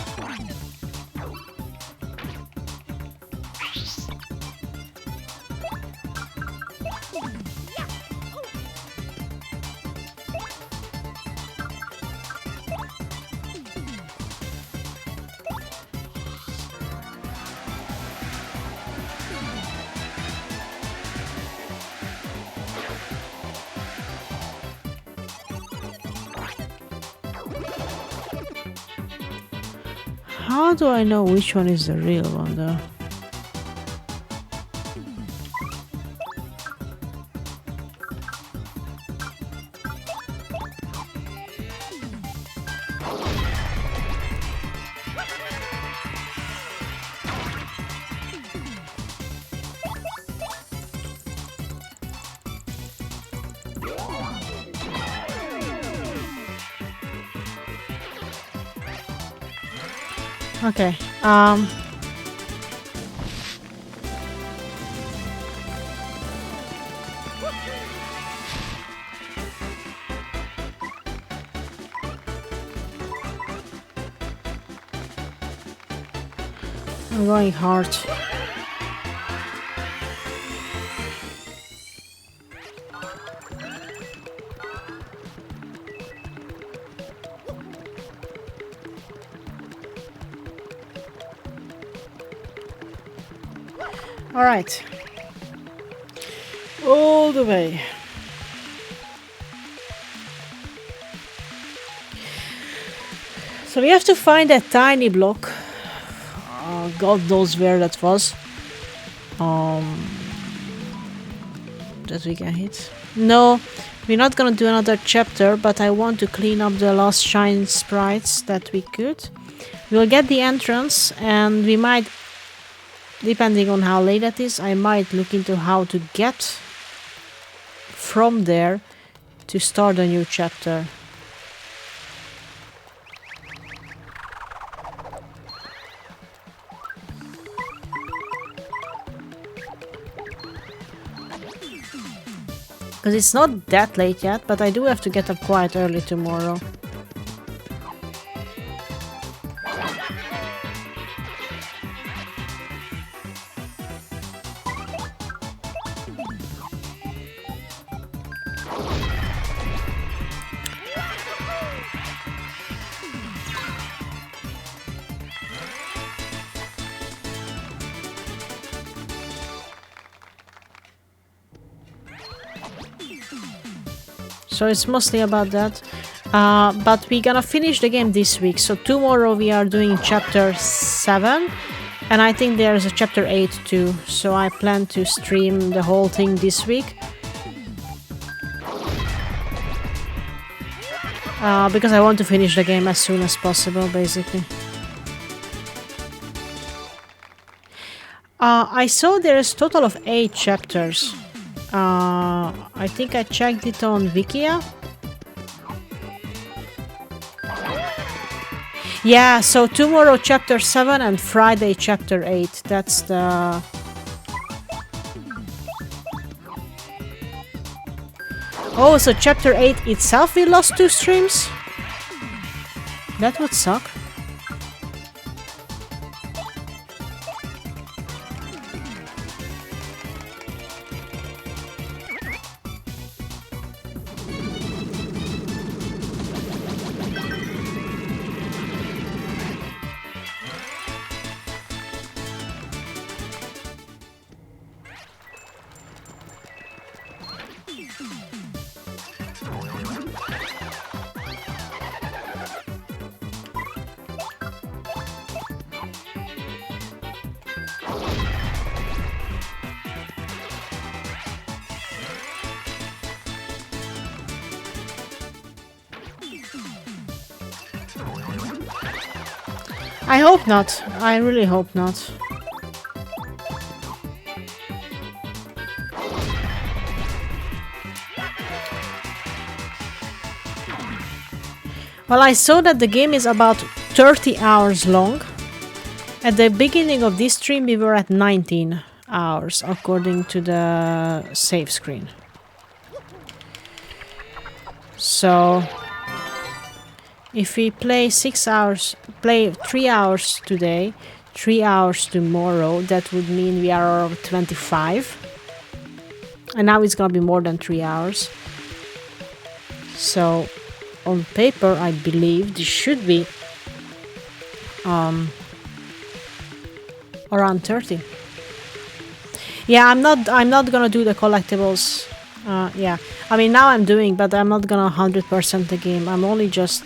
[SPEAKER 1] How do I know which one is the real one though? Okay, I'm going hard. All right, all the way. So we have to find that tiny block. God knows where that was. That we can hit. No, we're not gonna do another chapter, but I want to clean up the last shine sprites that we could. We'll get the entrance, and we might, depending on how late it is, I might look into how to get from there to start a new chapter. Because it's not that late yet, but I do have to get up quite early tomorrow. So it's mostly about that. But we're gonna finish the game this week. So tomorrow we are doing chapter 7. And I think there's a chapter 8 too. So I plan to stream the whole thing this week. Because I want to finish the game as soon as possible, basically. I saw there's a total of 8 chapters. I think I checked it on Wikia. Yeah, so tomorrow chapter 7 and Friday chapter 8. That's the... Oh, so chapter 8 itself we lost 2 streams? That would suck. I hope not. I really hope not. Well, I saw that the game is about 30 hours long. At the beginning of this stream we were at 19 hours according to the save screen. So if we play 6 hours, play 3 hours today, 3 hours tomorrow, that would mean we are 25. And now it's gonna be more than 3 hours. So on paper, I believe this should be around 30. Yeah, I'm not gonna do the collectibles. Yeah, I mean now I'm doing, but I'm not gonna 100% the game. I'm only just,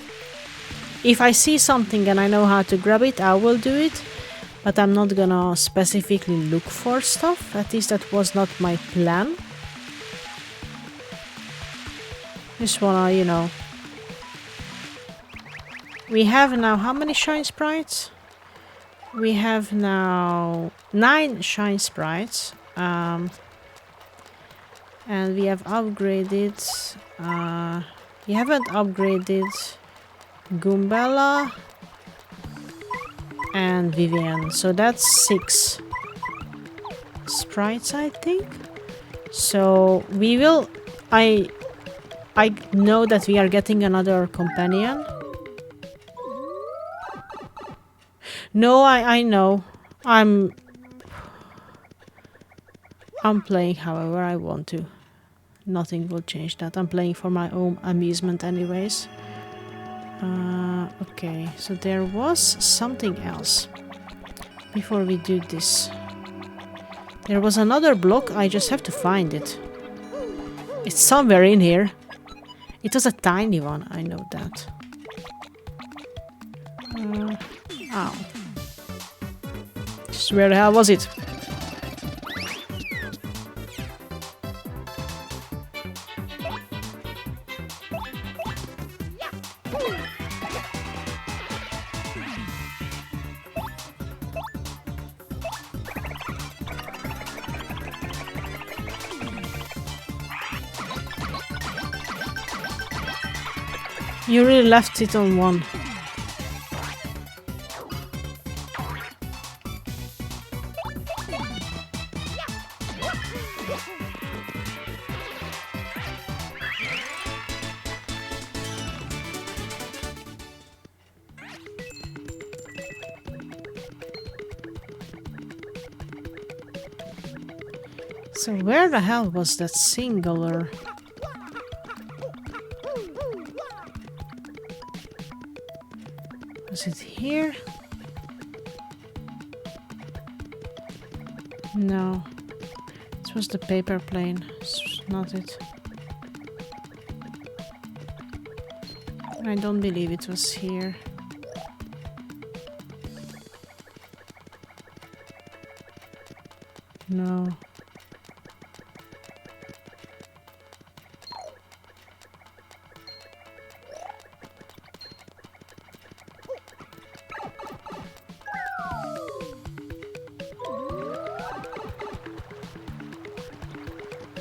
[SPEAKER 1] if I see something and I know how to grab it, I will do it. But I'm not gonna specifically look for stuff. At least that was not my plan. Just wanna, you know. We have now how many shine sprites? We have now 9 shine sprites. And we have upgraded. We haven't upgraded Goombella and Vivian. So that's 6 sprites, I think. So we will. I know that we are getting another companion. No, I know. I'm playing however I want to. Nothing will change that. I'm playing for my own amusement anyways. Okay, so there was something else before we do this. There was another block, I just have to find it. It's somewhere in here. It was a tiny one, I know that. Ow. Just where the hell was it? You really left it on one. So where the hell was that singular? Was it here? No. This was the paper plane. It's not it. I don't believe it was here. No.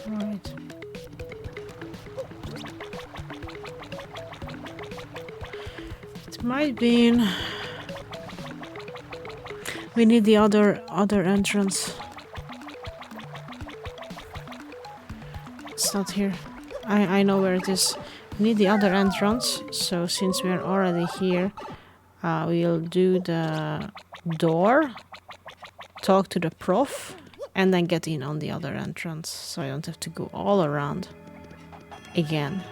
[SPEAKER 1] Right. It might be in... We need the other entrance. It's not here. I know where it is. We need the other entrance. So since we are already here, we'll do the door, talk to the prof, and then get in on the other entrance. So I don't have to go all around again.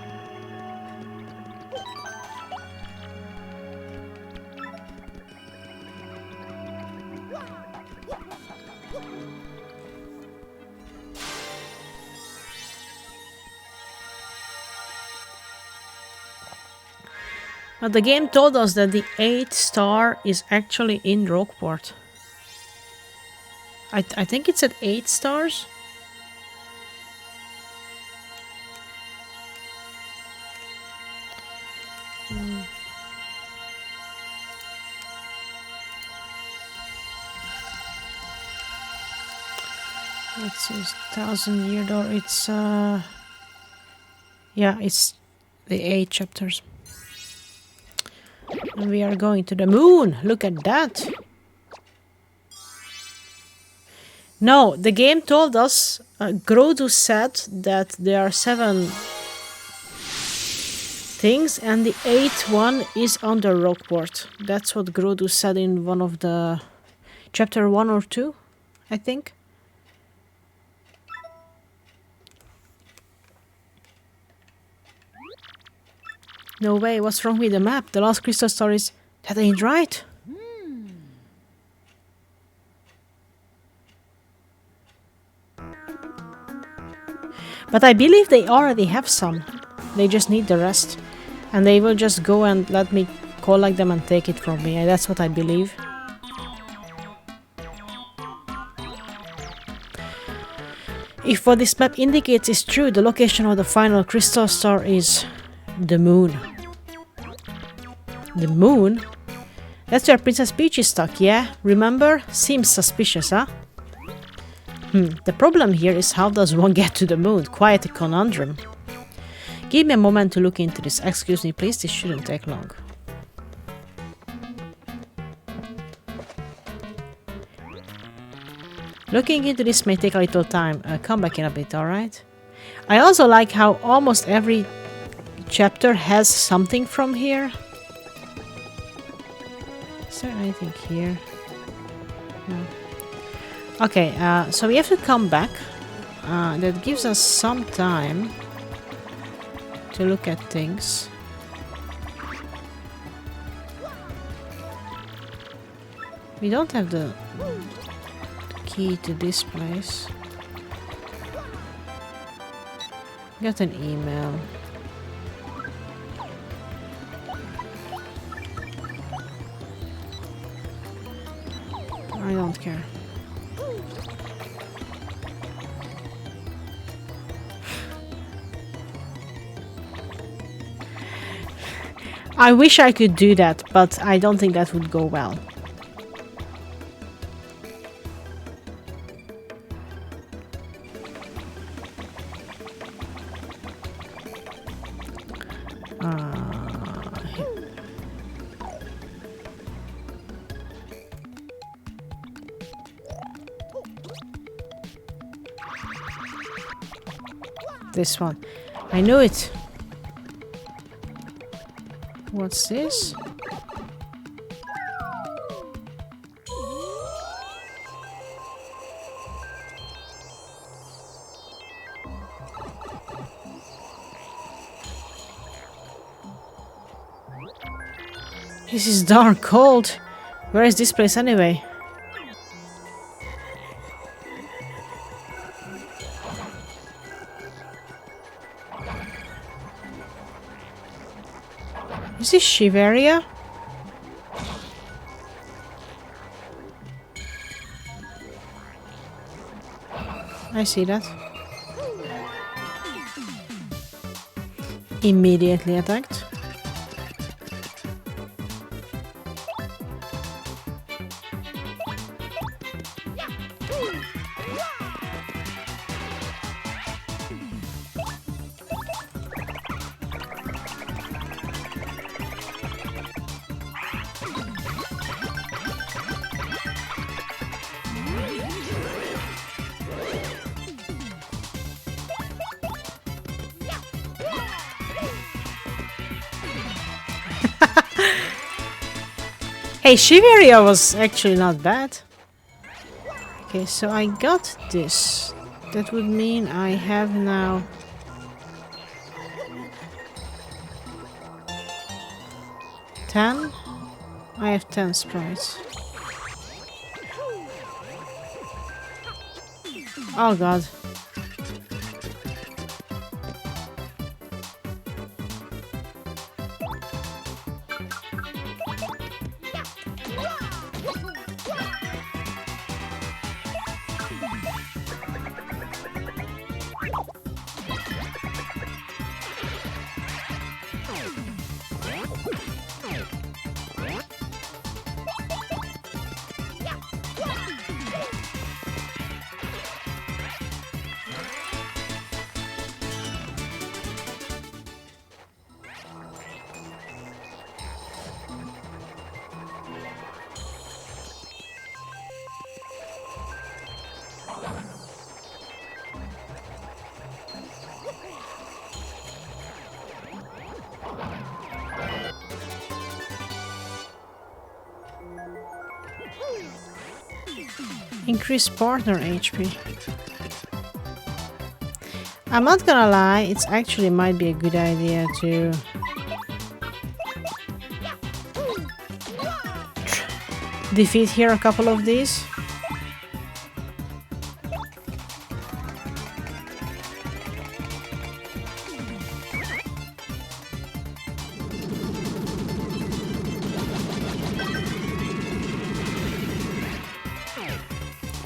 [SPEAKER 1] But the game told us that the 8th star is actually in Rockport. I think it's at 8 stars. Let's see, 1,000-year door. It's yeah, it's the 8 chapters. And we are going to the moon. Look at that. No, the game told us, Grodu said that there are 7 things and the 8th one is under Rockport. That's what Grodu said in one of the chapter 1 or 2, I think. No way, what's wrong with the map? The last crystal stories, that ain't right. But I believe they already have some. They just need the rest. And they will just go and let me collect them and take it from me. That's what I believe. If what this map indicates is true, the location of the final crystal star is the moon. The moon? That's where Princess Peach is stuck, yeah? Remember? Seems suspicious, huh? The problem here is how does one get to the moon? Quite a conundrum. Give me a moment to look into this. Excuse me, please, this shouldn't take long. Looking into this may take a little time. Come back in a bit, alright? I also like how almost every chapter has something from here. Is there anything here? No. Okay, so we have to come back. That gives us some time to look at things. We don't have the key to this place. Got an email. I don't care. I wish I could do that, but I don't think that would go well. This one. I knew it. What's this? This is dark cold. Where is this place anyway? Is this Shiveria? I see that. Immediately attacked. Hey, Shiveria was actually not bad. Okay, so I got this. That would mean I have now... $10? I have 10 sprites. Oh god. Increase partner HP. I'm not gonna lie, it's actually might be a good idea to defeat here a couple of these.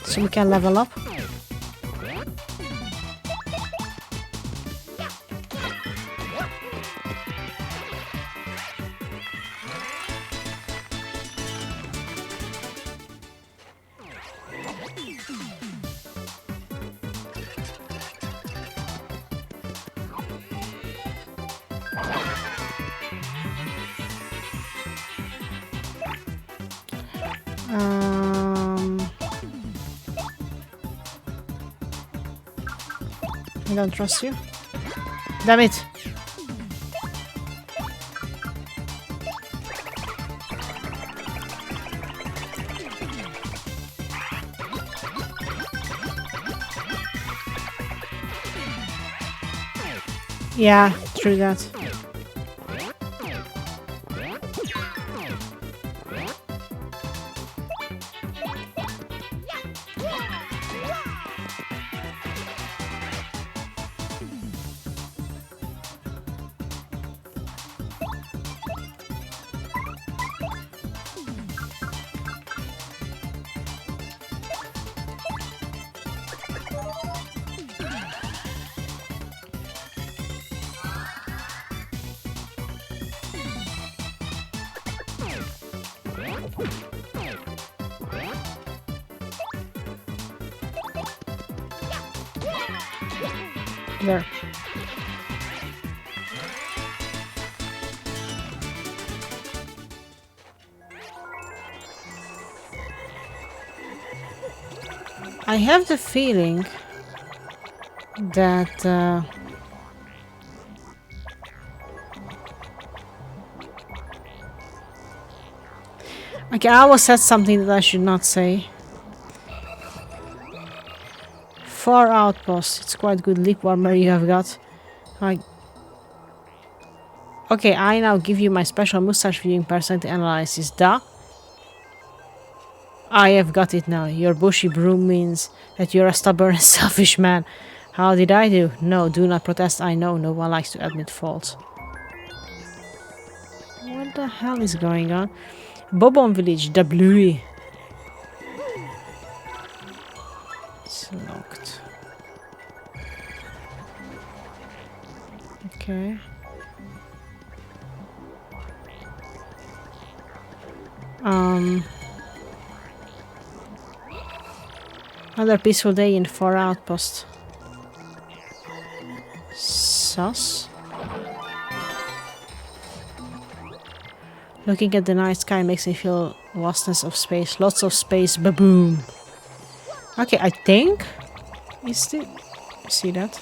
[SPEAKER 1] So we can level up. I don't trust you. Damn it! Yeah, true that. There. I have the feeling that okay, I almost said something that I should not say. Far outpost. It's quite good lip warmer you have got. Okay, I now give you my special mustache viewing personality analysis. Duh. I have got it now. Your bushy broom means that you're a stubborn and selfish man. How did I do? No, do not protest. I know no one likes to admit fault. What the hell is going on? Bobon village, the Bluey. It's locked. Okay. Another peaceful day in Far Outpost. Sus. Looking at the night sky makes me feel vastness of space. Lots of space. Baboom. Okay, I think... Is this... See that?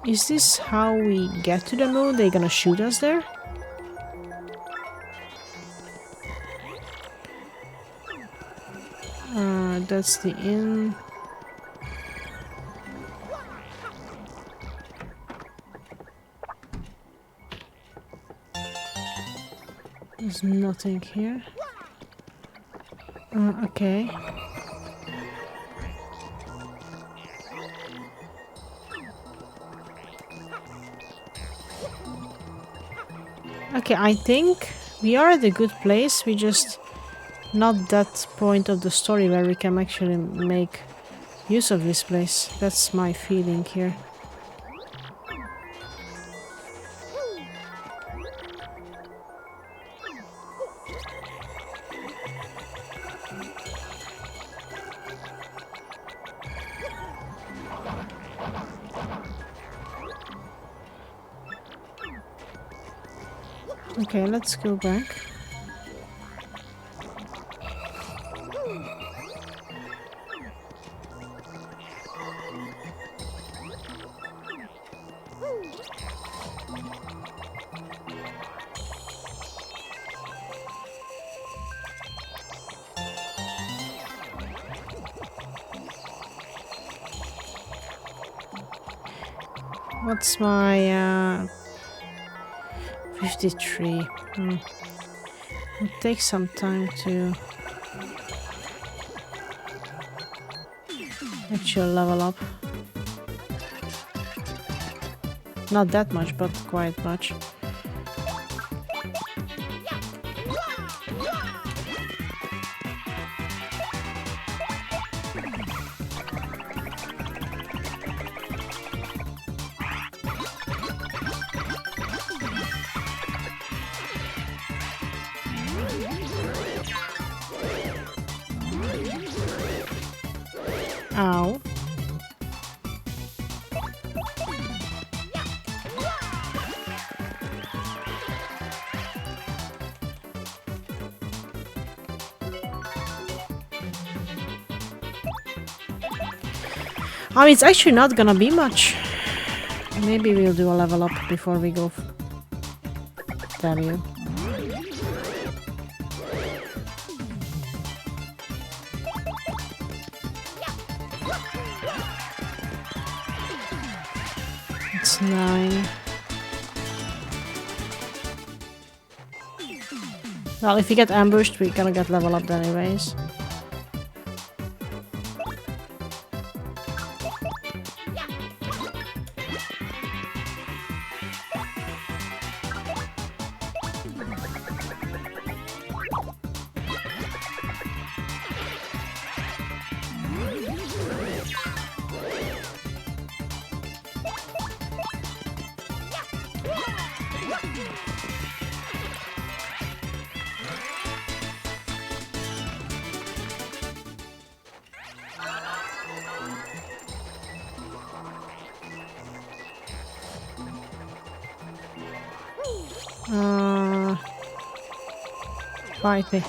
[SPEAKER 1] Is this how we get to the moon? They're gonna shoot us there? That's the inn. There's nothing here. Okay. Okay, I think we are at a good place. We just not that point of the story where we can actually make use of this place. That's my feeling here. Okay, let's go back. What's my 53? It takes some time to actually level up. Not that much, but quite much. Ow. I mean, it's actually not gonna be much. Maybe we'll do a level up before we go. Damn you. It's 9. Well, if we get ambushed, we're gonna get level up anyways. Fight me.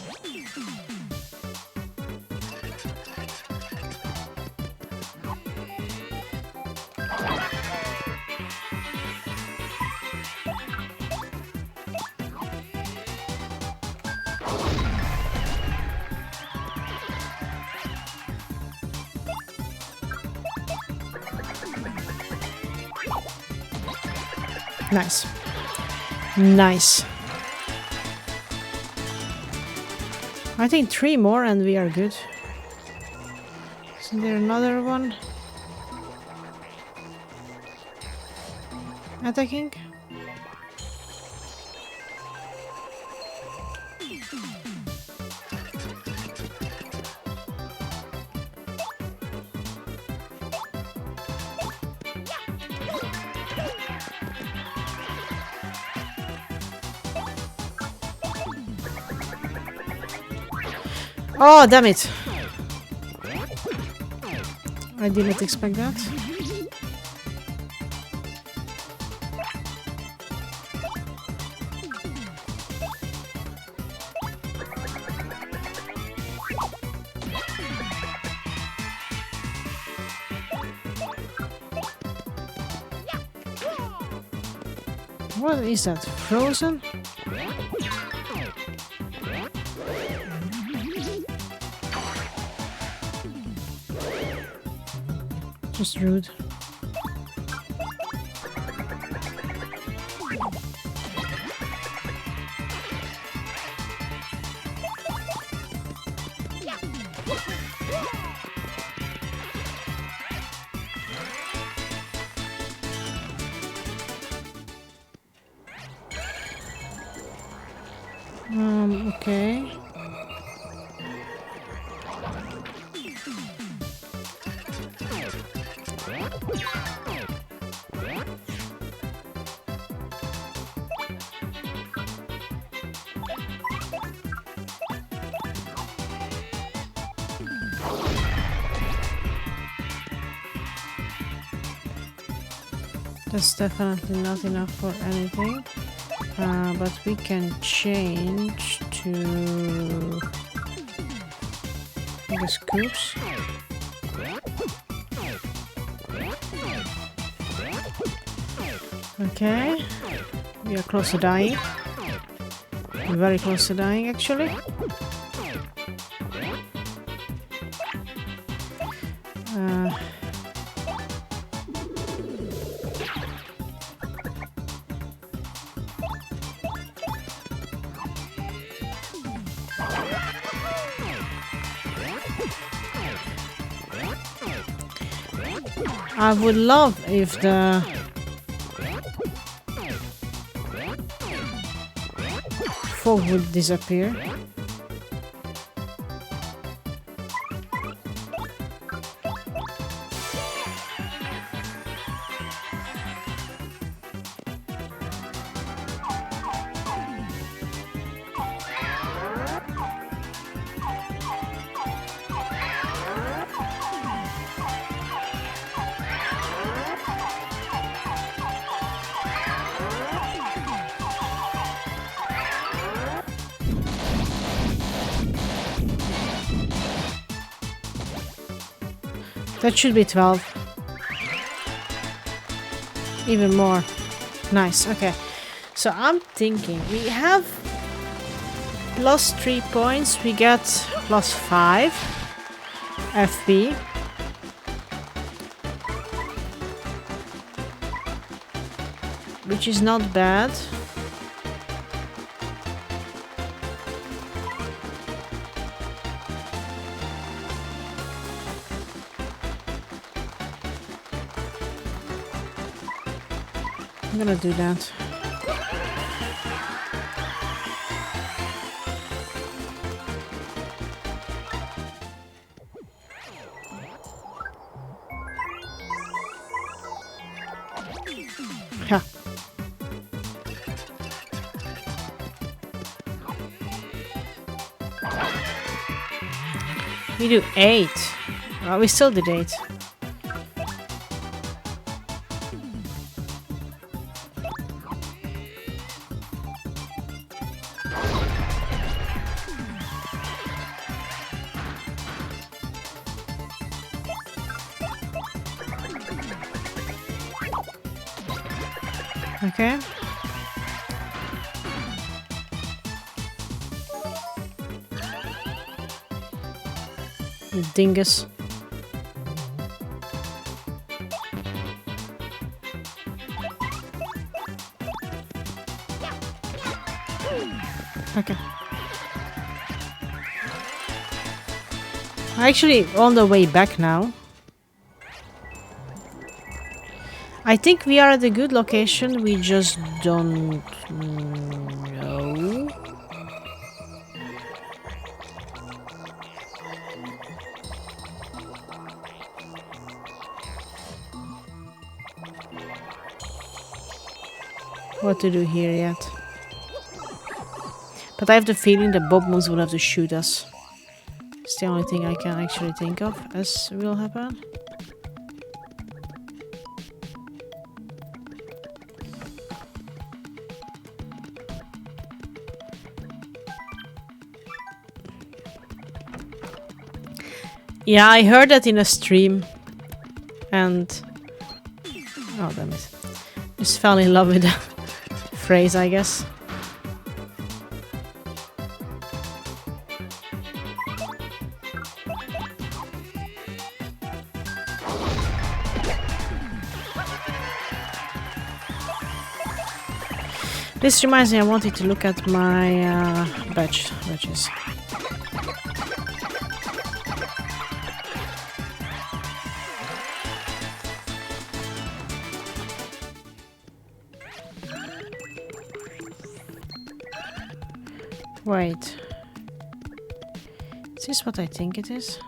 [SPEAKER 1] Nice. Nice. I think 3 more and we are good. Isn't there another one? Attacking? Oh, damn it! I didn't expect that. What is that? Frozen? Just rude. Okay. That's definitely not enough for anything. But we can change to the scoops. Okay, we are close to dying. Very close to dying, actually. I would love if the fog would disappear. That should be 12. Even more. Nice, okay. So I'm thinking we have plus 3 points, we get plus 5 FP. Which is not bad. I'm gonna do that. Ha. We do 8. Oh, we still did 8. Okay. Dingus. Okay. Actually, on the way back now. I think we are at a good location, we just don't know. What to do here yet. But I have the feeling that Bob Moons will have to shoot us. It's the only thing I can actually think of as will happen. Yeah, I heard that in a stream, and oh damn it, just fell in love with the phrase, I guess. This reminds me, I wanted to look at my badges. Wait. Is this what I think it is?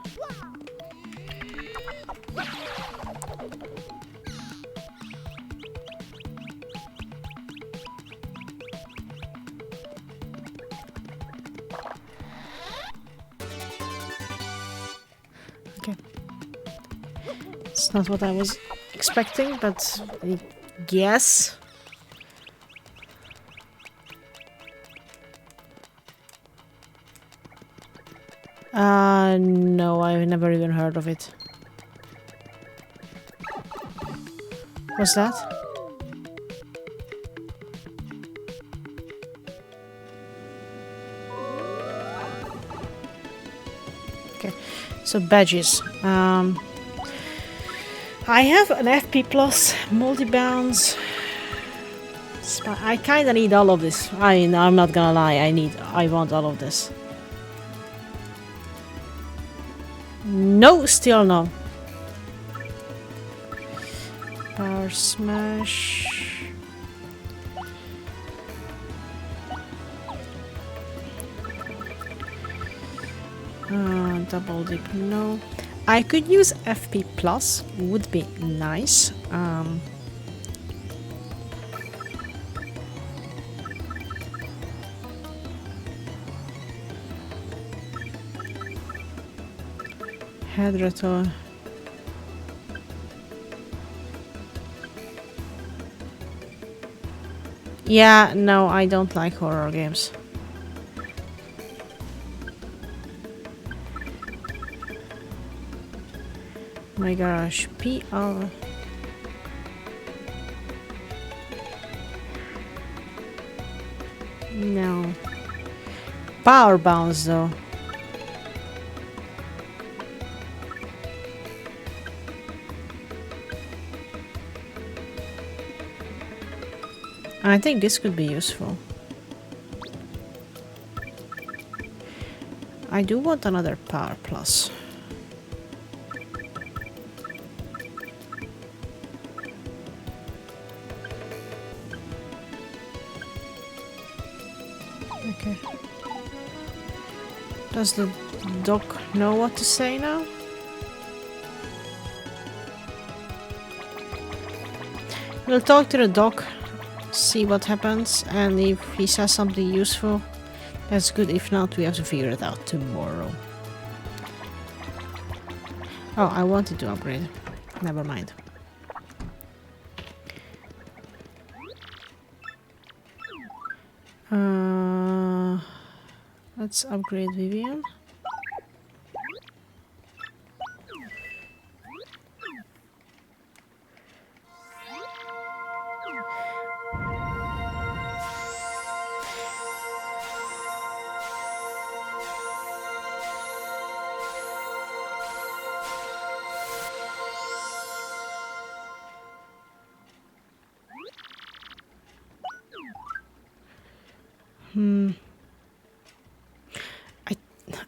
[SPEAKER 1] Okay. It's not what I was expecting, but I guess. No, I've never even heard of it. What's that? Okay, so badges. I have an FP plus, multi-bounce. I kinda need all of this. I'm not gonna lie, I want all of this. No, still no. Air Smash. Double dip, no. I could use FP plus, would be nice. Head rattle. Yeah, no, I don't like horror games. My gosh, PR. No. Power bounce though. I think this could be useful. I do want another power plus. Okay. Does the dog know what to say now? We'll talk to the dog, see what happens, and if he says something useful, that's good. If not, we have to figure it out tomorrow. Oh, I wanted to upgrade. Never mind. Let's upgrade Vivian.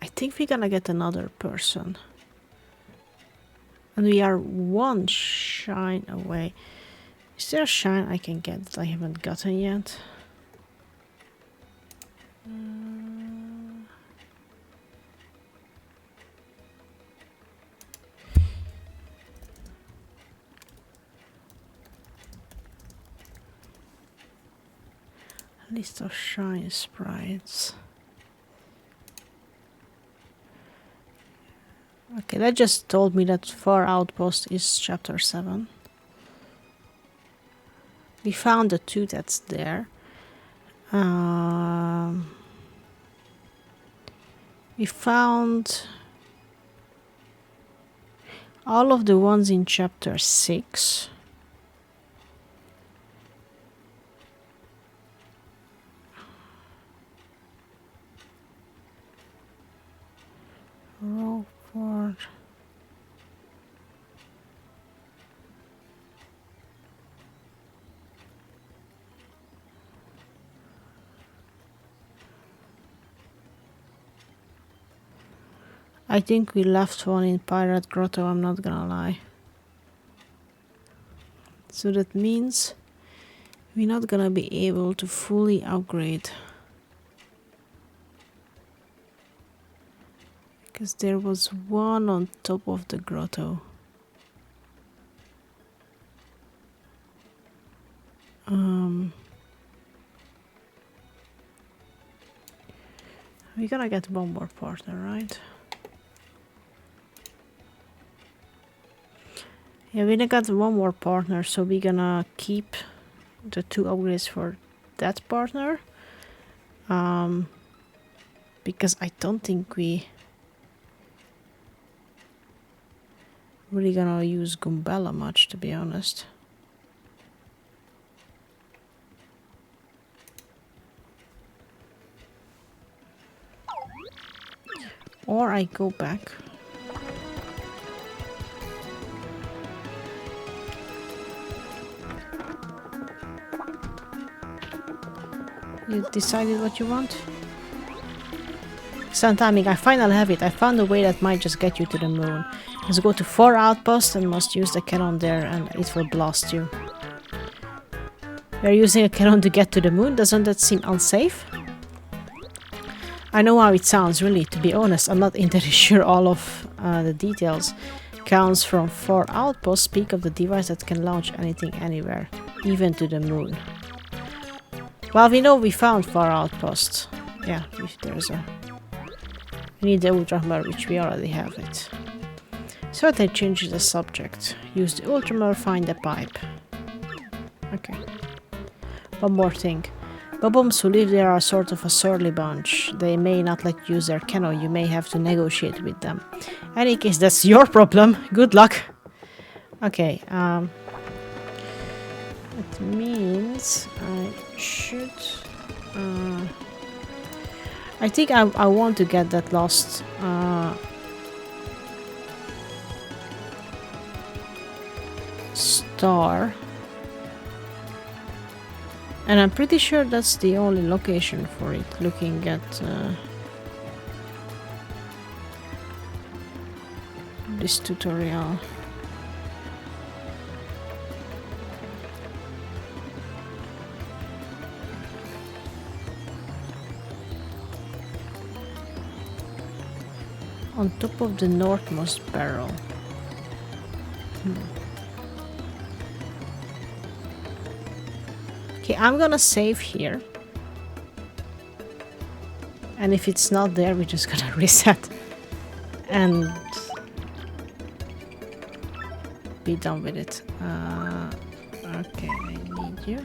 [SPEAKER 1] I think we're gonna get another person. And we are one shine away. Is there a shine I can get that I haven't gotten yet? List of shine sprites. Okay, that just told me that Far Outpost is chapter 7. We found the 2 that's there. We found all of the ones in chapter 6. Rockford. I think we left one in Pirate Grotto, I'm not gonna lie. So that means we're not gonna be able to fully upgrade. Because there was one on top of the grotto. We're gonna get one more partner, right? Yeah, we got one more partner, so we're gonna keep the 2 upgrades for that partner. Because I don't think we really gonna use Gumbella much, to be honest. Or I go back. You decided what you want? Excellent timing, I finally have it. I found a way that might just get you to the moon. Let's go to 4 outposts and must use the cannon there and it will blast you. You're using a cannon to get to the moon? Doesn't that seem unsafe? I know how it sounds, really. To be honest, I'm not entirely sure all of the details. Counts from 4 outposts speak of the device that can launch anything anywhere, even to the moon. Well, we know we found 4 outposts. Yeah, if there's a... We need the ultramar, which we already have it. So they change the subject. Use the ultramar, find the pipe. Okay. One more thing. Bobombs who live there are sort of a surly bunch. They may not let you use their cannon. You may have to negotiate with them. Any case, that's your problem. Good luck. Okay. It means I should... I think I want to get that lost... star. And I'm pretty sure that's the only location for it, looking at this tutorial. On top of the northmost barrel. Okay, I'm gonna save here. And if it's not there, we're just gonna reset. And be done with it. Okay, I need you.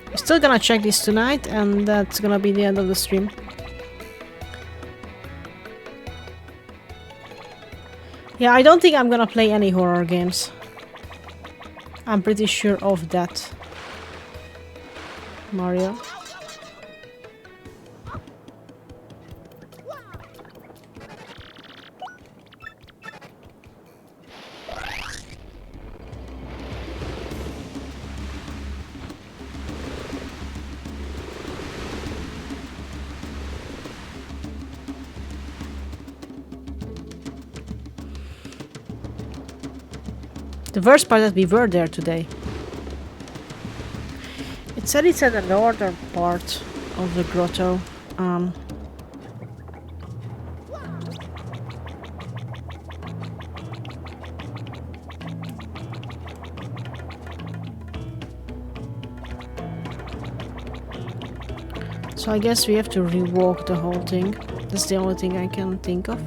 [SPEAKER 1] We're still gonna check this tonight, and that's gonna be the end of the stream. Yeah, I don't think I'm gonna play any horror games. I'm pretty sure of that. Mario. The worst part that we were there today. It said it's at the northern part of the grotto. So I guess we have to rewalk the whole thing. That's the only thing I can think of.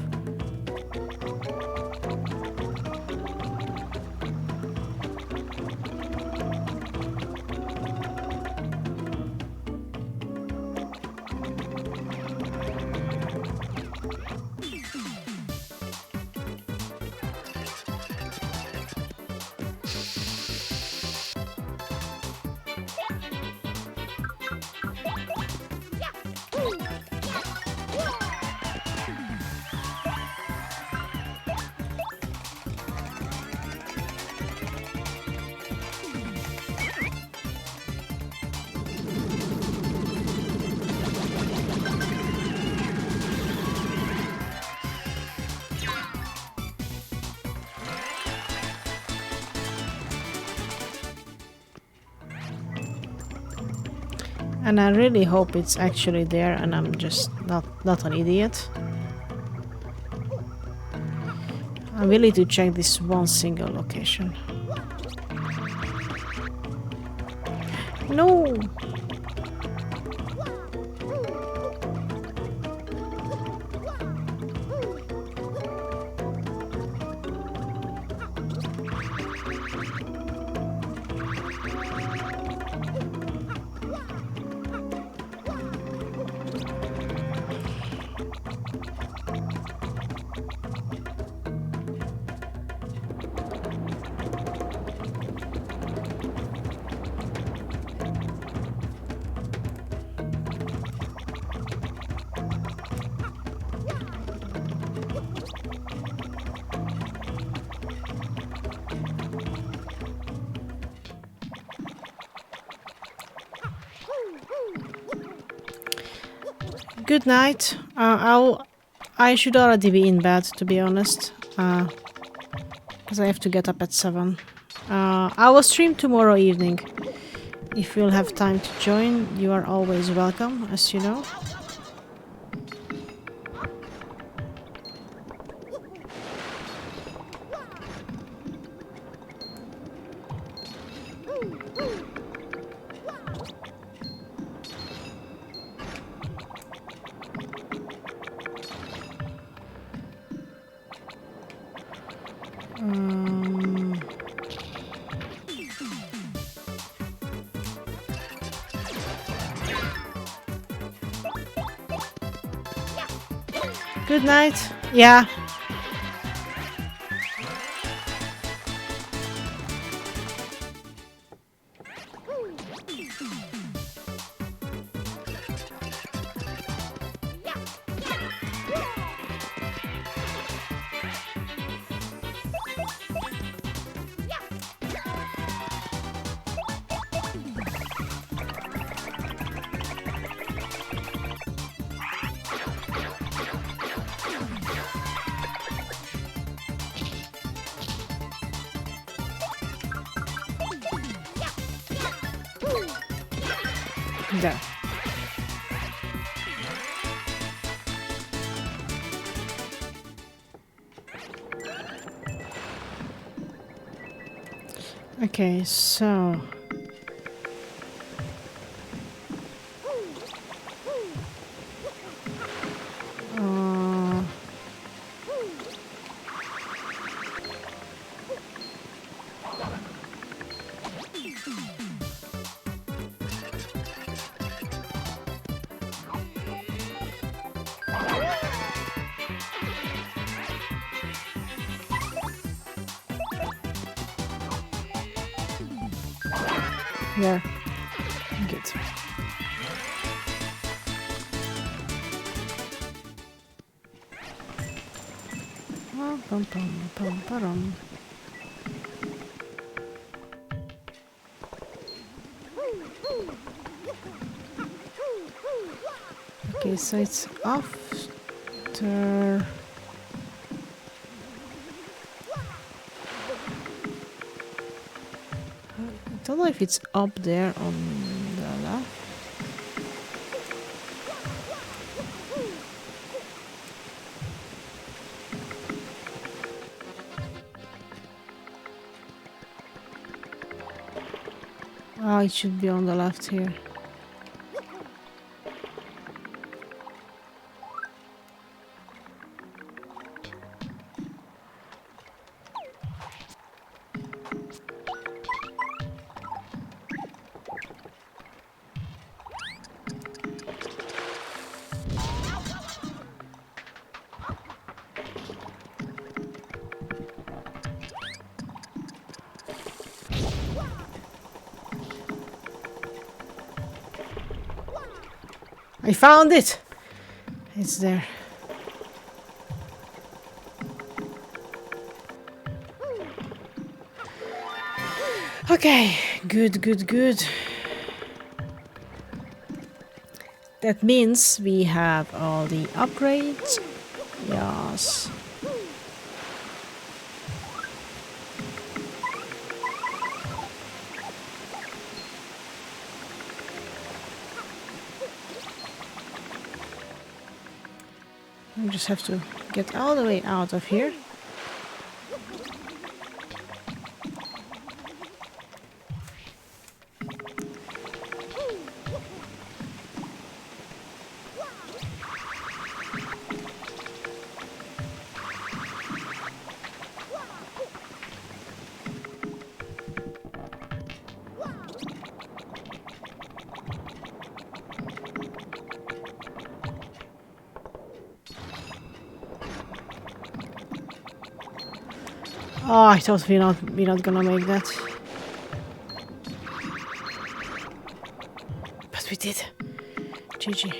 [SPEAKER 1] And I really hope it's actually there and I'm just not an idiot. I'm willing to check this one single location. No! Good night. I'll I should already be in bed, to be honest. Because I have to get up at 7. I will stream tomorrow evening. If you'll have time to join, you are always welcome, as you know. Good night. Yeah. There. Okay, so there. Good. Pum, pum, pum, pum. Okay, so it's after. I don't know if it's up there on the left. Oh, it should be on the left here. I found it! It's there. Okay, good, good, good. That means we have all the upgrades. Yes. I just have to get all the way out of here. Oh, I thought we're not gonna make that. But we did. GG.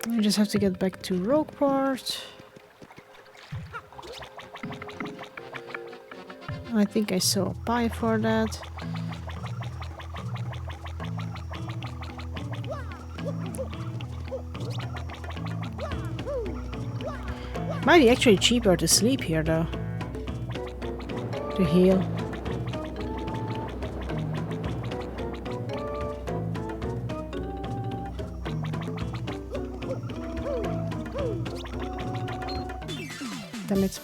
[SPEAKER 1] We just have to get back to Rogueport. I think I saw a pie for that. Might be actually cheaper to sleep here though. To heal. Damn it.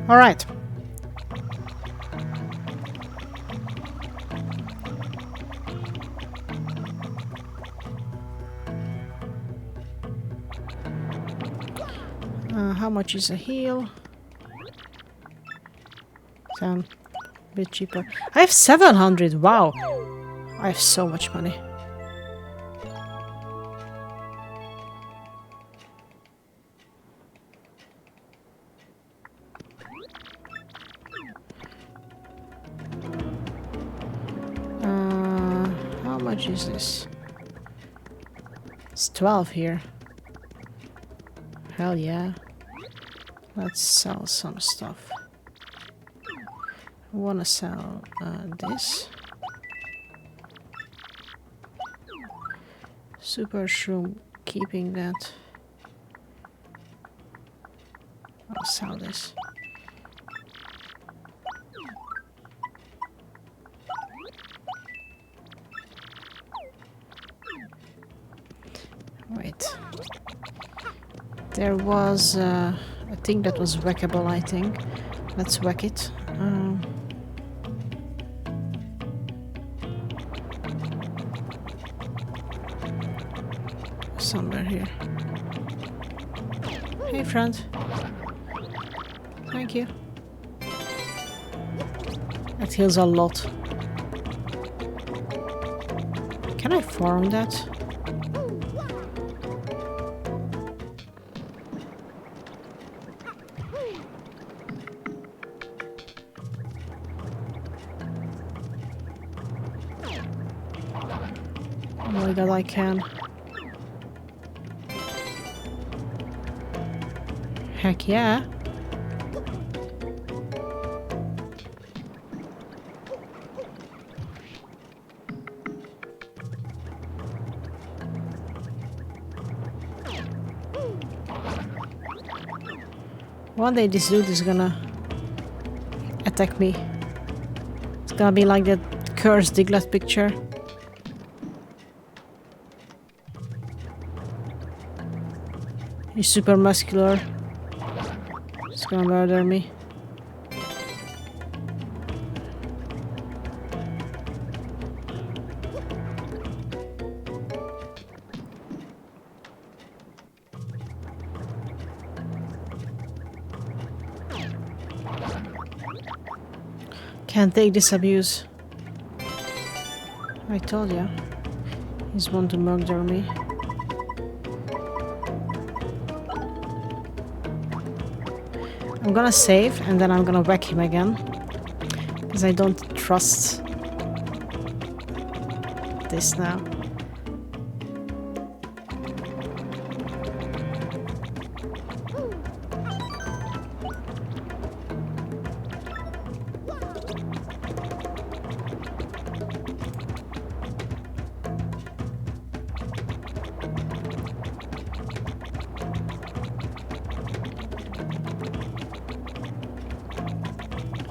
[SPEAKER 1] All right. How much is a heal? 10. A bit cheaper. I have 700. Wow. I have so much money. How much is this? It's 12 here. Hell yeah. Let's sell some stuff. I wanna sell this. Super shroom, keeping that. I'll sell this. Wait. There was a thing that was whackable, I think. Let's whack it. Somewhere here. Hey, friend. Thank you. That heals a lot. Can I farm that? Oh my god, I can. Heck yeah. One day this dude is gonna attack me. It's gonna be like that cursed Diglett picture. He's super muscular. He's gonna murder me. Can't take this abuse. I told ya. He's one to murder me. I'm gonna save and then I'm gonna whack him again. Because I don't trust this now.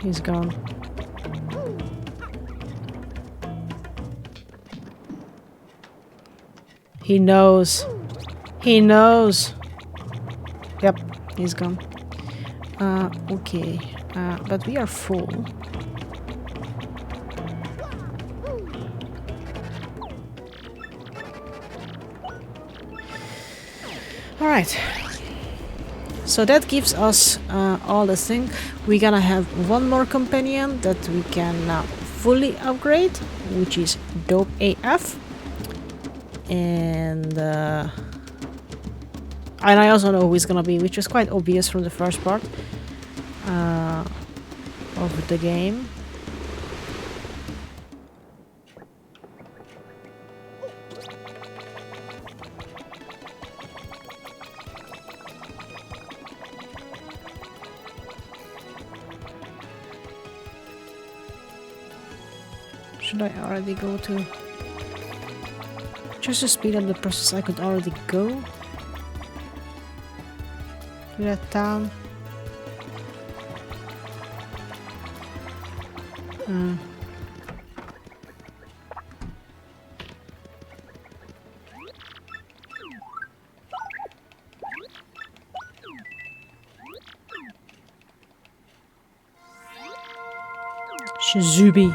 [SPEAKER 1] He's gone. He knows. He knows. Yep, he's gone. Okay. But we are full. Alright. So that gives us all the thing. We're gonna have one more companion that we can fully upgrade, which is dope AF. And I also know who he's gonna be, which was quite obvious from the first part of the game. Should I already go to... Just to speed up the process, I could already go to that town. Shizubi.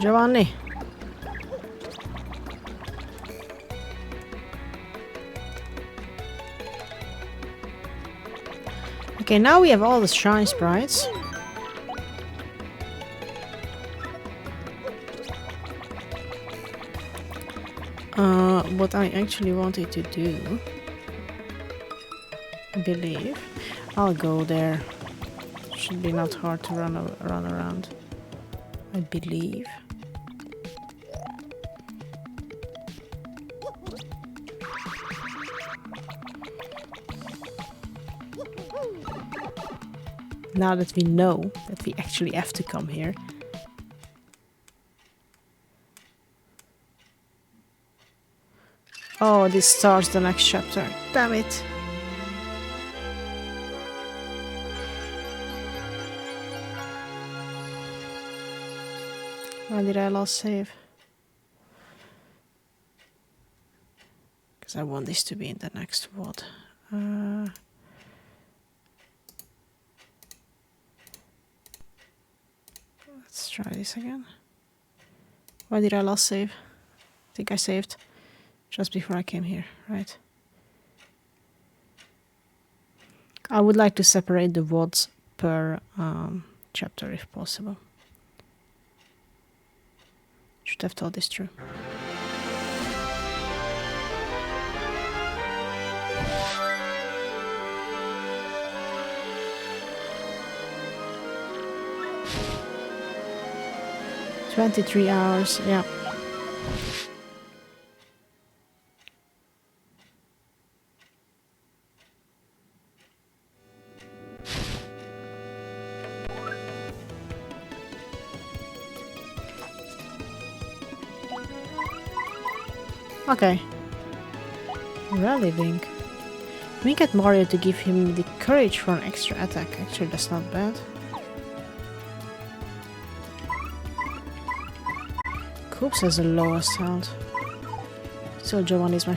[SPEAKER 1] Giovanni. Okay, now we have all the shrine sprites. What I actually wanted to do, I believe, I'll go there. Should be not hard to run around, I believe. Now that we know that we actually have to come here. Oh, this starts the next chapter. Damn it. Why did I last save? Because I want this to be in the next VOD. Let's try this again. Why did I last save? I think I saved just before I came here, right? I would like to separate the VODs per chapter if possible. Should have thought this through. "23 hours, yeah. Okay. Rally Wink. Wink at Mario to give him the courage for an extra attack. Actually, that's not bad. Coops has the lowest health. So Giovanni is my